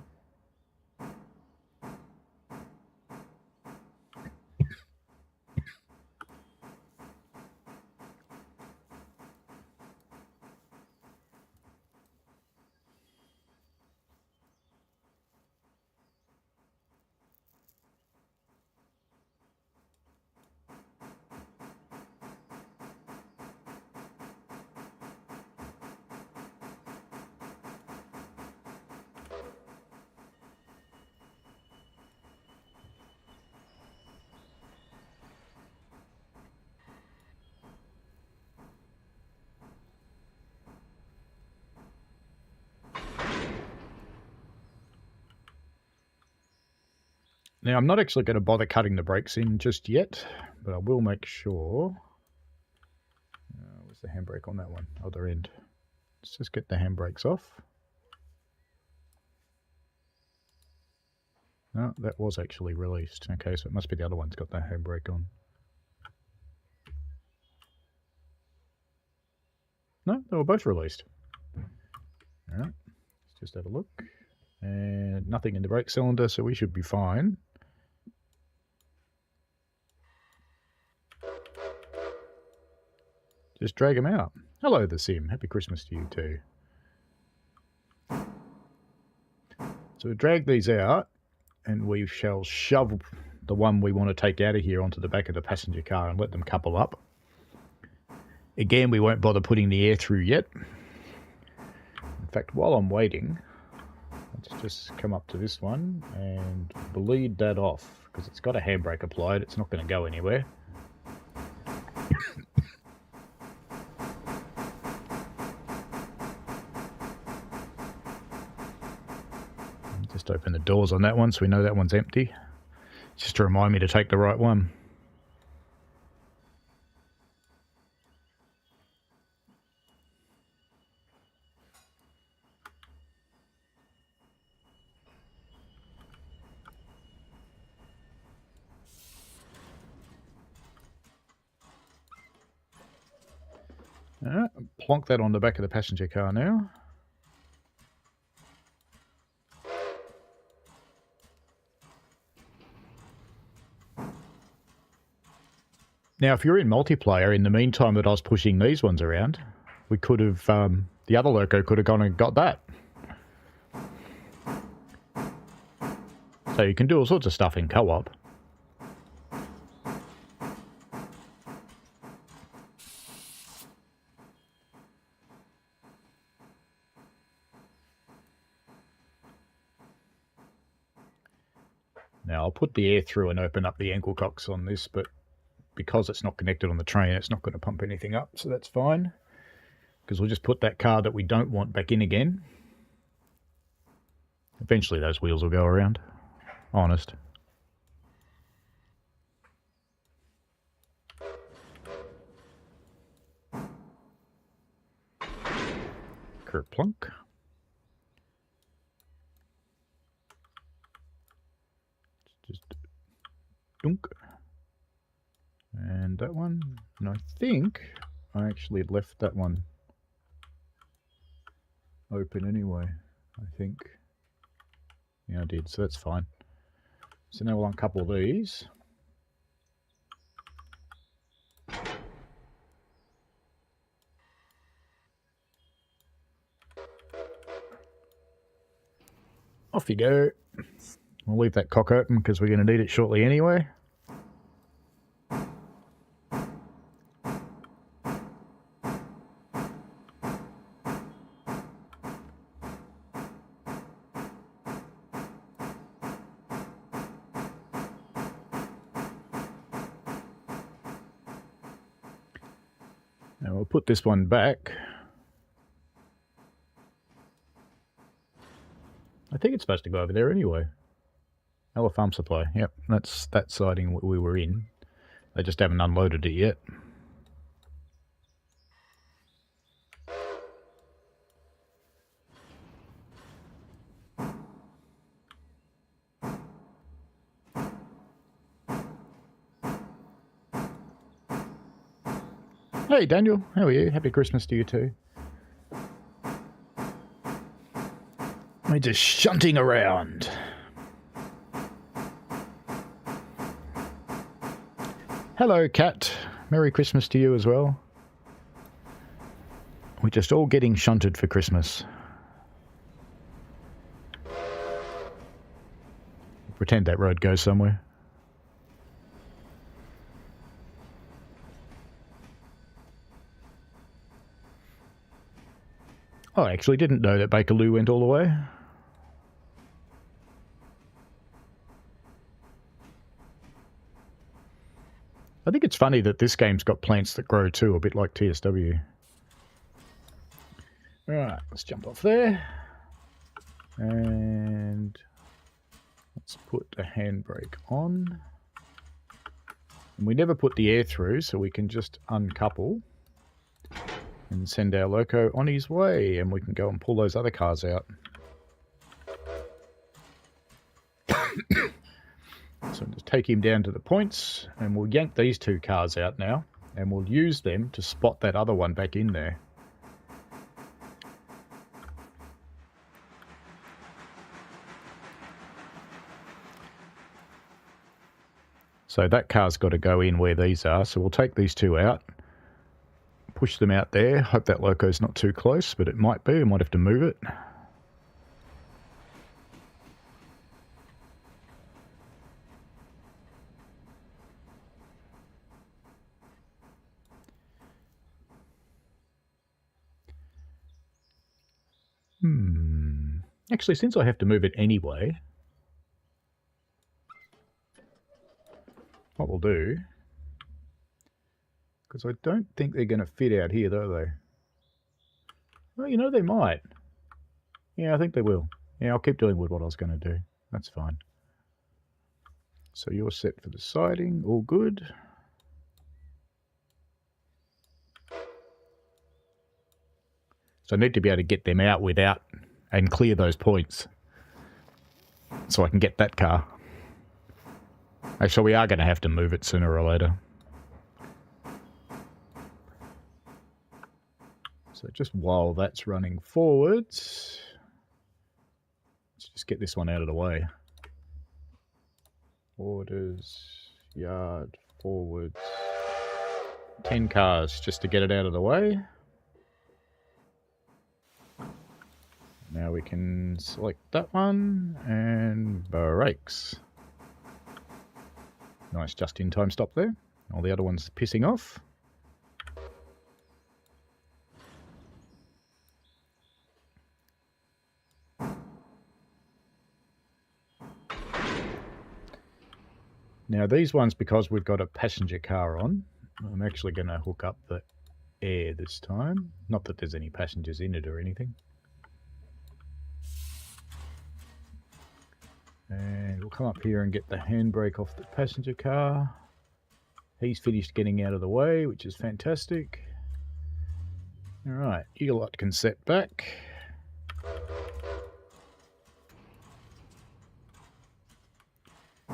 Now, I'm not actually going to bother cutting the brakes in just yet, but I will make sure. Where's the handbrake on that one? Other end. Let's just get the handbrakes off. No, that was actually released. Okay, so it must be the other one's got the handbrake on. No, they were both released. All right, let's just have a look. And nothing in the brake cylinder, so we should be fine. Just drag them out. Hello, the Sim. Happy Christmas to you too. So we drag these out, and we shall shove the one we want to take out of here onto the back of the passenger car and let them couple up. Again, we won't bother putting the air through yet. In fact, while I'm waiting, let's just come up to this one and bleed that off, because it's got a handbrake applied. It's not going to go anywhere. Just open the doors on that one so we know that one's empty. Just to remind me to take the right one. Plonk that on the back of the passenger car now. Now, if you're in multiplayer, in the meantime that I was pushing these ones around, we could have, the other loco could have gone and got that. So you can do all sorts of stuff in co-op. Now, I'll put the air through and open up the ankle cocks on this, but because it's not connected on the train, it's not going to pump anything up, so that's fine. Because we'll just put that car that we don't want back in again. Eventually those wheels will go around. Honest. Kerplunk. Just dunk. And that one. And I think I actually left that one open anyway. I think. Yeah, I did, so that's fine. So now we'll uncouple these. Off you go. We'll leave that cock open because we're going to need it shortly anyway. Now we'll put this one back. I think it's supposed to go over there anyway. Hello Farm Supply. Yep, that's that siding we were in. They just haven't unloaded it yet. Hey Daniel, how are you? Happy Christmas to you too. We're just shunting around. Hello Kat, Merry Christmas to you as well. We're just all getting shunted for Christmas. Pretend that road goes somewhere. Oh, I actually didn't know that Bakerloo went all the way. I think it's funny that this game's got plants that grow too, a bit like TSW. Right, let's jump off there. And Let's put the handbrake on. And we never put the air through, so we can just uncouple and send our loco on his way, and we can go and pull those other cars out. So just take him down to the points, and we'll yank these two cars out now, and we'll use them to spot that other one back in there. So that car's got to go in where these are, so we'll take these two out, push them out there, hope that loco's not too close, but it might be, we might have to move it. Actually, since I have to move it anyway, what we'll do, because I don't think they're going to fit out here, though, they? Well, you know, they might. Yeah, I think they will. Yeah, I'll keep doing with what I was going to do. That's fine. So you're set for the siding, all good. So I need to be able to get them out without and clear those points so I can get that car. Actually, we are going to have to move it sooner or later. So just while that's running forwards, let's just get this one out of the way. Orders, yard, forwards. 10 cars just to get it out of the way. Now we can select that one and brakes. Nice just-in-time stop there. All the other ones pissing off. Now these ones, because we've got a passenger car on, I'm actually going to hook up the air this time. Not that there's any passengers in it or anything. And we'll come up here and get the handbrake off the passenger car. He's finished getting out of the way, which is fantastic. Alright, you lot can set back.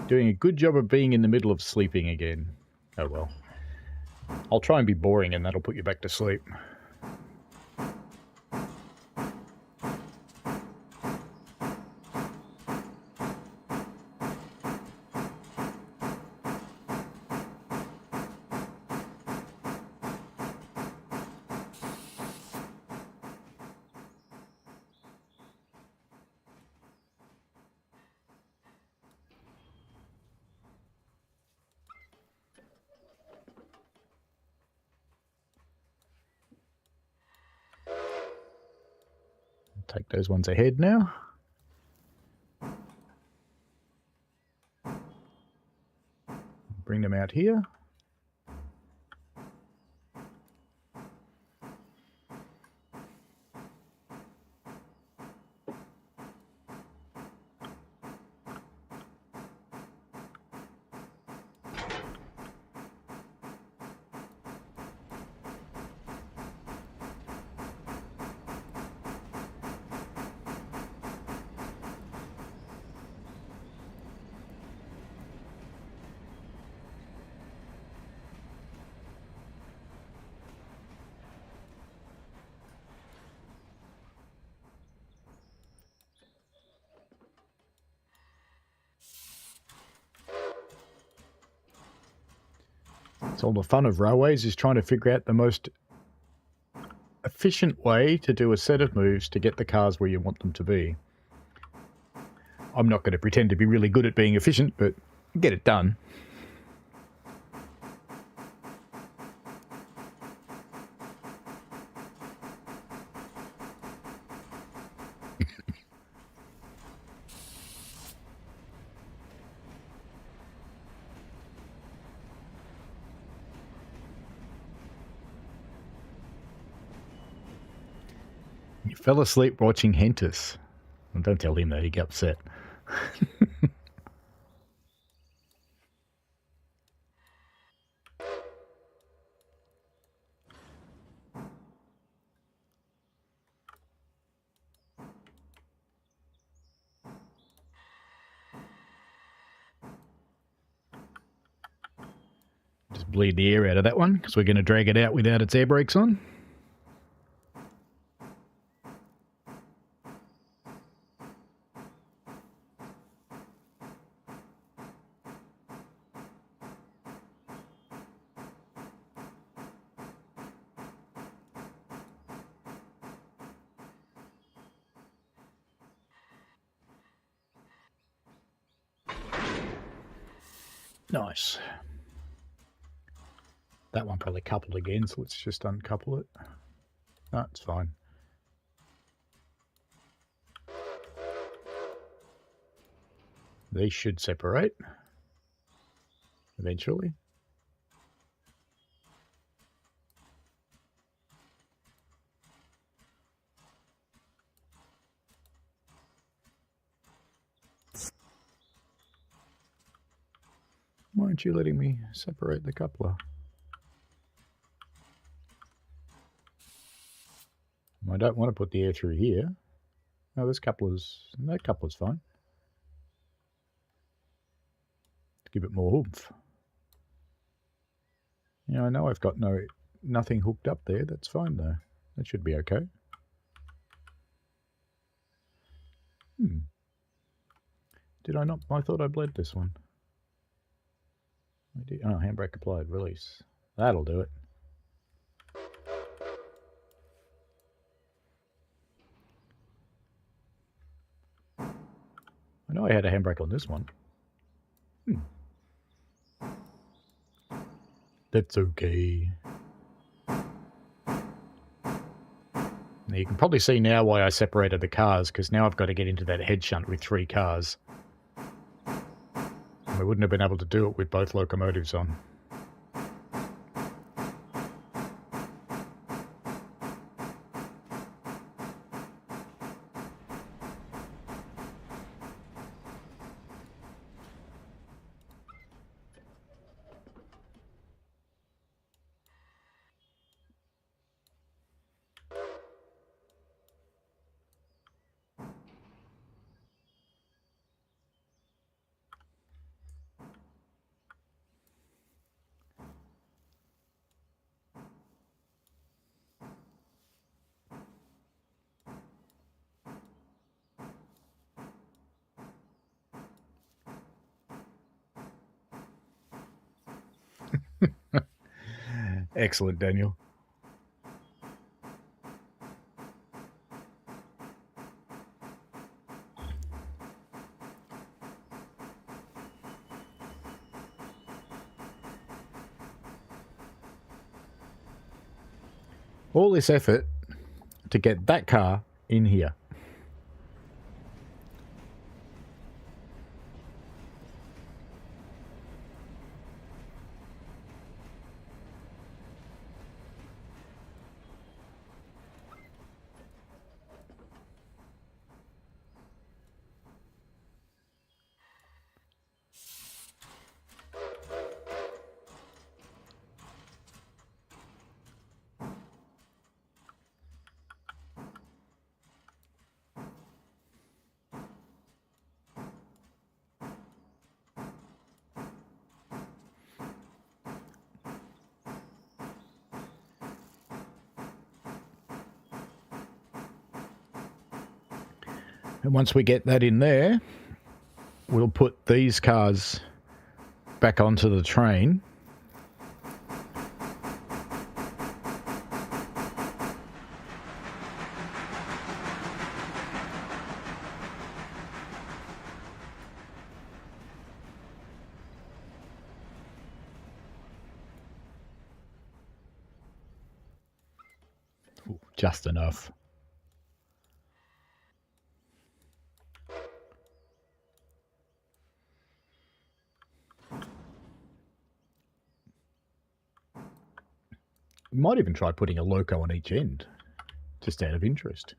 Doing a good job of being in the middle of sleeping again. Oh well. I'll try and be boring and that'll put you back to sleep. Take those ones ahead now. Bring them out here. It's all the fun of railways, is trying to figure out the most efficient way to do a set of moves to get the cars where you want them to be. I'm not going to pretend to be really good at being efficient, but get it done. You fell asleep watching Hentus. Well, don't tell him that, he'd get upset. bleed the air out of that one because we're going to drag it out without its air brakes on. Nice. That one probably coupled again, so let's just uncouple it. No, it's fine. These should separate eventually. Why aren't you letting me separate the coupler? I don't want to put the air through here. No, that coupler's fine. Give it more oomph. Yeah, I know I've got nothing hooked up there. That's fine though. That should be okay. Did I not? I thought I bled this one. I did. Oh, handbrake applied. Release. That'll do it. I know I had a handbrake on this one. That's okay. Now you can probably see now why I separated the cars, because now I've got to get into that head shunt with 3 cars. And we wouldn't have been able to do it with both locomotives on. Excellent, Daniel. All this effort to get that car in here. And once we get that in there, we'll put these cars back onto the train. Ooh, just enough. We might even try putting a loco on each end, just out of interest.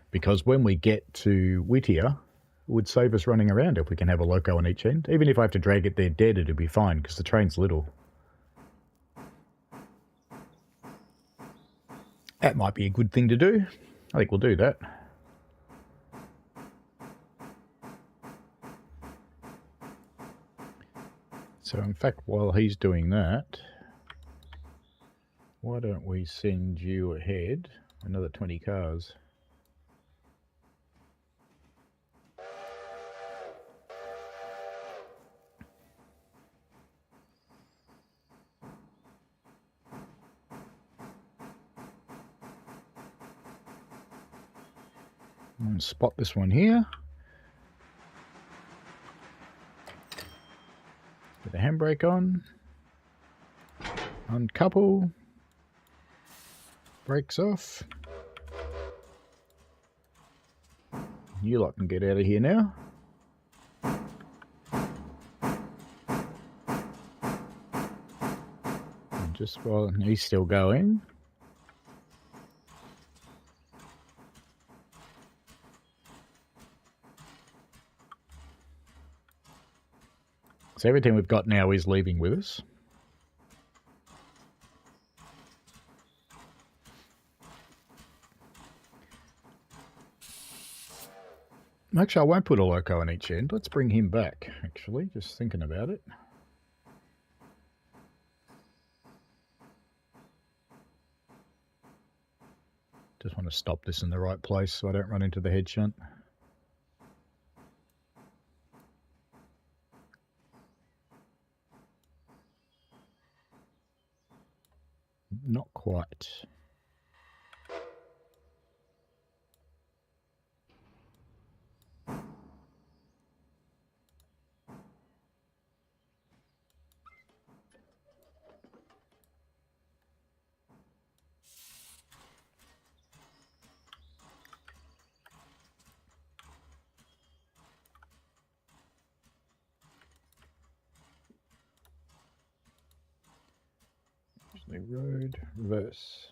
Because when we get to Whittier, it would save us running around if we can have a loco on each end. Even if I have to drag it there dead, it'll be fine, because the train's little. That might be a good thing to do. I think we'll do that. So in fact, while he's doing that, Why don't we send you ahead another 20 cars? And spot this one here. Get the handbrake on. Uncouple. Brakes off. You lot can get out of here now. And just while he's still going. So everything we've got now is leaving with us. Actually, I won't put a loco on each end. Let's bring him back, actually, just thinking about it. Just want to stop this in the right place so I don't run into the head shunt. Not quite. Actually, road, reverse.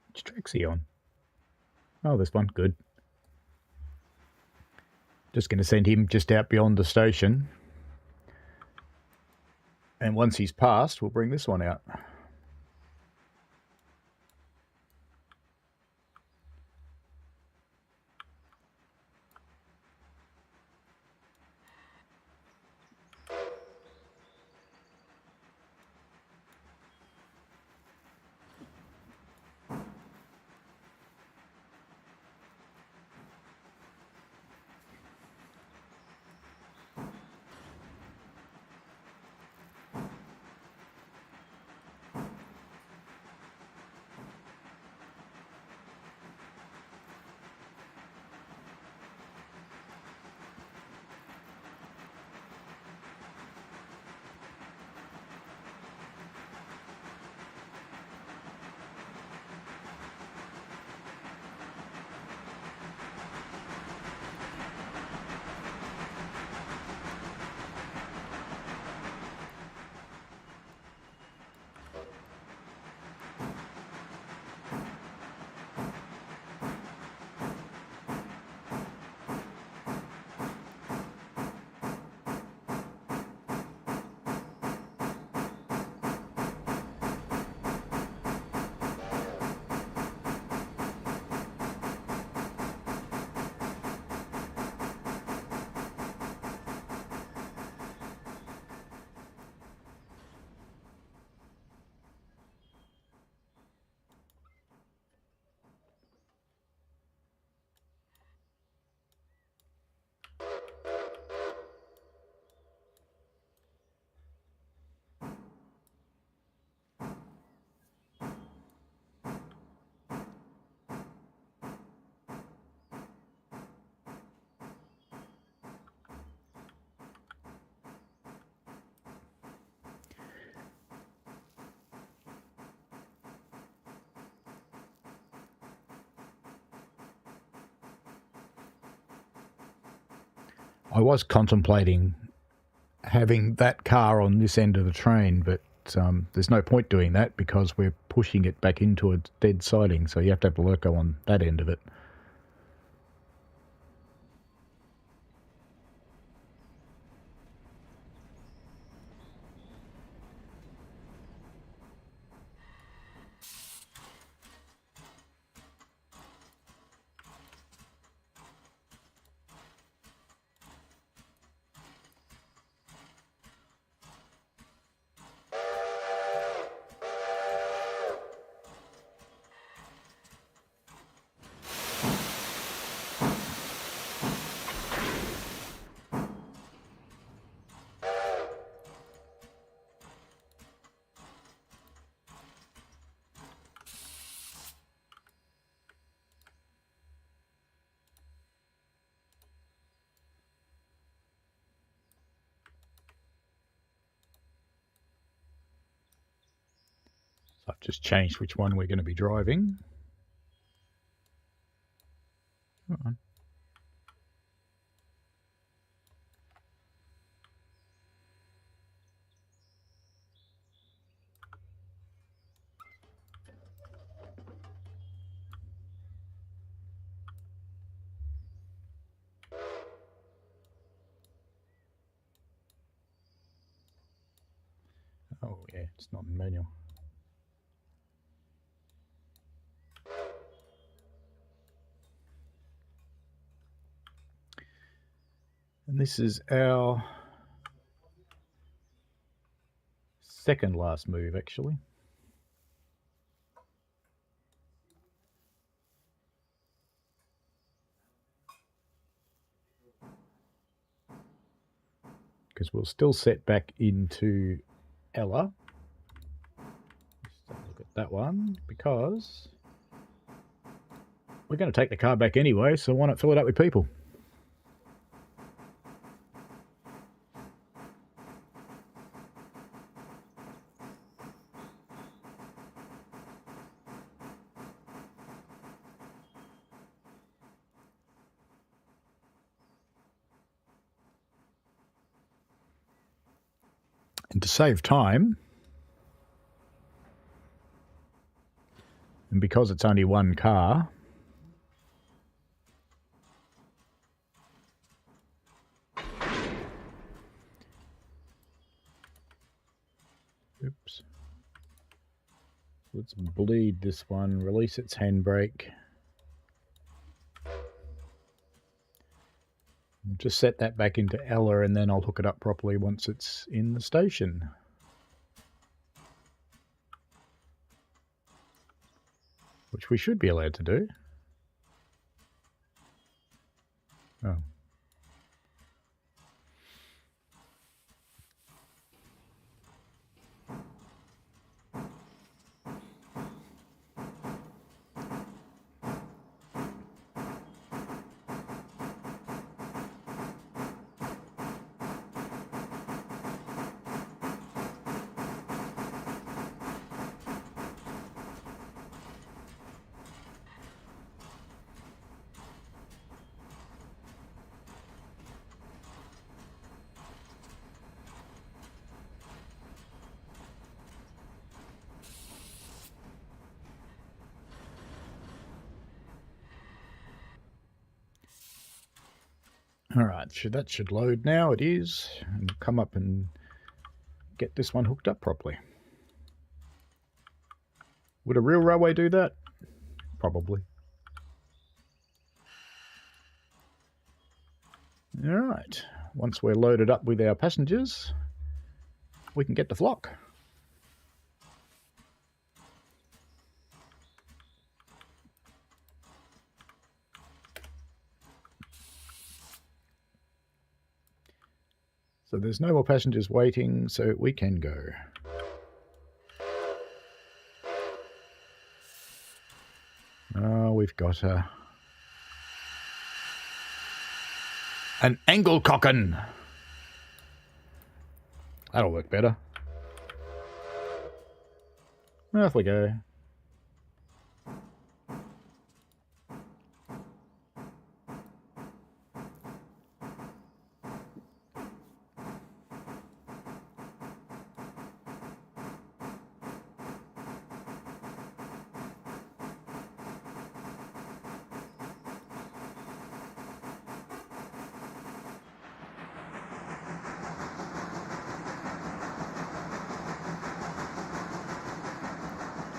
Which track's he on? Oh, this one. Good. Just going to send him just out beyond the station. And once he's passed, we'll bring this one out. I was contemplating having that car on this end of the train, but there's no point doing that because we're pushing it back into a dead siding, so you have to have the loco on that end of it. I've just changed which one we're going to be driving. Come on. Oh yeah, it's not in manual. And this is our second last move, actually. Because we'll still set back into Ella. Let's have a look at that one, because we're going to take the car back anyway, so why not fill it up with people? And to save time, and because it's only one car, oops, let's bleed this one, release its handbrake. Just set that back into Ella, and then I'll hook it up properly once it's in the station. Which we should be allowed to do. Oh. All right, that should load now. It is. And come up and get this one hooked up properly. Would a real railway do that? Probably. All right. Once we're loaded up with our passengers, we can get the flock. So there's no more passengers waiting, so we can go. Oh, we've got an angle cocken. That'll work better. Off we go.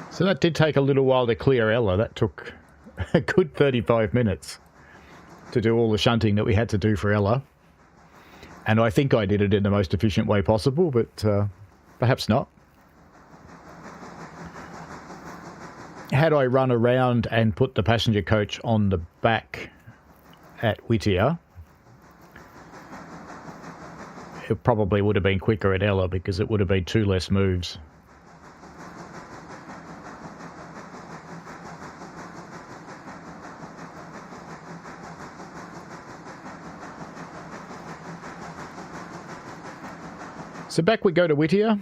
So that did take a little while to clear Ella. That took a good 35 minutes to do all the shunting that we had to do for Ella. And I think I did it in the most efficient way possible, but perhaps not. Had I run around and put the passenger coach on the back at Whittier, it probably would have been quicker at Ella because it would have been 2 less moves. So back we go to Whittier,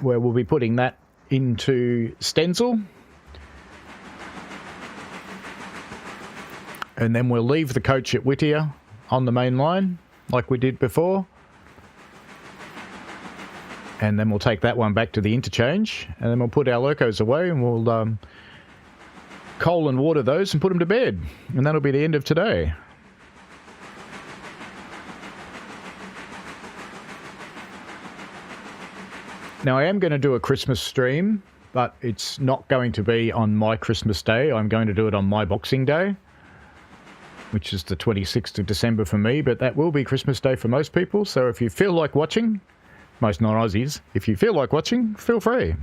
where we'll be putting that into Stenzel. And then we'll leave the coach at Whittier on the main line, like we did before. And then we'll take that one back to the interchange. And then we'll put our locos away and we'll coal and water those and put them to bed. And that'll be the end of today. Now, I am going to do a Christmas stream, but it's not going to be on my Christmas day. I'm going to do it on my Boxing Day, which is the 26th of December for me, but that will be Christmas Day for most people. So if you feel like watching, most non-Aussies, if you feel like watching, feel free.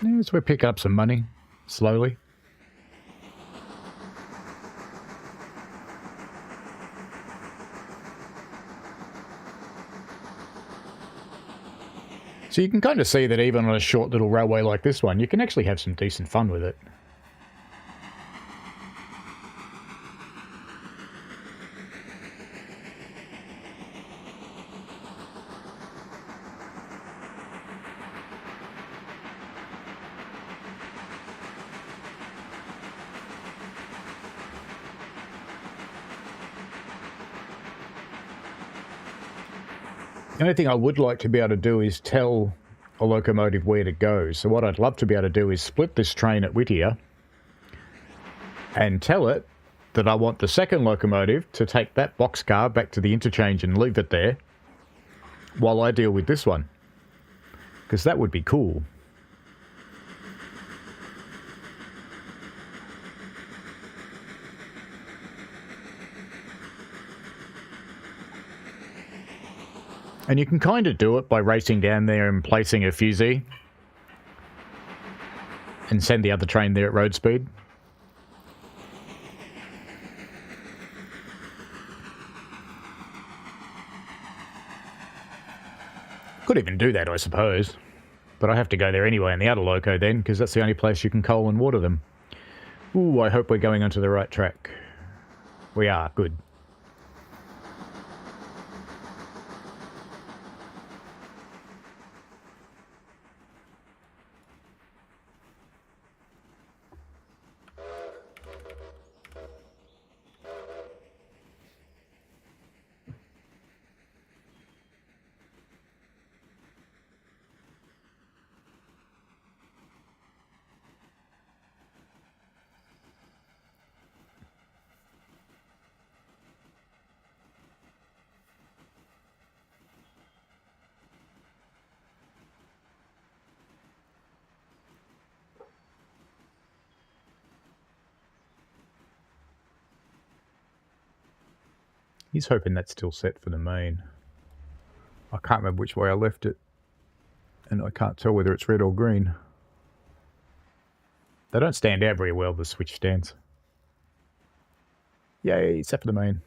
Yeah, so we pick up some money, slowly. So you can kind of see that even on a short little railway like this one, you can actually have some decent fun with it. The only thing I would like to be able to do is tell a locomotive where to go. So what I'd love to be able to do is split this train at Whittier and tell it that I want the second locomotive to take that boxcar back to the interchange and leave it there while I deal with this one. Because that would be cool. And you can kind of do it by racing down there and placing a fusee and send the other train there at road speed. Could even do that, I suppose. But I have to go there anyway in the other loco then, because that's the only place you can coal and water them. Ooh, I hope we're going onto the right track. We are, good. He's hoping that's still set for the main. I can't remember which way I left it. And I can't tell whether it's red or green. They don't stand out very well, the switch stands. Yay, set for the main.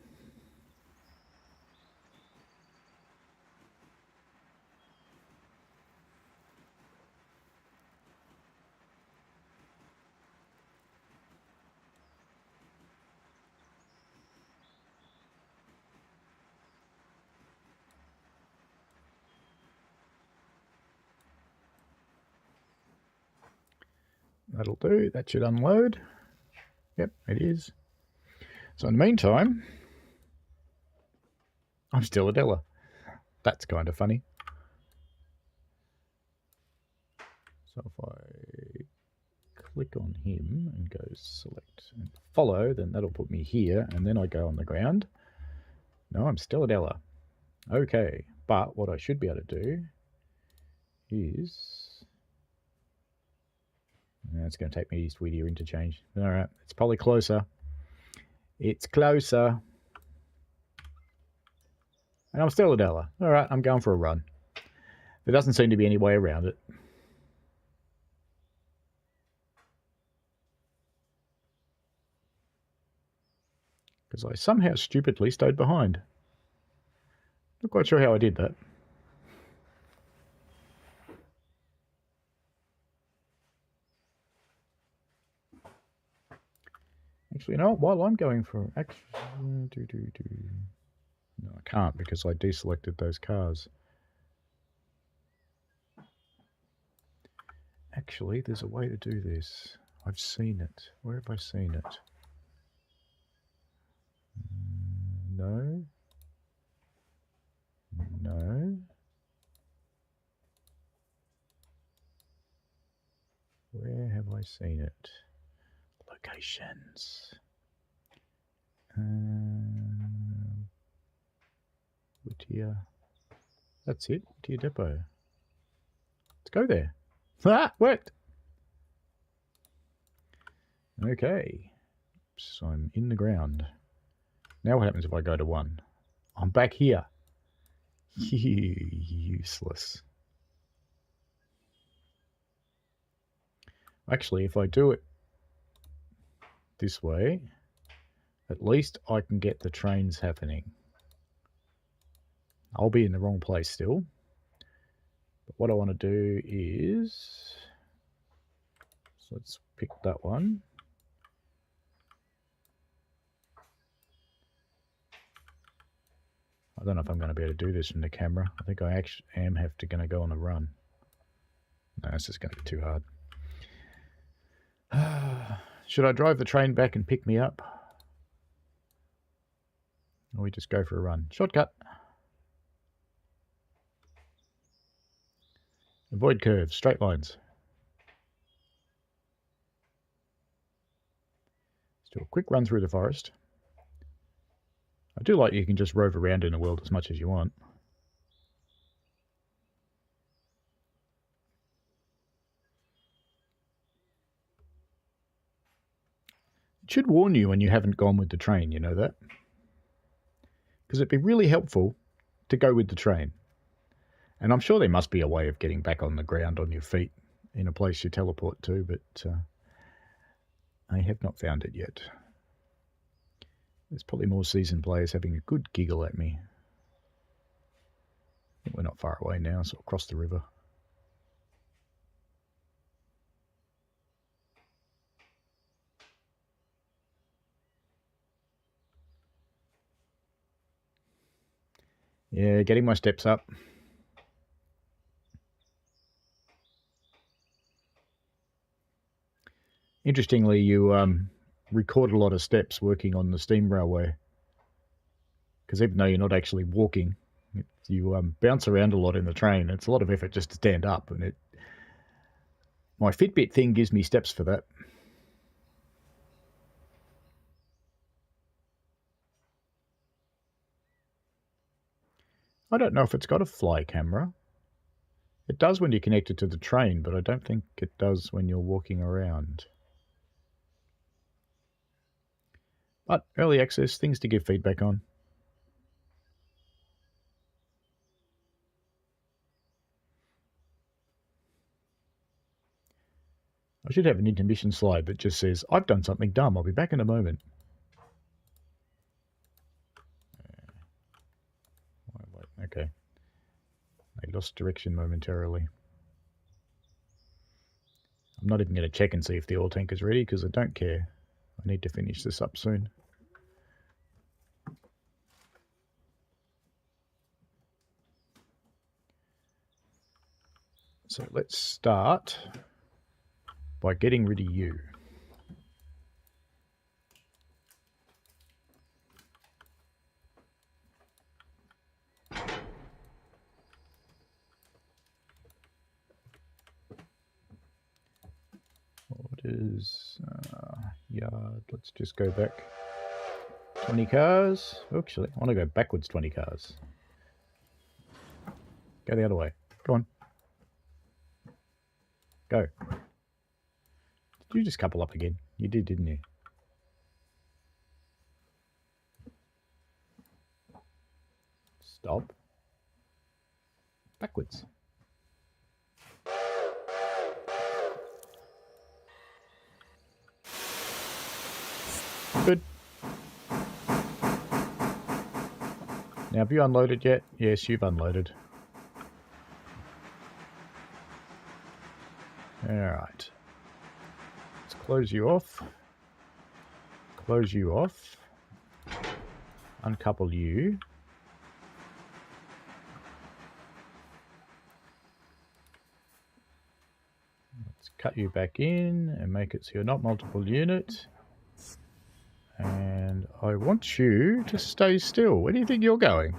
That'll do. That should unload. Yep, it is. So in the meantime, I'm still Adela. That's kind of funny. So if I click on him and go select and follow, then that'll put me here, and then I go on the ground. No, I'm still Adela. Okay, but what I should be able to do is... It's going to take me East Whittier interchange. All right, it's probably closer. It's closer. And I'm still at Ella. All right, I'm going for a run. There doesn't seem to be any way around it. Because I somehow stupidly stayed behind. Not quite sure how I did that. Actually, you know what? While I'm going for... No, I can't because I deselected those cars. Actually, there's a way to do this. I've seen it. Where have I seen it? No. No. Where have I seen it? Locations. Whittier. That's it. Whittier Depot. Let's go there. Ah, worked. Okay. So I'm in the ground. Now what happens if I go to 1? I'm back here. Useless. Actually, if I do it this way, at least I can get the trains happening. I'll be in the wrong place still. But what I want to do is... So let's pick that one. I don't know if I'm going to be able to do this from the camera. I think I actually am going to go on a run. No, it's just going to be too hard. Should I drive the train back and pick me up? Or we just go for a run? Shortcut. Avoid curves, straight lines. Let's do a quick run through the forest. I do like you can just rove around in the world as much as you want. It should warn you when you haven't gone with the train, you know that? Because it'd be really helpful to go with the train. And I'm sure there must be a way of getting back on the ground on your feet in a place you teleport to, but I have not found it yet. There's probably more seasoned players having a good giggle at me. I think we're not far away now, so I'll cross the river. Yeah, getting my steps up. Interestingly, you record a lot of steps working on the steam railway. Because even though you're not actually walking, you bounce around a lot in the train. It's a lot of effort just to stand up. And my Fitbit thing gives me steps for that. I don't know if it's got a fly camera. It does when you're connected to the train, but I don't think it does when you're walking around. But early access, things to give feedback on. I should have an intermission slide that just says, I've done something dumb, I'll be back in a moment. Okay. I lost direction momentarily. I'm not even going to check and see if the oil tank is ready because I don't care. I need to finish this up soon. So let's start by getting rid of you. Orders, yard, let's just go back 20 cars. Actually, I want to go backwards 20 cars. Go the other way. Go on. Go. Did you just couple up again? You did, didn't you? Stop. Backwards. Good. Now, have you unloaded yet? Yes, you've unloaded. Alright. Let's close you off. Close you off. Uncouple you. Let's cut you back in and make it so you're not multiple unit. And I want you to stay still. Where do you think you're going?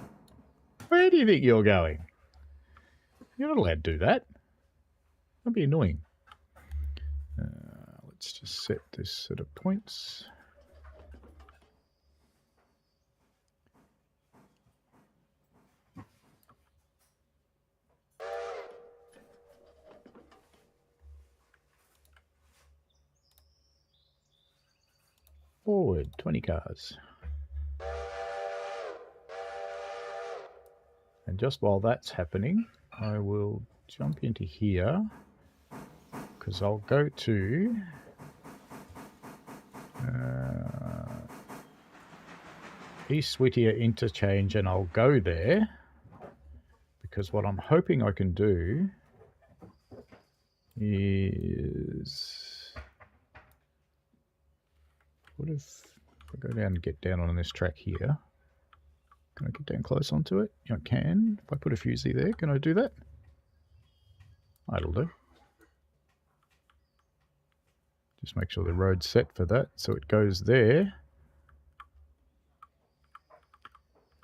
Where do you think you're going? You're not allowed to do that. That'd be annoying. Let's just set this set of points. Forward 20 cars. And just while that's happening, I will jump into here because I'll go to East Whittier interchange and I'll go there because what I'm hoping I can do is what if I go down and get down on this track here? Can I get down close onto it? Yeah, I can. If I put a fusee there, can I do that? That'll do. Just make sure the road's set for that, so it goes there.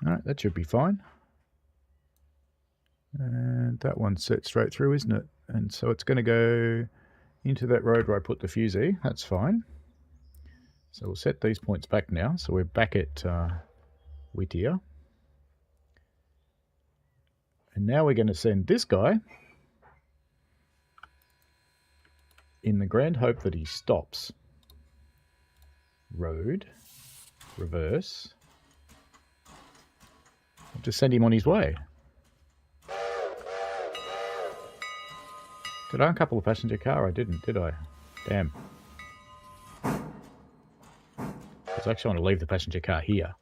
Alright, that should be fine. And that one's set straight through, isn't it? And so it's going to go into that road where I put the fusee. That's fine. So we'll set these points back now. So we're back at Whittier. And now we're going to send this guy in the grand hope that he stops. Road, reverse. I'll just send him on his way. Did I uncouple the passenger car? I didn't, did I? Damn. Because I actually want to leave the passenger car here.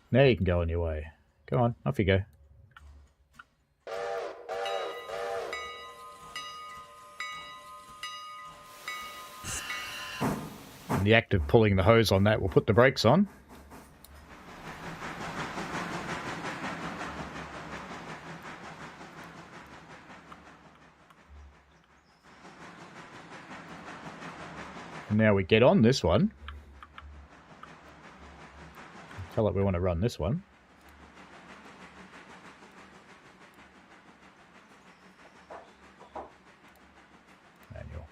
Now you can go on your way. Go on, off you go. In the act of pulling the hose on that, we'll put the brakes on. And now we get on this one. Tell it we want to run this one. Manual.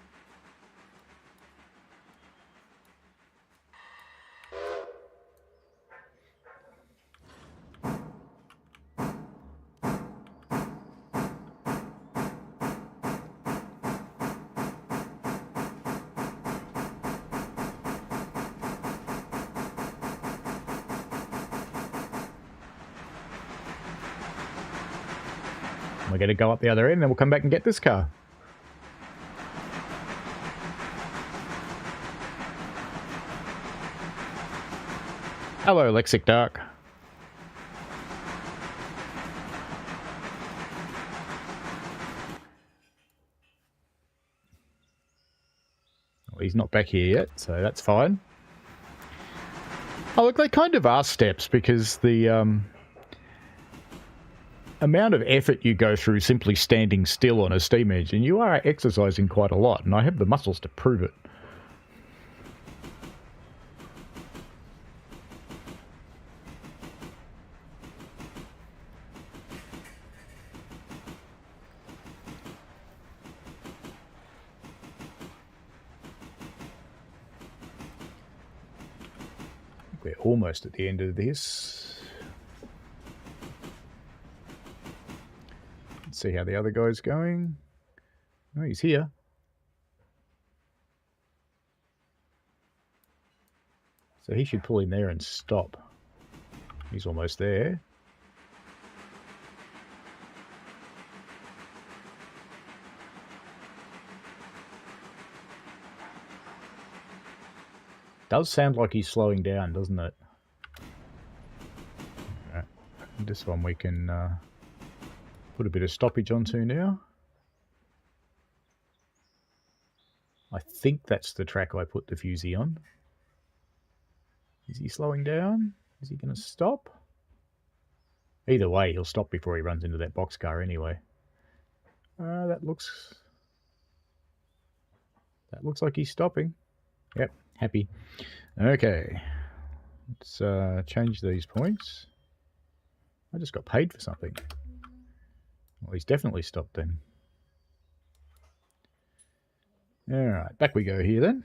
We're going to go up the other end, then we'll come back and get this car. Hello, Lexic Dark. Well, he's not back here yet, so that's fine. Oh, look, they kind of are steps because the amount of effort you go through simply standing still on a steam engine, you are exercising quite a lot, and I have the muscles to prove it. We're almost at the end of this. Let's see how the other guy's going. Oh, he's here. So he should pull in there and stop. He's almost there. Does sound like he's slowing down, doesn't it? Right. This one we can put a bit of stoppage onto now. I think that's the track I put the fusee on. Is he slowing down? Is he going to stop? Either way, he'll stop before he runs into that boxcar anyway. That looks like he's stopping. Yep, happy. Okay, let's change these points. I just got paid for something. Well, he's definitely stopped then. Alright, back we go here then.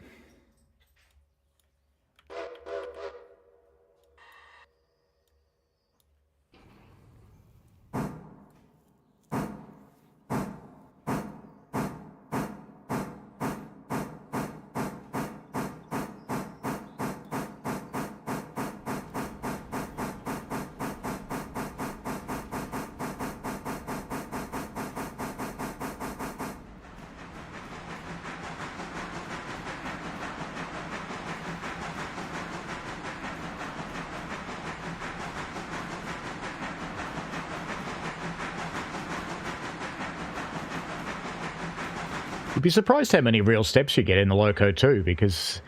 You'd be surprised how many real steps you get in the loco too, because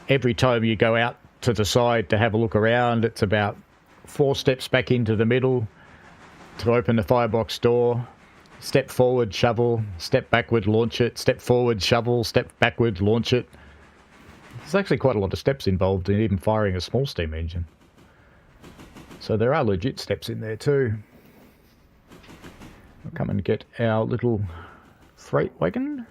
every time you go out to the side to have a look around, it's about 4 steps back into the middle to open the firebox door, step forward, shovel, step backward, launch it, step forward, shovel, step backward, launch it. There's actually quite a lot of steps involved in even firing a small steam engine. So there are legit steps in there too. We'll come and get our little freight wagon.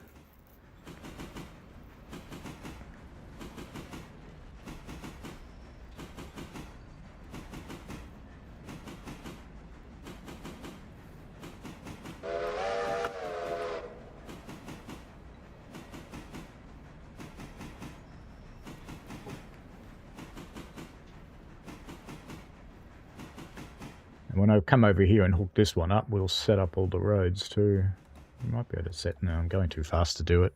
And when I come over here and hook this one up, we'll set up all the roads too. You might be able to set... No, I'm going too fast to do it.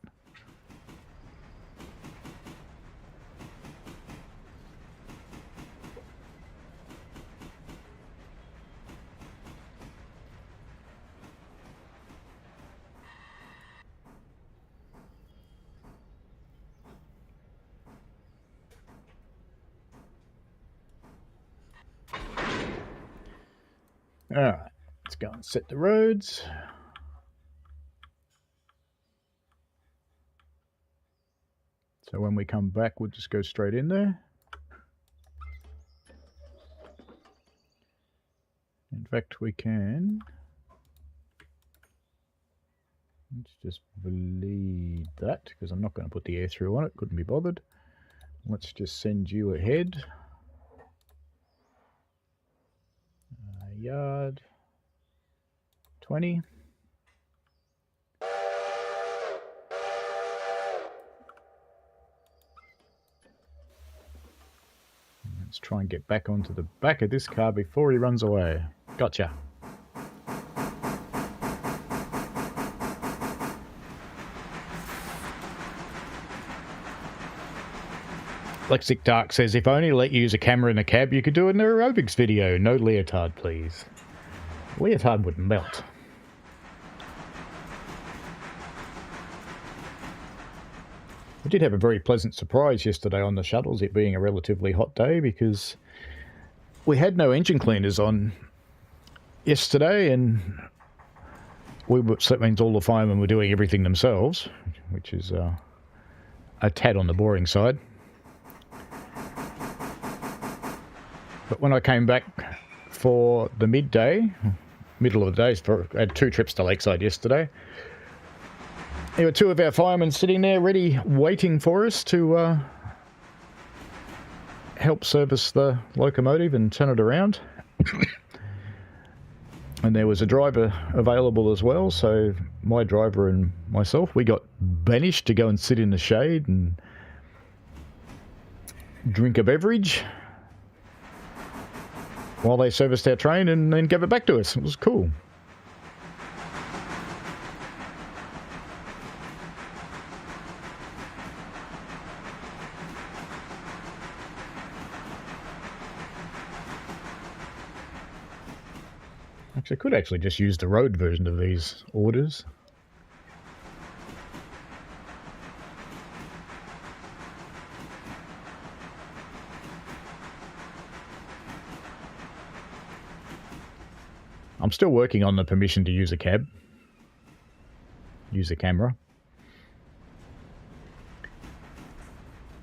Alright, let's go and set the roads. So when we come back, we'll just go straight in there. In fact, we can. Let's just bleed that, because I'm not going to put the air through on it. Couldn't be bothered. Let's just send you ahead. Yard 20. Let's try and get back onto the back of this car before he runs away. Gotcha. Lexic Dark says, if only let you use a camera in the cab, you could do an aerobics video. No leotard, please. Leotard would melt. I did have a very pleasant surprise yesterday on the shuttles, it being a relatively hot day, because we had no engine cleaners on yesterday, and so that means all the firemen were doing everything themselves, which is a tad on the boring side. But when I came back for the middle of the day, I had 2 trips to Lakeside yesterday. There were 2 of our firemen sitting there ready, waiting for us to help service the locomotive and turn it around. And there was a driver available as well, so my driver and myself, we got banished to go and sit in the shade and drink a beverage while they serviced our train and then gave it back to us. It was cool. Actually, I could actually just use the road version of these orders. I'm still working on the permission to use a cab. Use a camera.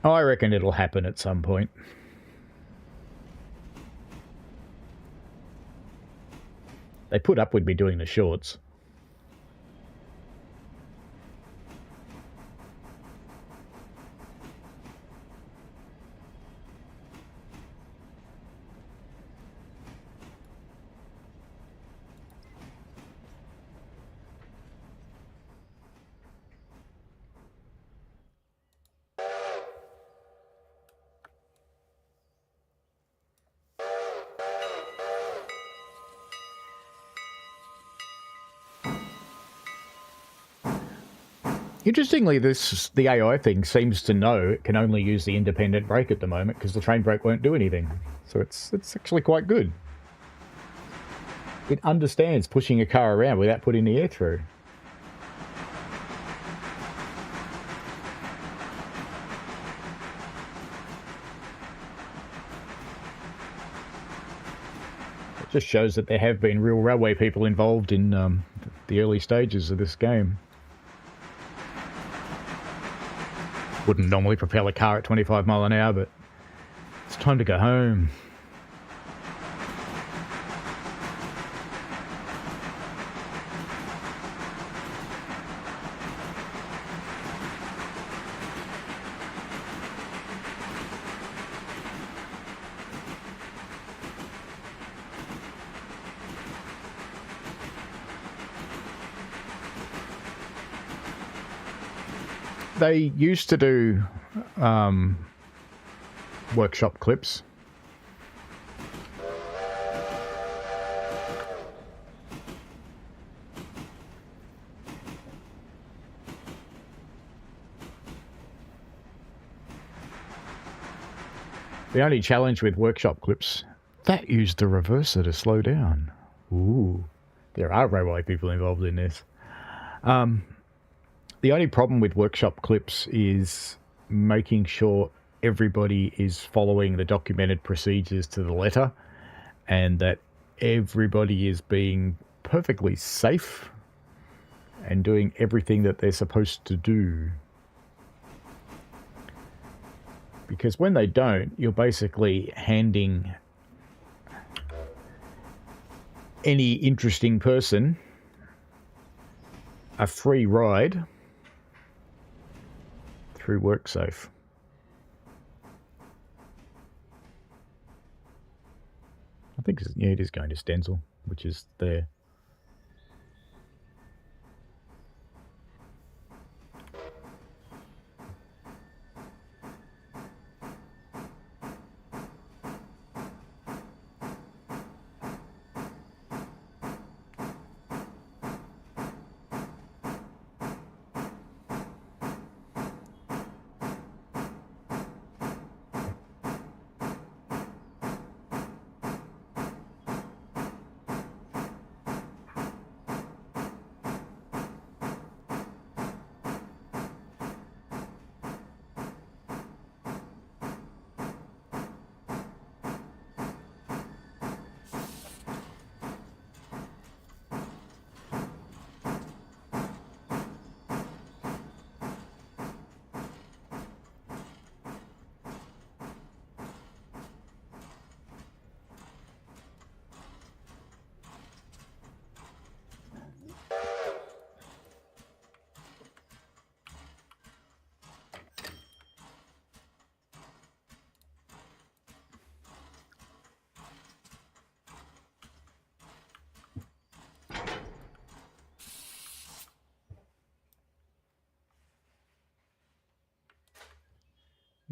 I reckon it'll happen at some point. They put up with me doing the shorts. Interestingly, the AI thing seems to know it can only use the independent brake at the moment because the train brake won't do anything. So it's actually quite good. It understands pushing a car around without putting the air through. It just shows that there have been real railway people involved in the early stages of this game. Wouldn't normally propel a car at 25 mile an hour, but it's time to go home. They used to do workshop clips. The only challenge with workshop clips, that used the reverser to slow down. Ooh, there are railway people involved in this. The only problem with workshop clips is making sure everybody is following the documented procedures to the letter and that everybody is being perfectly safe and doing everything that they're supposed to do. Because when they don't, you're basically handing any interesting person a free ride through WorkSafe. I think it is going to Stenzel, which is there.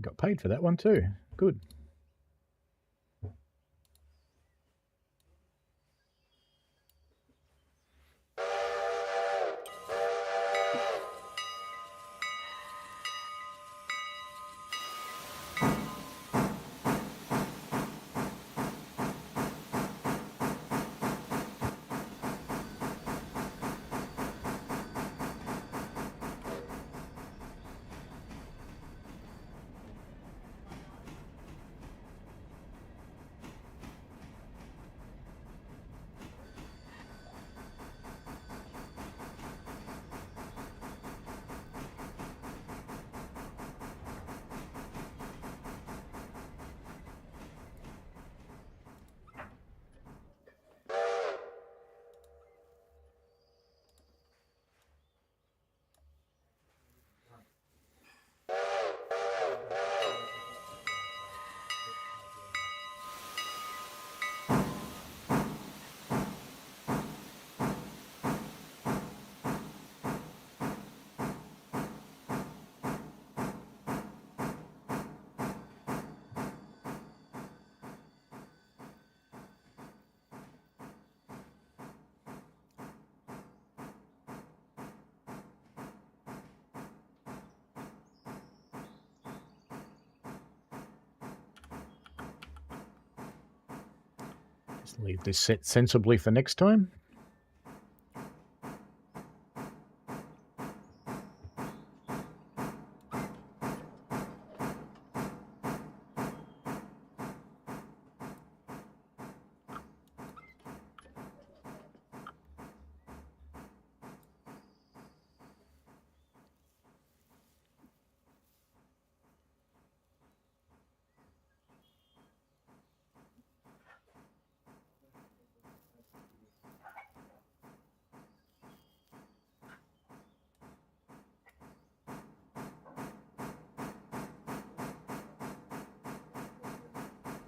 We got paid for that one too. Good. Just leave this set sensibly for next time.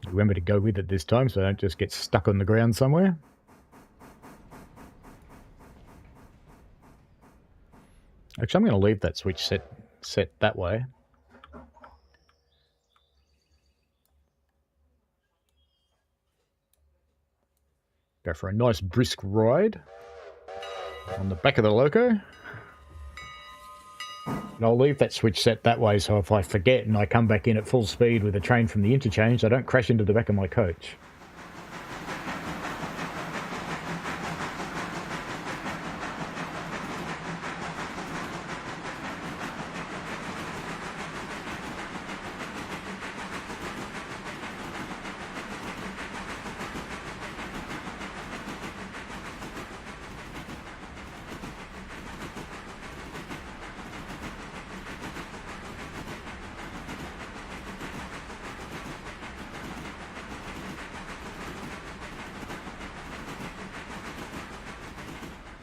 Remember to go with it this time so I don't just get stuck on the ground somewhere. Actually, I'm going to leave that switch set that way. Go for a nice brisk ride on the back of the loco. And I'll leave that switch set that way so if I forget and I come back in at full speed with a train from the interchange, I don't crash into the back of my coach.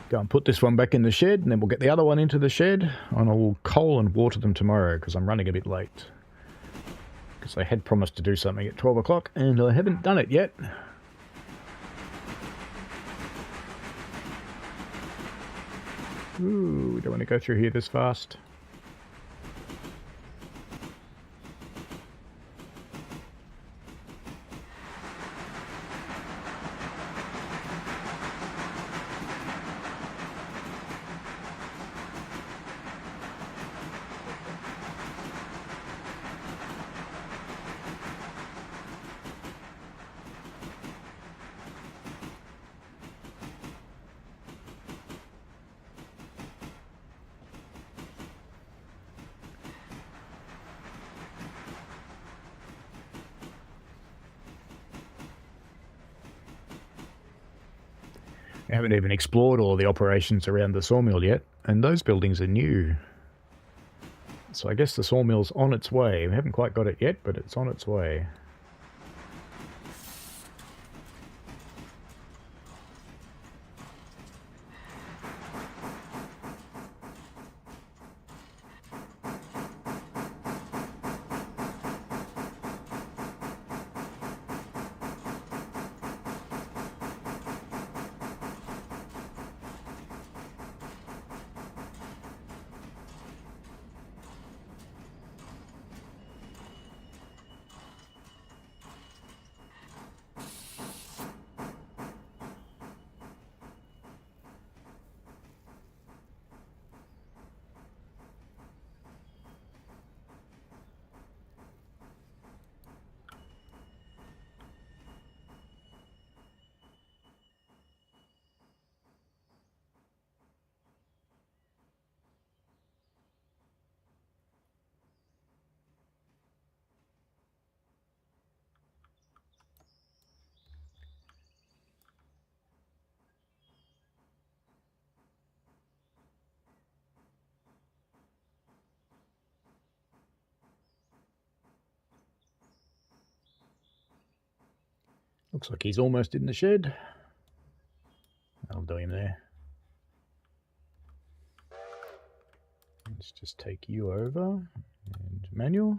Go and put this one back in the shed, and then we'll get the other one into the shed, and I'll coal and water them tomorrow, because I'm running a bit late. Because I had promised to do something at 12 o'clock, and I haven't done it yet. Ooh, we don't want to go through here this fast. I haven't even explored all the operations around the sawmill yet, and those buildings are new. So I guess the sawmill's on its way. We haven't quite got it yet, but it's on its way. Looks like he's almost in the shed. I'll do him there. Let's just take you over and manual.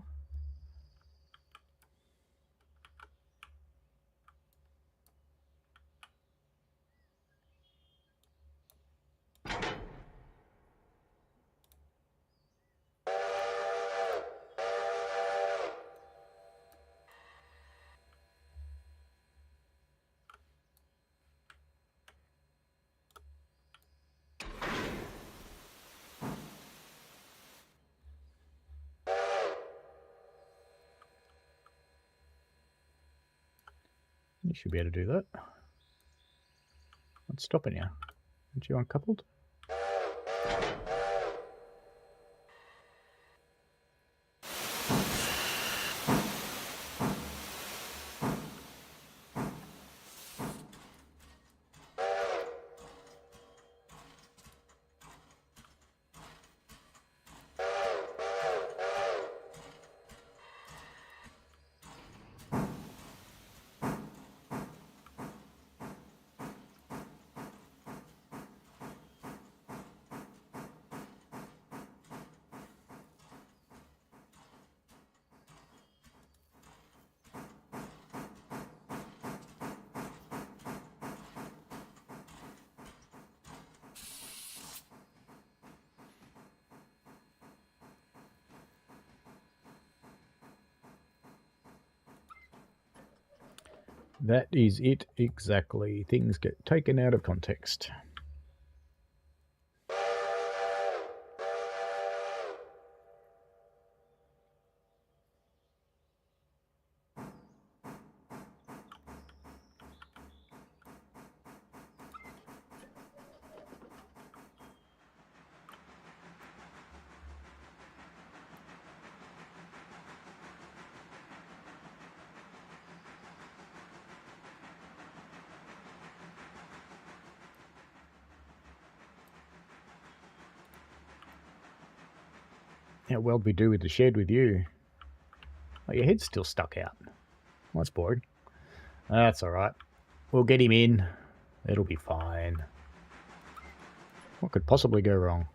You should be able to do that. What's stopping you? Aren't you uncoupled? That is it exactly. Things get taken out of context. How well we do with the shed with you? Oh, your head's still stuck out. That's boring. That's alright. We'll get him in. It'll be fine. What could possibly go wrong?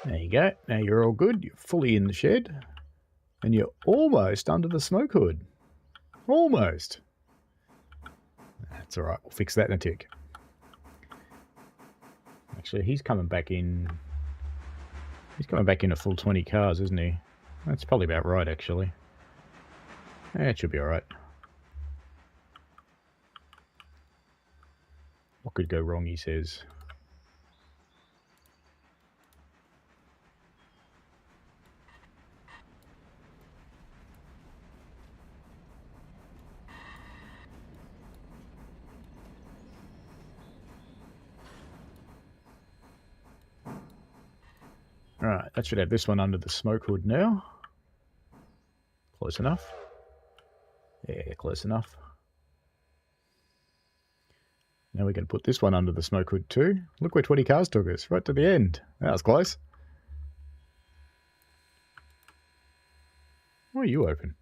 There you go. Now you're all good. You're fully in the shed. And you're almost under the smoke hood. Almost. That's alright. We'll fix that in a tick. Actually, he's coming back in. He's coming back in a full 20 cars, isn't he? That's probably about right, actually. Yeah, it should be alright. What could go wrong, he says. Alright, that should have this one under the smoke hood now. Close enough. Yeah, close enough. Now we can put this one under the smoke hood too. Look where 20 cars took us, right to the end. That was close. Why are you open?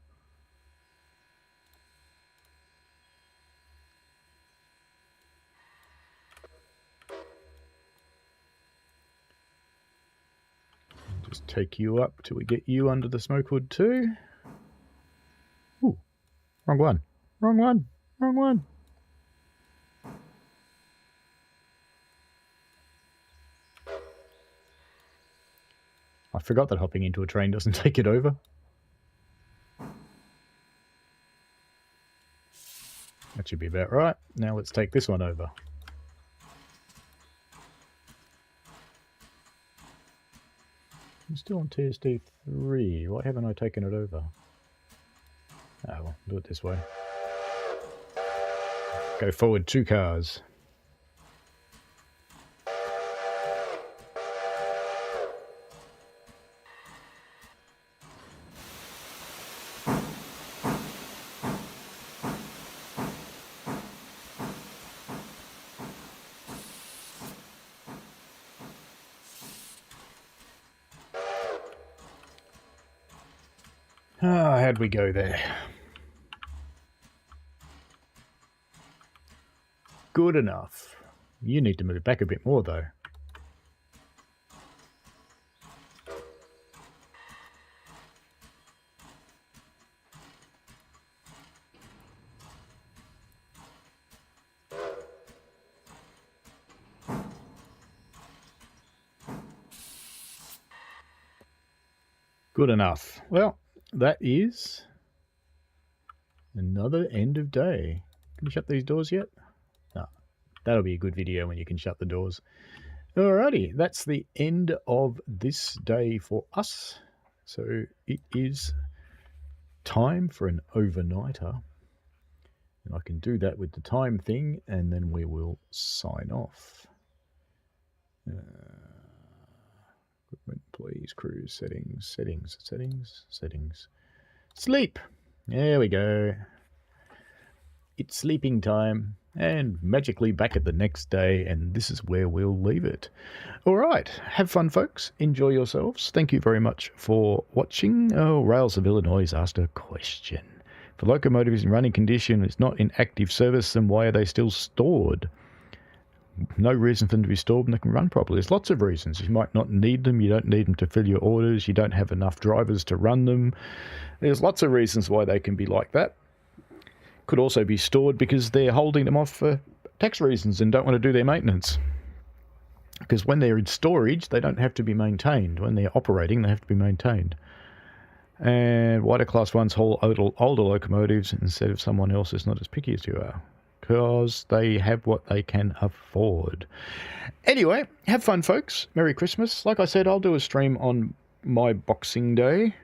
Just take you up till we get you under the smoke hood too. Ooh, wrong one. Wrong one. Wrong one. I forgot that hopping into a train doesn't take it over. That should be about right. Now let's take this one over. I'm still on TSD 3. Why haven't I taken it over? Oh, well, do it this way. Go forward 2 cars. Ah, how'd we go there? Good enough. You need to move back a bit more, though. Good enough. Well, that is another end of day. Can you shut these doors yet? No. That'll be a good video when you can shut the doors. Alrighty, that's the end of this day for us. So it is time for an overnighter. And I can do that with the time thing, and then we will sign off. Equipment, please, cruise, settings. Sleep. There we go. It's sleeping time, and magically back at the next day, and this is where we'll leave it. All right, have fun, folks. Enjoy yourselves. Thank you very much for watching. Oh, Rails of Illinois asked a question. If a locomotive is in running condition, it's not in active service, then why are they still stored? No reason for them to be stored when they can run properly. There's lots of reasons. You might not need them. You don't need them to fill your orders. You don't have enough drivers to run them. There's lots of reasons why they can be like that. Could also be stored because they're holding them off for tax reasons and don't want to do their maintenance. Because when they're in storage, they don't have to be maintained. When they're operating, they have to be maintained. And why do Class 1s haul older locomotives instead of someone else who's not as picky as you are? Because they have what they can afford. Anyway, have fun, folks. Merry Christmas. Like I said, I'll do a stream on my Boxing Day,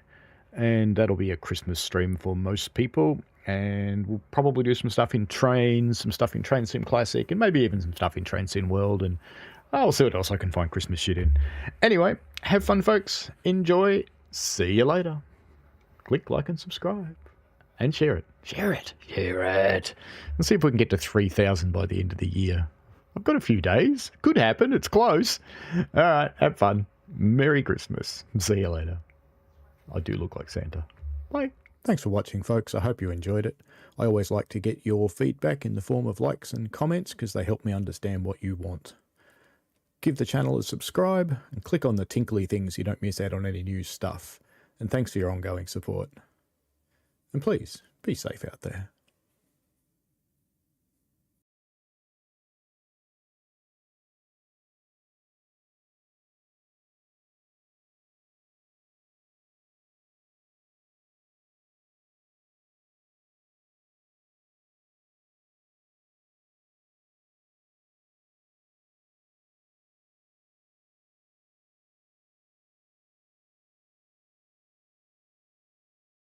and that'll be a Christmas stream for most people. And we'll probably do some stuff in Trains, some stuff in Train Sim Classic, and maybe even some stuff in Train Sim World, and I'll see what else I can find Christmas shit in. Anyway, have fun, folks. Enjoy. See you later. Click like and subscribe. And share it. Share it. Share it. Let's see if we can get to 3,000 by the end of the year. I've got a few days. Could happen. It's close. All right. Have fun. Merry Christmas. See you later. I do look like Santa. Bye. Thanks for watching, folks. I hope you enjoyed it. I always like to get your feedback in the form of likes and comments because they help me understand what you want. Give the channel a subscribe and click on the tinkly things so you don't miss out on any new stuff. And thanks for your ongoing support. And please, be safe out there.